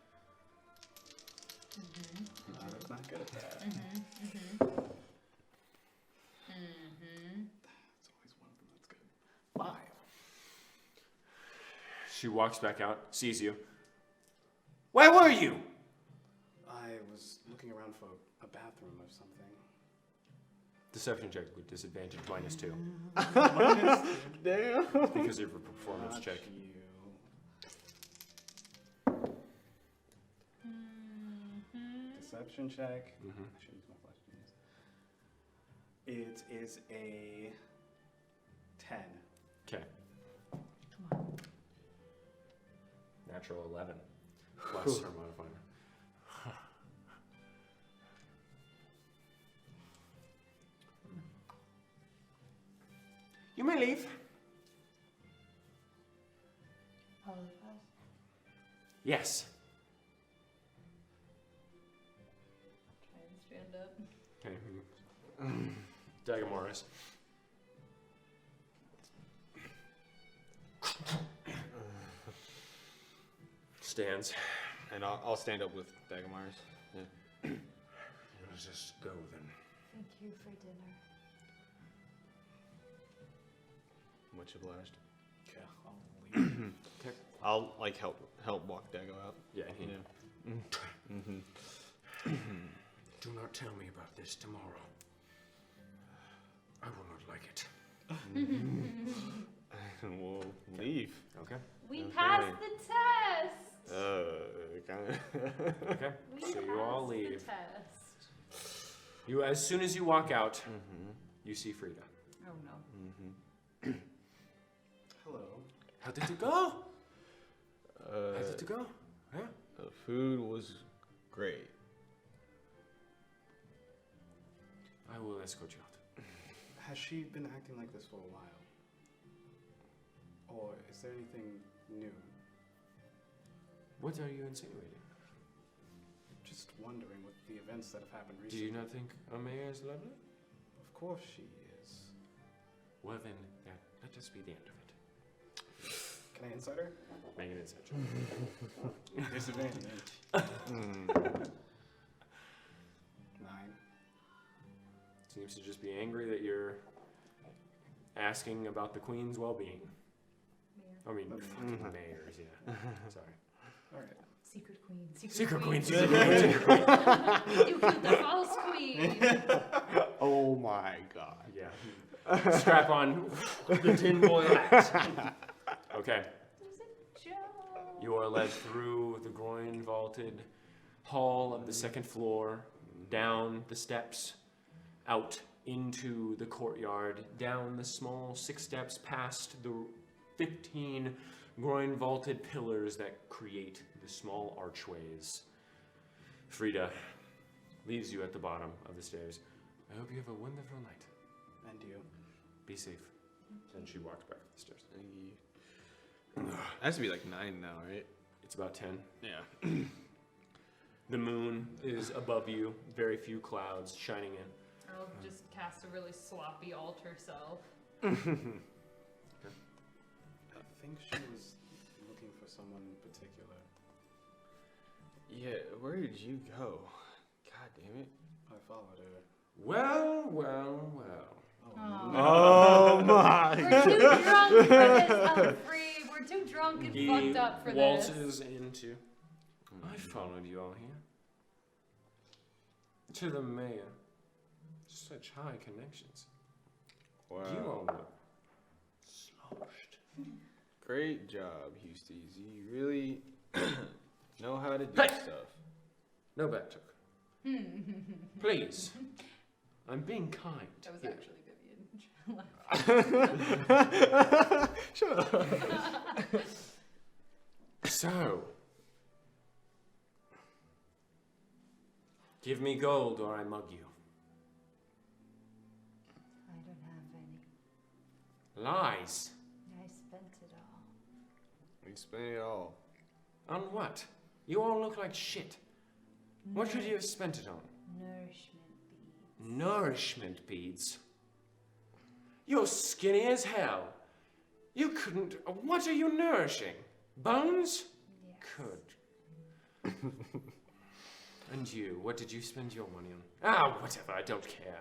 I'm not good at that. It's always one of them that's good. 5. She walks back out, sees you. Where were you? I was looking around for a bathroom or something. Deception check with disadvantage -2. Damn. Because of your performance Not check. you. Deception check. Mhm. I should use my flash genius. It is a 10. Okay. Come on. Natural 11. Plus her modifier. You may leave. All of us. Yes. Try and stand up. Okay. Dagamoris. Stands. And I'll stand up with Dagomars. Yeah. Let's just go then. Thank you for dinner. Much obliged. Okay, I'll leave. I'll like help walk Dago out. Yeah, he Yeah. Mm-hmm. Do not tell me about this tomorrow. I will not like it. We'll leave. Okay. We Okay. passed the test. Kind of. Okay. We So you all passed leave. The test. You, as soon as you walk out, you see Frida. Oh no. Hello. How did it go? How did it go? Yeah. The food was great. I will escort you out. Has she been acting like this for a while? Or is there anything new? What are you insinuating? Just wondering with the events that have happened Do recently. you not think Amaya is lovely? Of course she is. Well then, let us be the end of it. Can I inside her? Make an insight check. Disadvantage. 9. Seems to just be angry that you're asking about the queen's well-being. I mean, fucking mayors, yeah. Sorry. Alright. Secret queen. Secret queen, queen. secret queen, secret queen. You killed the false queen. Oh my god. Yeah. Strap on the tinfoil hat. Okay. You are led through the groin-vaulted hall of the second floor, down the steps, out into the courtyard, down the small 6 steps past the 15 groin-vaulted pillars that create the small archways. Frida leaves you at the bottom of the stairs. I hope you have a wonderful night. And you. Be safe. And she walks back up the stairs. Has to be like 9 now, right? It's about 10. Yeah. The moon is above you, very few clouds shining in. I'll just cast a really sloppy alter self. I think she was looking for someone in particular. Yeah, where did you go? God damn it. I followed her. Well, well, well. Oh my We're too drunk for this, Humphrey. We're too drunk and He fucked up for this. waltzes into. I followed you all here. To the mayor. Such high connections. Wow. You all look sloshed. Great job, Husties. You really know how to do Hey! stuff. No backtalk. Please. I'm being kind. That was here. actually Shut up. So. Give me gold or I mug you. Lies. I spent it all. We spent it all. On what? You all look like shit. What could you have spent it on? Nourishment beads. Nourishment beads. You're skinny as hell. You couldn't. What are you nourishing? Bones? Yes. Good. And you, what did you spend your money on? Ah, whatever, I don't care.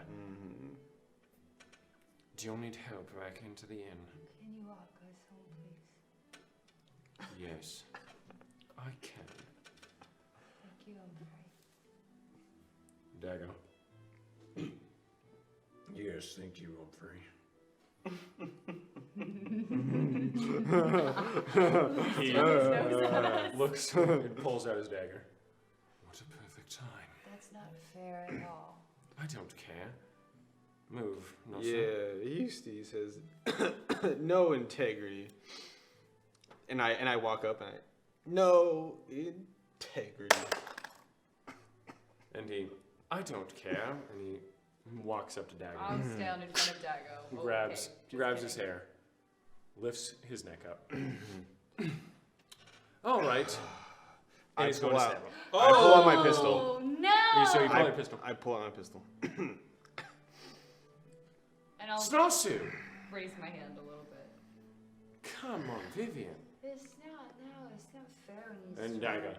Do you need help back into the inn? Can you walk us home, please? Yes, I can. Thank you, Humphrey. Dagger. Yes, thank you, Humphrey. He looks and pulls out his dagger. What a perfect time. That's not fair at all. I don't care. Move, no Yeah, Eustace has no integrity. And I walk up and no integrity. And I don't care. And he walks up to Dagger. I'll stand in front of Dago. He Okay, grabs just his kidding. hair, lifts his neck up. All right. And he's going to stab him. I pull out my Oh pistol. no! So you pull out your pistol. I pull out my pistol. And I'll Snasu! raise my hand a little bit. Come on, Vivian. It's not fair when he's And drunk. Dagger.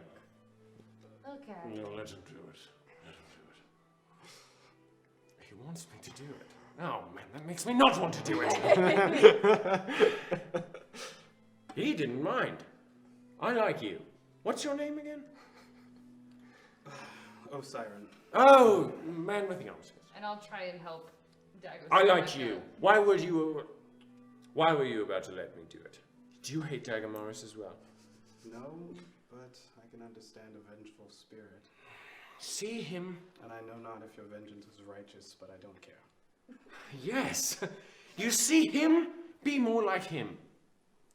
Look at No, it. let him do it. Let him do it. He wants me to do it. Oh man, that makes me not want to do it. He didn't mind. I like you. What's your name again? Oh, Siren. Oh, man with the arms. And I'll try and help Dago. I stand like back you. up. Why were you about to let me do it? Do you hate Dagger Morris as well? No, but I can understand a vengeful spirit. See him? And I know not if your vengeance is righteous, but I don't care. Yes. You see him? Be more like him.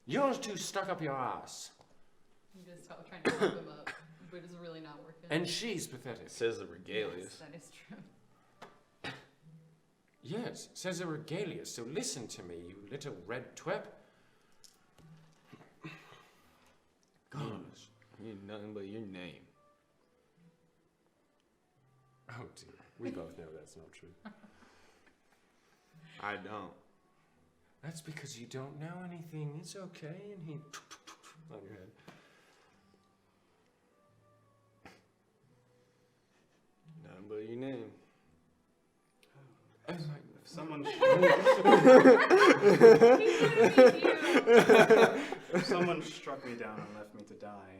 You're too stuck up your ass. I'm just trying to help him up, but it's really not working. And she's pathetic. Says the yes, regalius. that is true. Yes, says a regalius, so listen to me, you little red twep. Gosh. You're nothing but your name. Oh dear. We both know that's not true. I don't. That's because you don't know anything. It's okay. And he on your head. Nothing but your name. And like, If someone, if someone struck me down and left me to die,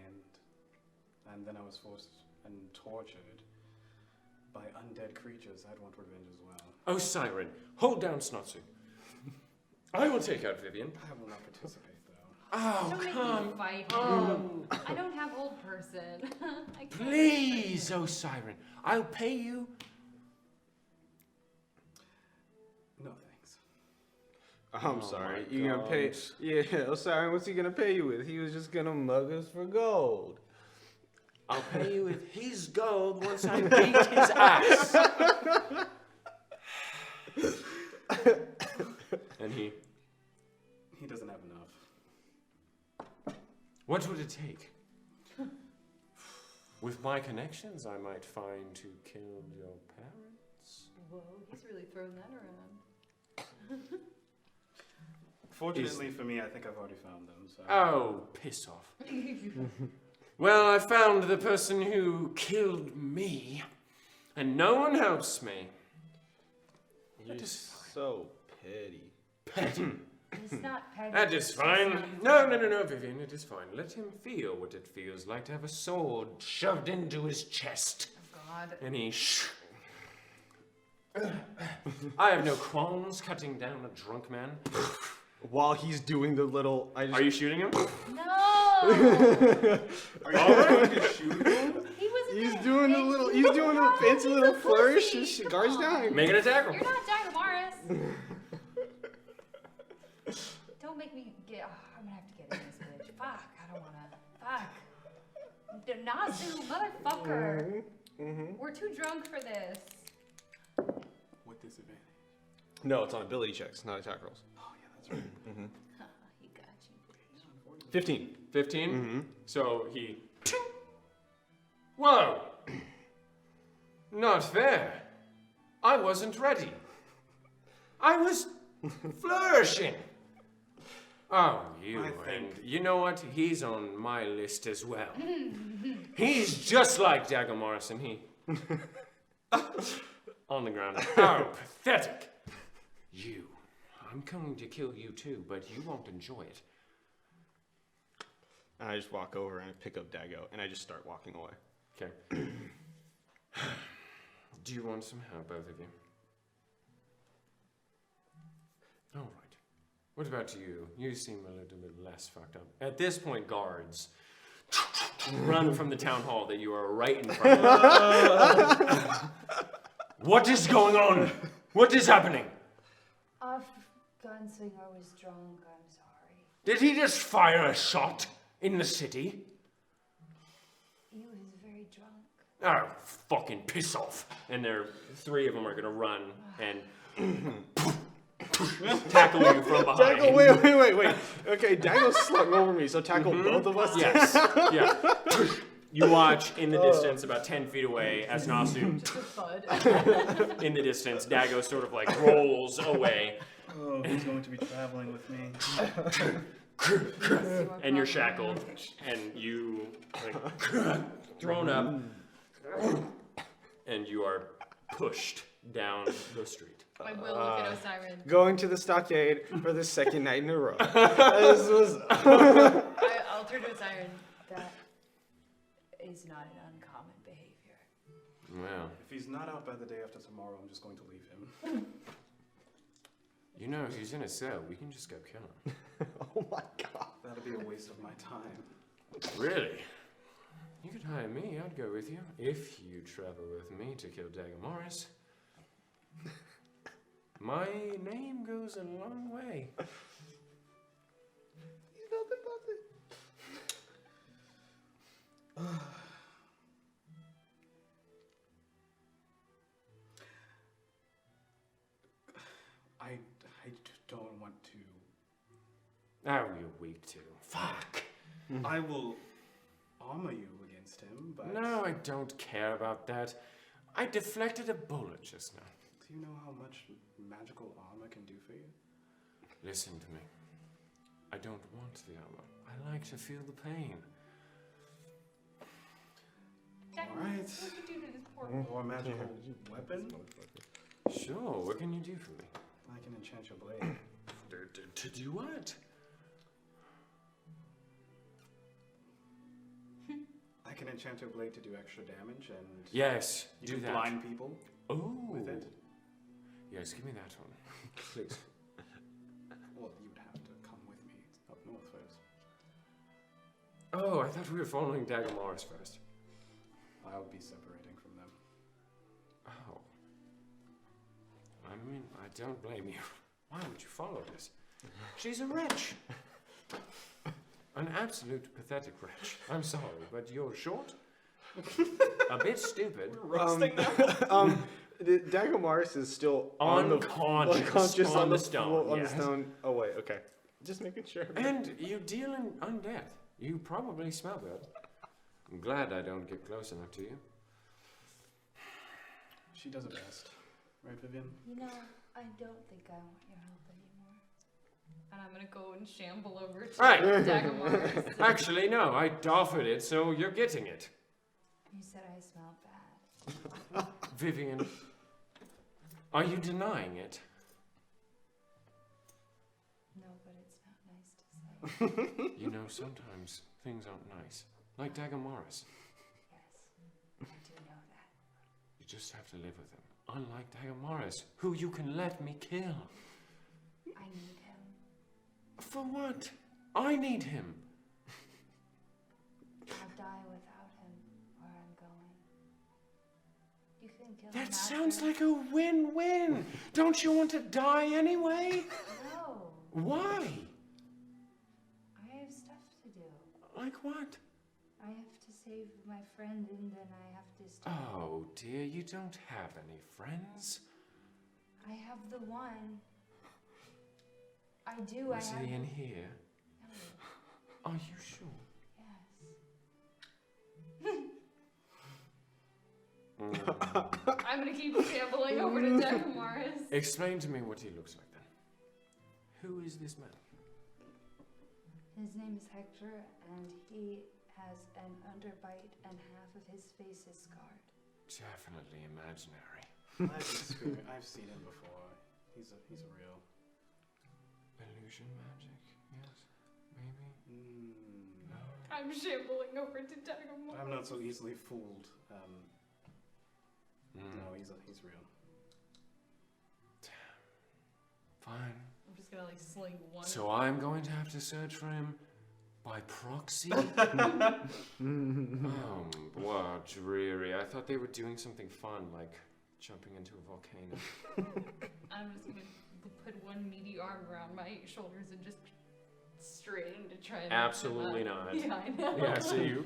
and then I was forced and tortured by undead creatures, I'd want revenge as well. oh, Siren, hold down Snotsu. I will take out Vivian. I will not participate, though. Oh, Don't make come me fight on. him. I don't have old person. I can't Please, fight him. oh, Siren, I'll pay you. No thanks. I'm Oh sorry. my You gonna pay? God. Yeah. I'm sorry. What's he gonna pay you with? He was just gonna mug us for gold. I'll pay you with his gold once I beat his ass. And he, He doesn't have enough. what would it take? With my connections, I might find who killed your parents. Whoa, he's really throwing that around. Fortunately for me, I think I've already found them. So. Oh, piss off. Well, I found the person who killed me, and no one helps me. You're is so petty. Petty. It's not petty. That is it's fine. just No, Vivian, it is fine. Let him feel what it feels like to have a sword shoved into his chest. Oh God. And he I have no qualms cutting down a drunk man. While he's doing the little, I just. Are you shooting him? No! Are you going to shoot him? He wasn't He's gonna doing a hit little. you. He's doing a fancy He's little a flourish. pussy. His guard's Come on. down. Make it a tackle. You're not Dagamaris. Don't make me get. Oh, I'm gonna have to get in this bitch. Fuck, I don't wanna. Fuck. Nazu, motherfucker. We're too drunk for this. With disadvantage. No, it's on ability checks, not attack rolls. Oh, yeah, He got you. 15. 15? Mm-hmm. So he. Whoa! Not fair. I wasn't ready. I was flourishing. Oh, you and you know what? He's on my list as well. He's just like Dagger Morrison. He on the ground. Oh, pathetic. You. I'm going to kill you too, but you won't enjoy it. And I just walk over and I pick up Dago and I just start walking away. Okay. Do you want some help, both of you? All right. What about you? You seem a little bit less fucked up. At this point, guards run from the town hall that you are right in front of. What is going on? What is happening? Gunslinger was drunk, I'm sorry. Did he just fire a shot in the city? He was very drunk. Oh, fucking piss off. And three of them are gonna run and tackle you from behind. Dago, wait. Okay, Dago slung over me, so tackle both of us? Yes, yeah. You watch in the distance, about 10 feet away, as Nasu, in the distance, Dago sort of like rolls away. Oh, he's going to be traveling with me. And you're shackled, and you like thrown up, and you are pushed down the street. I will look at Osiris. Going to the stockade for the second night in a row. This was... I'll turn to Osiris. That is not an uncommon behavior. Well, If he's not out by the day after tomorrow, I'm just going to leave him. you know, he's in a cell. We can just go kill him. Oh my god. That'll be a waste of my time. Really? You could hire me. I'd go with you. If you travel with me to kill Dagger Morris. My name goes a long way. I don't want to. Oh, you're weak too. Fuck. I will armor you against him, but No, I don't care about that. I deflected a bullet just now. do you know how much magical armor can do for you? Listen to me. I don't want the armor. I like to feel the pain. All right. What did you do to this poor boy? Or a magical weapon? Sure, what can you do for me? I can enchant your blade. To do what? I can enchant your blade to do extra damage, and Yes, you do can that. blind people Oh. with it. Yes, give me that one. Please. Well, you would have to come with me up north first. Oh, I thought we were following Dagger Morris first. I'll be separating from them. Oh. I mean, I don't blame you. Why would you follow this? She's a wretch. An absolute pathetic wretch. I'm sorry, but you're short, a bit stupid, Dago Morris is still unconscious on the floor- stone. on Yes. the stone. Oh wait, okay. Just making sure. And you deal in undeath. You probably smell good. I'm glad I don't get close enough to you. She does it best. Right, Vivian? You know, I don't think I want your help anymore. And I'm gonna go and shamble over to Right. Dagomar. Actually, no, I offered it, so you're getting it. You said I smelled bad. Vivian, are you denying it? No, but it's not nice to say. You know, sometimes things aren't nice. Like Dagger Morris. Yes, I do know that. You just have to live with him. Unlike Dagger Morris, who you can let me kill. I need him. For what? I need him. I'll die without him where I'm going. You can kill him That after. sounds like a win-win. Don't you want to die anyway? No, Why? I have stuff to do. Like what? I have to save my friend and then I have to stay. Oh dear, you don't have any friends. I have the one. I do. Was I have. he in here? No. Are you sure? Yes. I'm gonna keep shambling over to Decamaris. Explain to me what he looks like then. Who is this man? His name is Hector, and he has an underbite, and half of his face is scarred. Definitely imaginary. I've seen him before. He's a real. Illusion magic? Yes. Maybe? No. I'm shambling over to Decamaris. I'm not so easily fooled. Mm. No, he's real. Fine. I'm just gonna like sling one. So I'm going to have to search for him by proxy? Wow, dreary. I thought they were doing something fun, like jumping into a volcano. I'm just gonna put one meaty arm around my shoulders and just strain to try and. Absolutely not. Yeah, I know. Yeah, so you.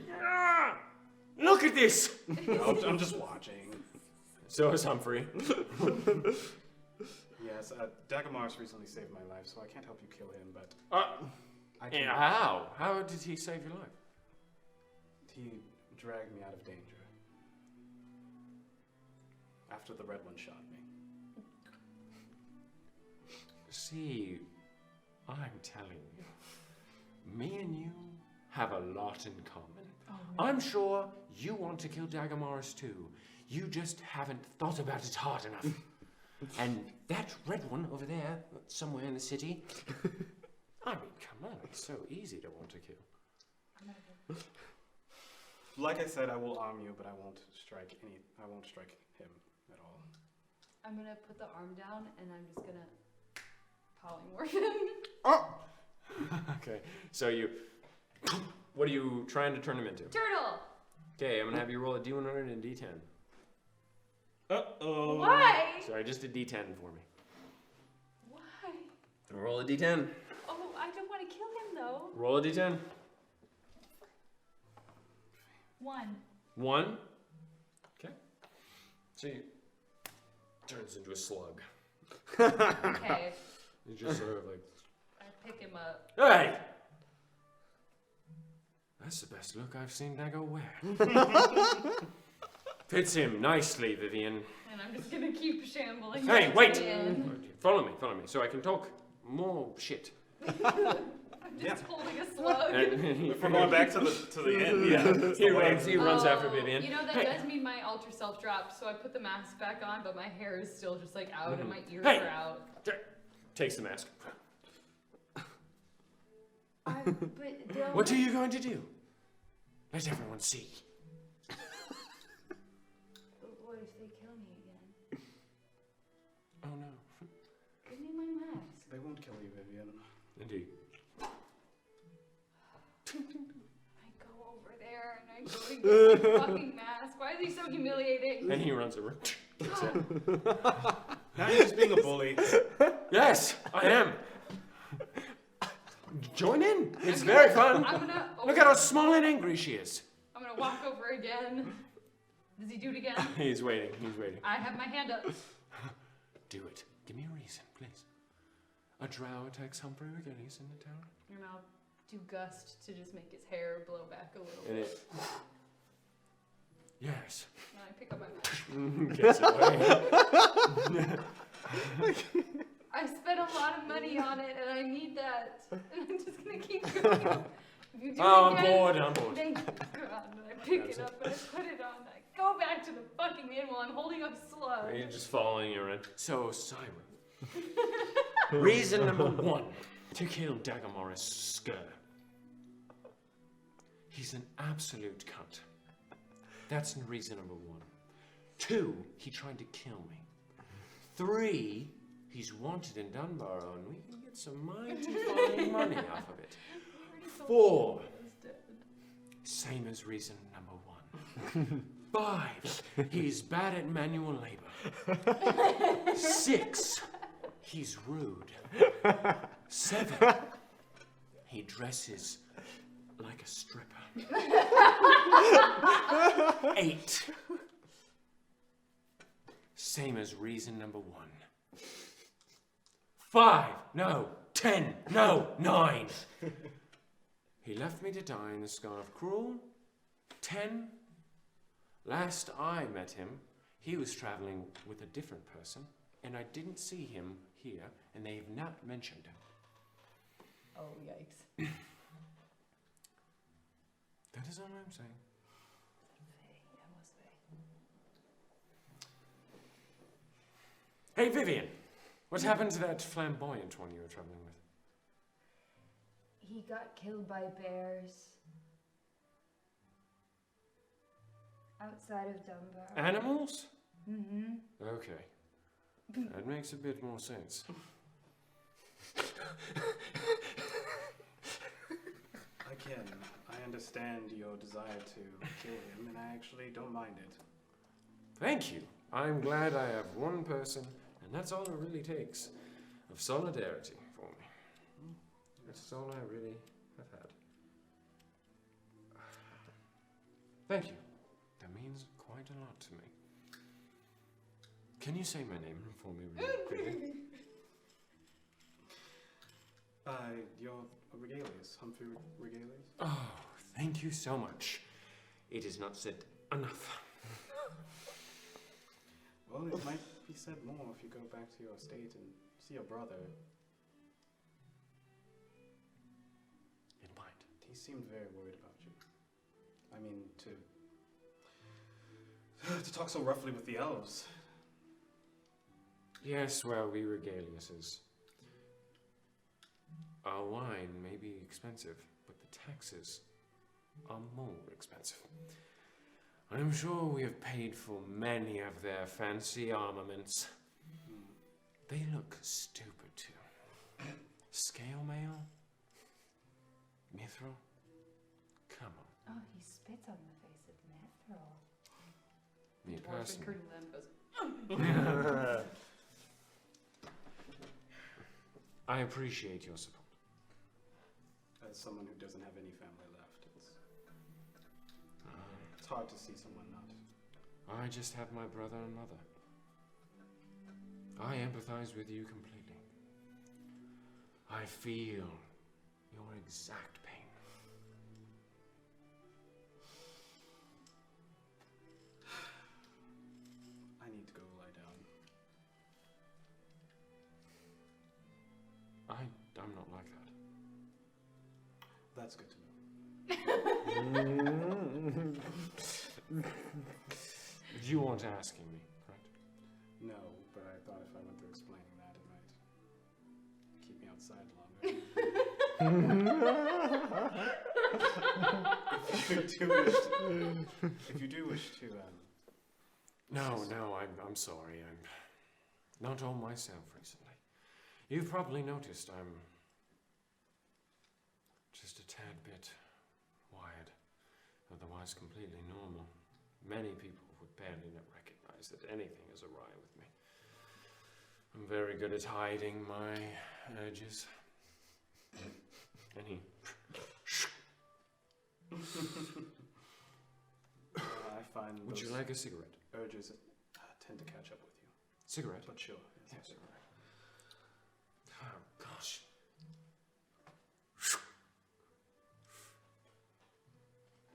Look at this! I'm just watching. So is Humphrey. Yes, Dagamaris recently saved my life, so I can't help you kill him, but I And can. how? How did he save your life? He dragged me out of danger. After the red one shot me. See, I'm telling you, me and you have a lot in common. Oh, no. I'm sure you want to kill Dagamaris too. You just haven't thought about it hard enough. And that red one over there, somewhere in the city, I mean, come on, it's so easy to want to kill. Like I said, I will arm you, but I won't strike him at all. I'm gonna put the arm down and I'm just gonna polymorph him. Okay, so you, what are you trying to turn him into? Turtle! Okay, I'm gonna have you roll a D100 and a D10. Uh-oh. Why? Sorry, just a D10 for me. Why? Roll a D10. Oh, I don't want to kill him though. Roll a D10. 1. 1. Okay. So he turns into a slug. Okay. You just sort of like, I pick him up. hey! That's the best look I've seen Dago wear. Fits him nicely, Vivian. And I'm just gonna keep shambling. Hey, back to wait! the end. Follow me, so I can talk more shit. I'm just holding a slug. And We're going back to the end. Yeah. he runs after Oh, Vivian. You know, that Hey. does mean my alter self dropped, so I put the mask back on, but my hair is still just like out and my ears Hey. are out. Takes the mask. But they'll What are you going to do? Let everyone see. What if they kill me again? Oh no. Give me my mask. They won't kill you, Vivian. Indeed. I go over there and I go to get my fucking mask. Why is he so humiliating? And he runs over. That's it. Now you're just being a bully. Yes, I am. Join in. It's very fun. I'm gonna. Look at how small and angry she is. I'm gonna walk over again. Does he do it again? He's waiting. I have my hand up. Do it. Give me a reason, please. A drow attacks Humphrey again. He's in the town. And I'll do gust to just make his hair blow back a little And bit. it. Yes. And I pick up my mask. Gets away. I spent a lot of money on it and I need that. And I'm just gonna keep going. If you do Oh, it I'm again, bored. I'm bored. thank God. And I pick it up and I put it on. I go back to the fucking inn while I'm holding a slug. You're just following your end. So, Simon. Reason number 1 to kill Dagamaris Skur. He's an absolute cunt. That's reason number 1. 2, he tried to kill me. 3, he's wanted in Dunbarrow and we can get some mighty fine money off of it. 4, same as reason number 1. 5, he's bad at manual labor. 6, he's rude. 7, he dresses like a stripper. 8, same as reason number 1. 5, no, 10, no, 9. He left me to die in the scar of cruel. 10. Last I met him, he was traveling with a different person, and I didn't see him here, and they've not mentioned him. Oh, yikes. That is all I'm saying. Hey, Vivian! What happened to that flamboyant one you were traveling with? He got killed by bears. Outside of Dunbar. Animals? Mm-hmm. Okay. That makes a bit more sense. Again, I understand your desire to kill him, and I actually don't mind it. Thank you. I'm glad I have one person, and that's all it really takes, of solidarity for me. That's all I really have had. Thank you. That means quite a lot to me. Can you say my name for me really quickly? Your Regalius, Humphrey Regalius? Oh, thank you so much. It is not said enough. Well, it might be said more if you go back to your estate and see your brother. It might. He seemed very worried about you. I mean, to talk so roughly with the elves. Yes, well, we Regaliuses. Our wine may be expensive, but the taxes are more expensive. I'm sure we have paid for many of their fancy armaments. They look stupid too. Scale mail? Mithril? Come on. Oh, he spits on the face of Mithril. Me personally. Curtain then goes, I appreciate your support. As someone who doesn't have any family left, it's hard to see someone not. I just have my brother and mother. I empathize with you completely. I feel your exact pain. I need to go lie down. I'm not like that. That's good to know. You weren't asking me, correct? No, but I thought if I went through explaining that, it might keep me outside longer. If you do wish to, No, I'm sorry. I'm not all myself recently. You've probably noticed I'm just a tad bit wired, otherwise completely normal. Many people would barely recognize that anything is awry with me. I'm very good at hiding my urges. Any I find Would you those like a cigarette? urges tend to catch up with you. Cigarette? But sure. Yes, all right. Oh, gosh.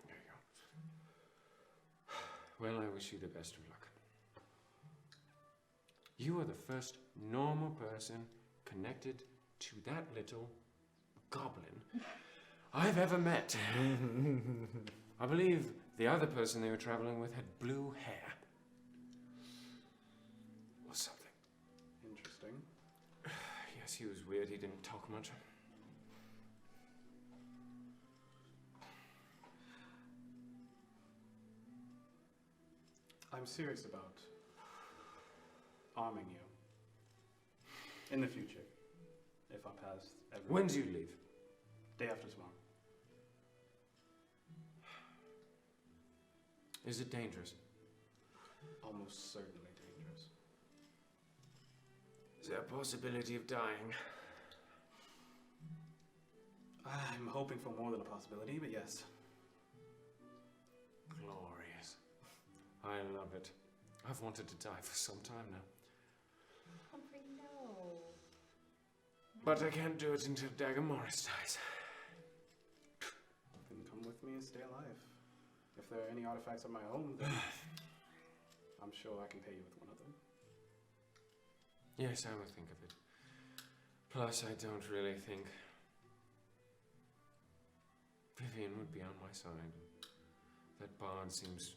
There you go. Well, I wish you the best of luck. You are the first normal person connected to that little goblin I've ever met. I believe the other person they were traveling with had blue hair. Or something. Interesting. Yes, he was weird. He didn't talk much. I'm serious about arming you in the future, if I pass every When do you leave? day after tomorrow. Is it dangerous? Almost certainly dangerous. Is there a possibility of dying? I'm hoping for more than a possibility, but yes. Glorious. I love it. I've wanted to die for some time now. Humphrey, no. But I can't do it until Dagger Morris dies. Then come with me and stay alive. If there are any artifacts of my own, then I'm sure I can pay you with one of them. Yes, I will think of it. Plus, I don't really think Vivian would be on my side. That bard seems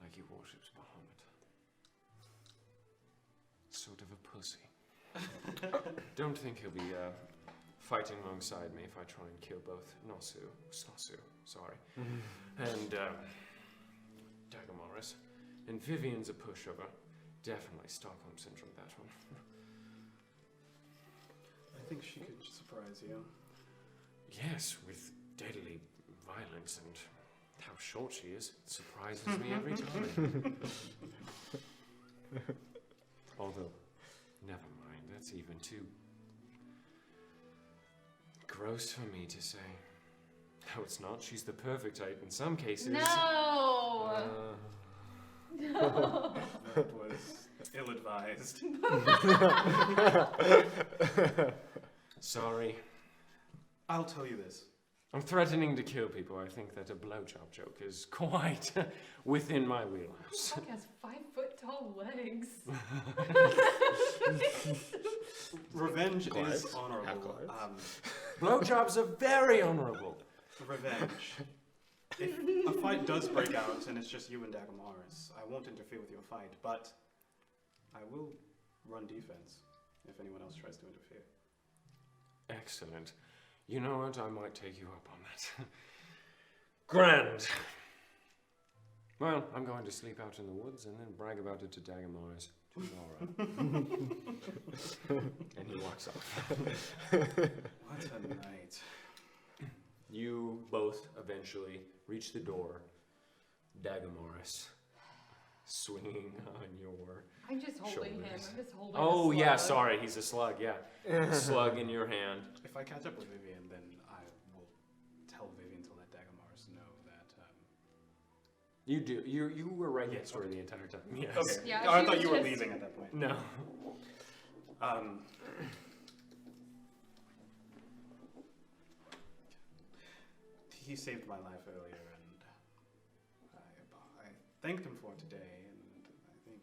like he worships Bahamut. Sort of a pussy. Don't think he'll be fighting alongside me if I try and kill both Snosu, sorry, and Dagger Morris. And Vivian's a pushover. Definitely Stockholm Syndrome, that one. I think she could surprise you. Yes, with deadly violence and how short she is. It surprises me every time. Although, never mind, that's even too gross for me to say. No, it's not. She's the perfect type in some cases. No! No! That was ill-advised. Sorry. I'll tell you this. I'm threatening to kill people. I think that a blowjob joke is quite within my wheelhouse. Fuck has 5-foot-tall legs. Revenge Glides. is honorable. Half-glides. Blowjobs are very honorable. Revenge. If a fight does break out and it's just you and Dagger Morris, I won't interfere with your fight, but I will run defense if anyone else tries to interfere. Excellent. You know what? I might take you up on that. Grand. Well, I'm going to sleep out in the woods and then brag about it to Dagger Morris tomorrow. And he walks off. What a night. You both eventually reach the door. Dagger Morris swinging on your I'm just holding him. shoulders. I'm just holding Oh, a yeah, slug. sorry, he's a slug, yeah. A slug in your hand. If I catch up with Vivian, then I will tell Vivian to let Dagger Morris know that. You do. You were right Yes, next door the entire time. Yes. Okay. Yeah, Oh, I she thought was you were just- leaving at that point. No. He saved my life earlier, and I thanked him for it today, and I think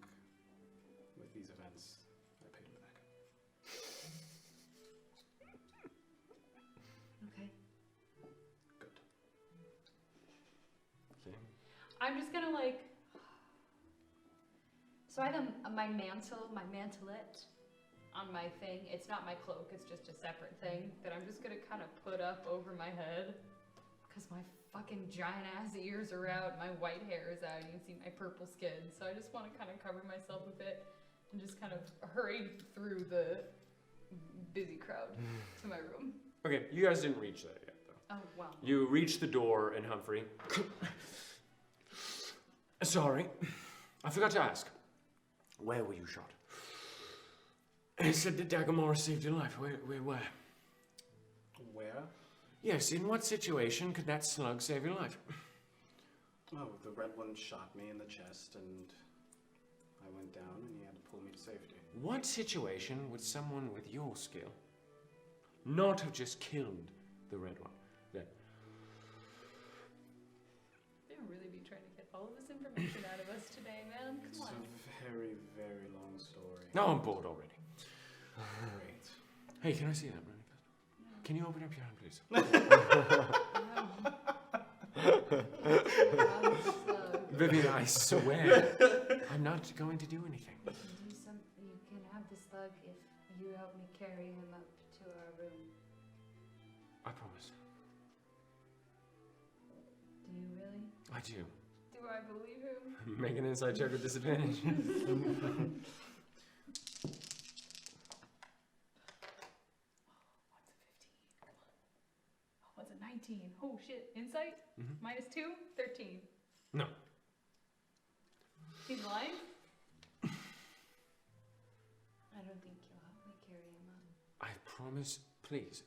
with these events, I paid him back. Okay. Good. Okay. I'm just gonna so I have my mantelet on my thing. It's not my cloak, it's just a separate thing that I'm just gonna kind of put up over my head. Because my fucking giant ass ears are out, my white hair is out, you can see my purple skin. So I just want to kind of cover myself with it and just kind of hurry through the busy crowd to my room. Okay, you guys didn't reach that yet, though. Oh, wow. You reach the door, and Humphrey. Sorry, I forgot to ask. Where were you shot? He said that Dagger Morris saved your life. Where? Where? Yes, in what situation could that slug save your life? Oh, the red one shot me in the chest, and I went down, and he had to pull me to safety. What situation would someone with your skill not have just killed the red one? Yeah. They'll really be trying to get all of this information out of us today, man. It's Come on. a very, very long story. No, I'm bored already. Great. Hey, can I see that really fast? Can you open up your hand, please? Vivian, I swear, I'm not going to do anything. You can have the slug if you help me carry him up to our room. I promise. Do you really? I do. Do I believe him? Make an inside check with disadvantage. What's a 19? Oh shit. Insight? Mhm. -2? 13. No. He's lying? I don't think you'll help me carry him up. I promise, please.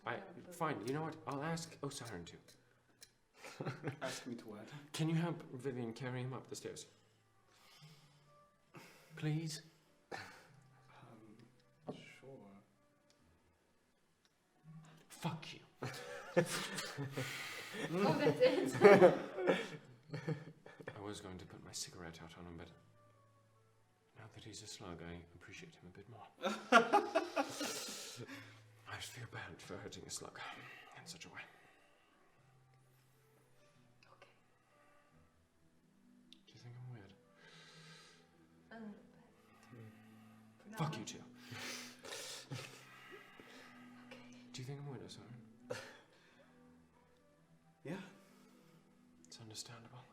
Fine, you know what? I'll ask Osiren to. Ask me to what? Can you help Vivian carry him up the stairs? Please? Fuck you. Oh, that's it. I was going to put my cigarette out on him, but now that he's a slug, I appreciate him a bit more. I just feel bad for hurting a slug in such a way. Okay. Do you think I'm weird? A little bit. For now. Fuck you too. Okay. Do you think I'm weird or something? Yeah. It's understandable.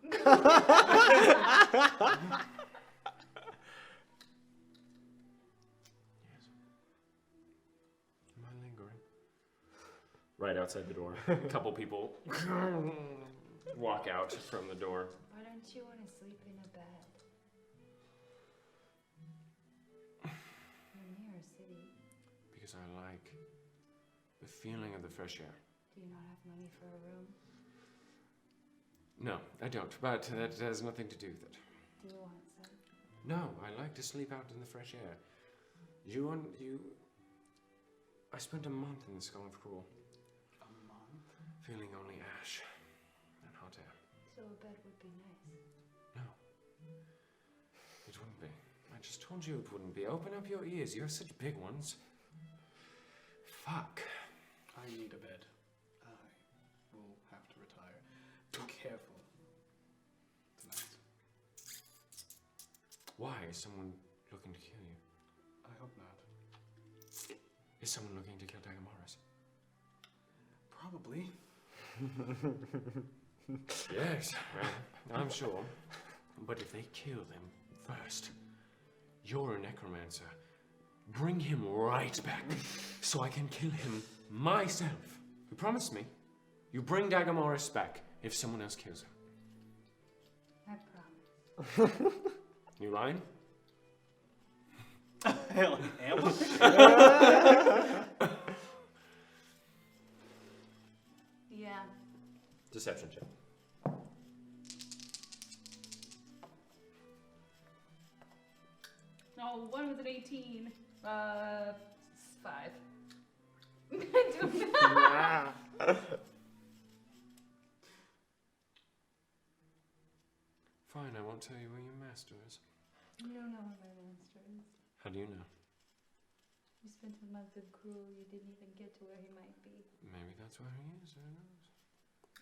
Yes. Am I lingering? Right outside the door. A couple people walk out from the door. Why don't you want to sleep in a bed? You're near a city. Because I like the feeling of the fresh air. Do you not have money for a room? No, I don't, but that has nothing to do with it. Do you want some? No, I like to sleep out in the fresh air. I spent a month in the Skull of Cruel, A month? feeling only ash and hot air. So a bed would be nice. No, it wouldn't be. I just told you it wouldn't be. Open up your ears, you're such big ones. Fuck. I need a bed. I will have to retire. Be careful tonight. Why is someone looking to kill you? I hope not. Is someone looking to kill Dagamaris? Probably. Yes, I'm sure. But if they kill them first, you're a necromancer. Bring him right back so I can kill him myself. You promise me? You bring Dagamaris back if someone else kills him. I promise. You lying? Hell, am I? Yeah. Deception check. No, one was an 18. 5. I don't know. Fine, I won't tell you where your master is. You don't know who my master is. How do you know? You spent a month in Cruel, you didn't even get to where he might be. Maybe that's where he is, who knows?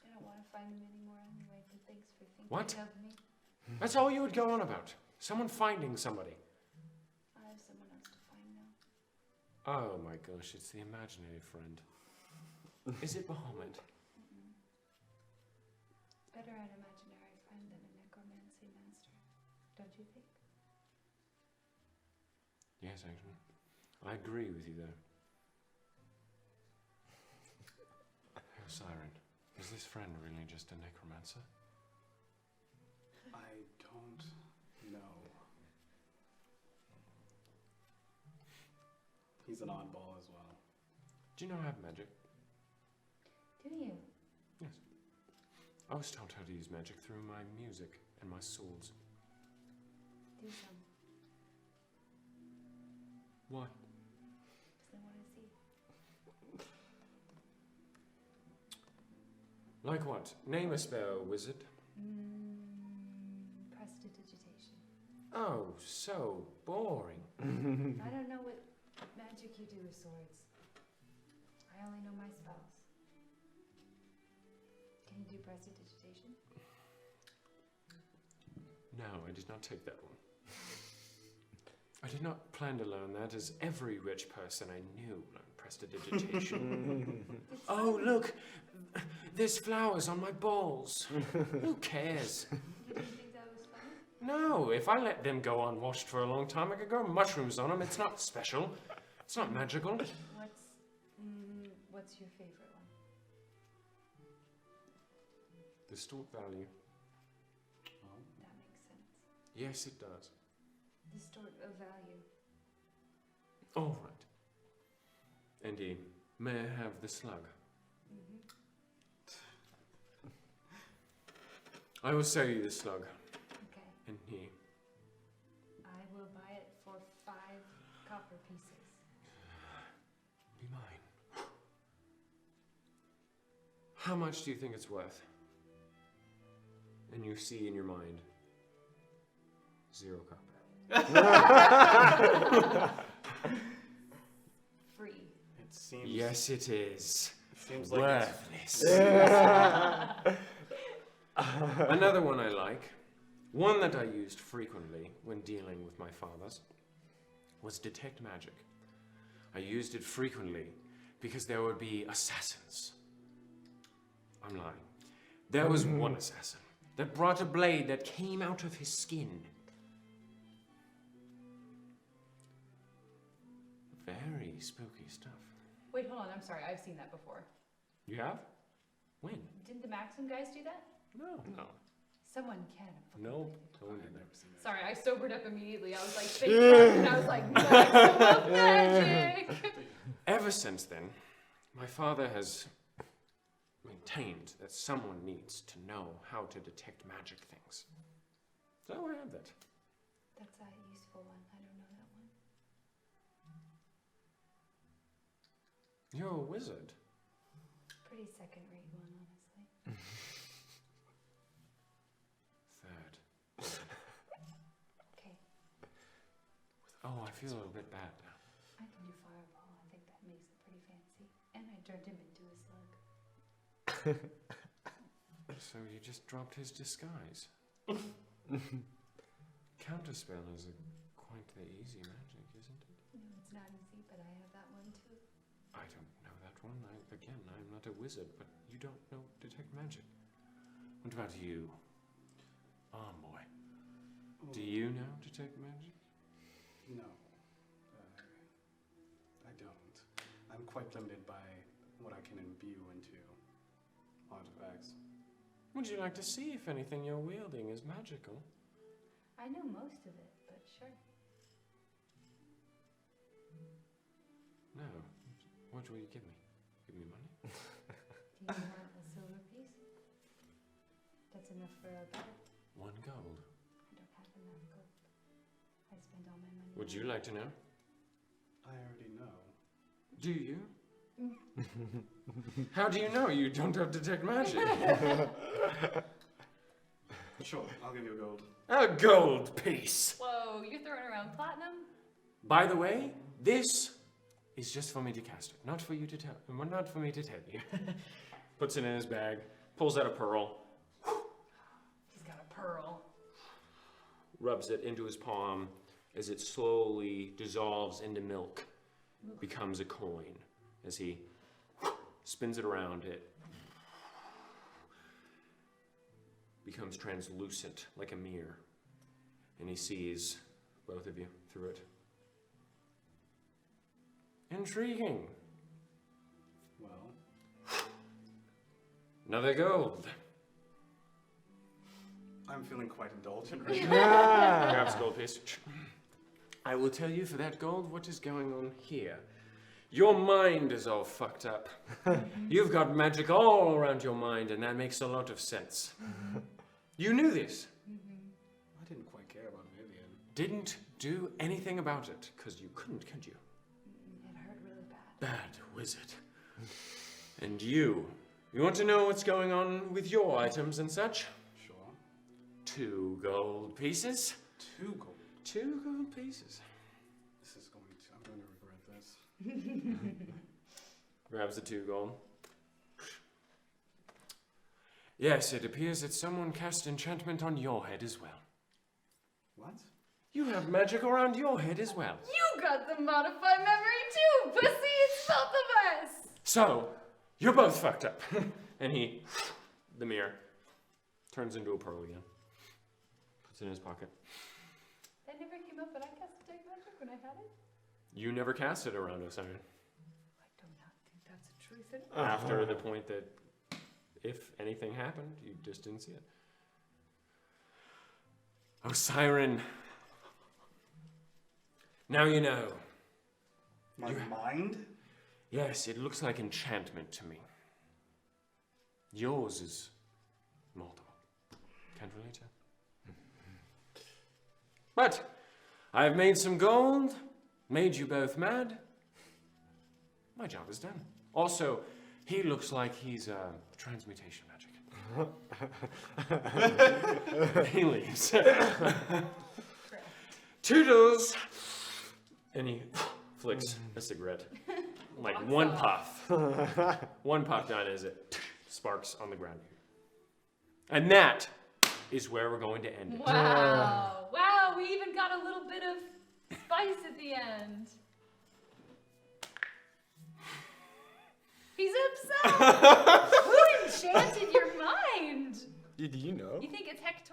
I don't want to find him anymore anyway, but thanks for thinking What? of me. That's all you would go on about. Someone finding somebody. I have someone else to find now. Oh my gosh, it's the imaginary friend. Is it Bahamut? Better an imaginary friend than a necromancy master, don't you think? Yes, actually. I agree with you there. Oh, Siren, is this friend really just a necromancer? I don't know. He's an oddball as well. Do you know I have magic? Do you? Yes. I was taught how to use magic through my music and my swords. Do some. Why? Because I want to see. Like what? Name a spell, wizard. Prestidigitation. Oh, so boring. I don't know what magic you do with swords. I only know my spells. Can you do prestidigitation? No, I did not take that one. I did not plan to learn that, as every rich person I knew learned prestidigitation. Oh, look! There's flowers on my balls. Who cares? You didn't think that was funny? No, if I let them go unwashed for a long time, I could grow mushrooms on them. It's not special. It's not magical. What's your favorite one? Distort value. That makes sense. Yes, it does. Distort of value. All right. Indeed. May I have the slug? I will sell you the slug. Okay. And here. I will buy it for 5 copper pieces. Be mine. How much do you think it's worth? And you see in your mind, 0 copper. Free. It seems. Yes, it is. Seems like Worthless. Another one I like, one that I used frequently when dealing with my fathers, was detect magic. I used it frequently because there would be assassins. I'm lying. There was one assassin that brought a blade that came out of his skin. Very spooky stuff. Wait, hold on. I'm sorry. I've seen that before. You have? When? Didn't the Maxim guys do that? No. Someone can. Nope. Totally I've never. never seen that. Sorry, I sobered up immediately. I was like, fake that, and I was like, Maximum magic! Ever since then, my father has maintained that someone needs to know how to detect magic things. So I have that. That's a useful one. I don't know that one. You're a wizard. Pretty second-rate one, honestly. Third. Okay, Oh, I feel a little bit bad now. I can do fireball. I think that makes it pretty fancy. And I turned him into a slug. So you just dropped his disguise. Counterspell is quite the easy magic, isn't it? No, it's not easy, but I have that one too. I don't know that one. I'm not a wizard, but you don't know detect magic. What about you? Arm boy. Do you know detect magic? No. I don't. I'm quite limited by what I can imbue into artifacts. Would you like to see if anything you're wielding is magical? I know most of it, but sure. No. What will you give me? Give me money? Do you want a silver piece? That's enough for a bed. 1 gold. I don't have enough gold. I spend all my money. Would on you like to know? I already know. Do you? How do you know you don't have detect magic? Sure, I'll give you a gold. A gold piece. Whoa, you're throwing around platinum? By the way, this is just for me to cast it, not for you to tell. Not for me to tell you. Puts it in his bag, pulls out a pearl, He's got a pearl. rubs it into his palm as it slowly dissolves into milk, becomes a coin. As he spins it around, it becomes translucent like a mirror, and he sees both of you through it. Intriguing. Well, Another gold. I'm feeling quite indulgent right now. Grabs a gold piece. I will tell you for that gold what is going on here. Your mind is all fucked up. You've got magic all around your mind, and that makes a lot of sense. You knew this. I didn't quite care about Vivian. Didn't do anything about it, because you couldn't, could you? It hurt really bad. Bad wizard. And you want to know what's going on with your items and such? Sure. 2 gold pieces. 2 gold. 2 gold pieces. I'm going to regret this. Grabs the 2 gold. Yes, it appears that someone cast enchantment on your head as well. What? You have magic around your head as well. You got the modified memory too, pussy! It's both of us! So, you're both fucked up. And the mirror, turns into a pearl again. Puts it in his pocket. That never came up, but I cast detect magic when I had it. You never cast it around Osiris. I do not think that's a true thing. After the point that if anything happened, you just didn't see it. Oh, Siren. Now you know. My mind? Yes, it looks like enchantment to me. Yours is mortal. Can't relate to. But I've made some gold, made you both mad. My job is done. Also, He looks like he's transmutation magic. He leaves. Toodles! And he flicks a cigarette. Like Walks one off. puff. One puff down as it sparks on the ground. And that is where we're going to end it. Wow. Wow, we even got a little bit of spice at the end. He's upset. Who enchanted your mind? Do you know? You think it's Hector?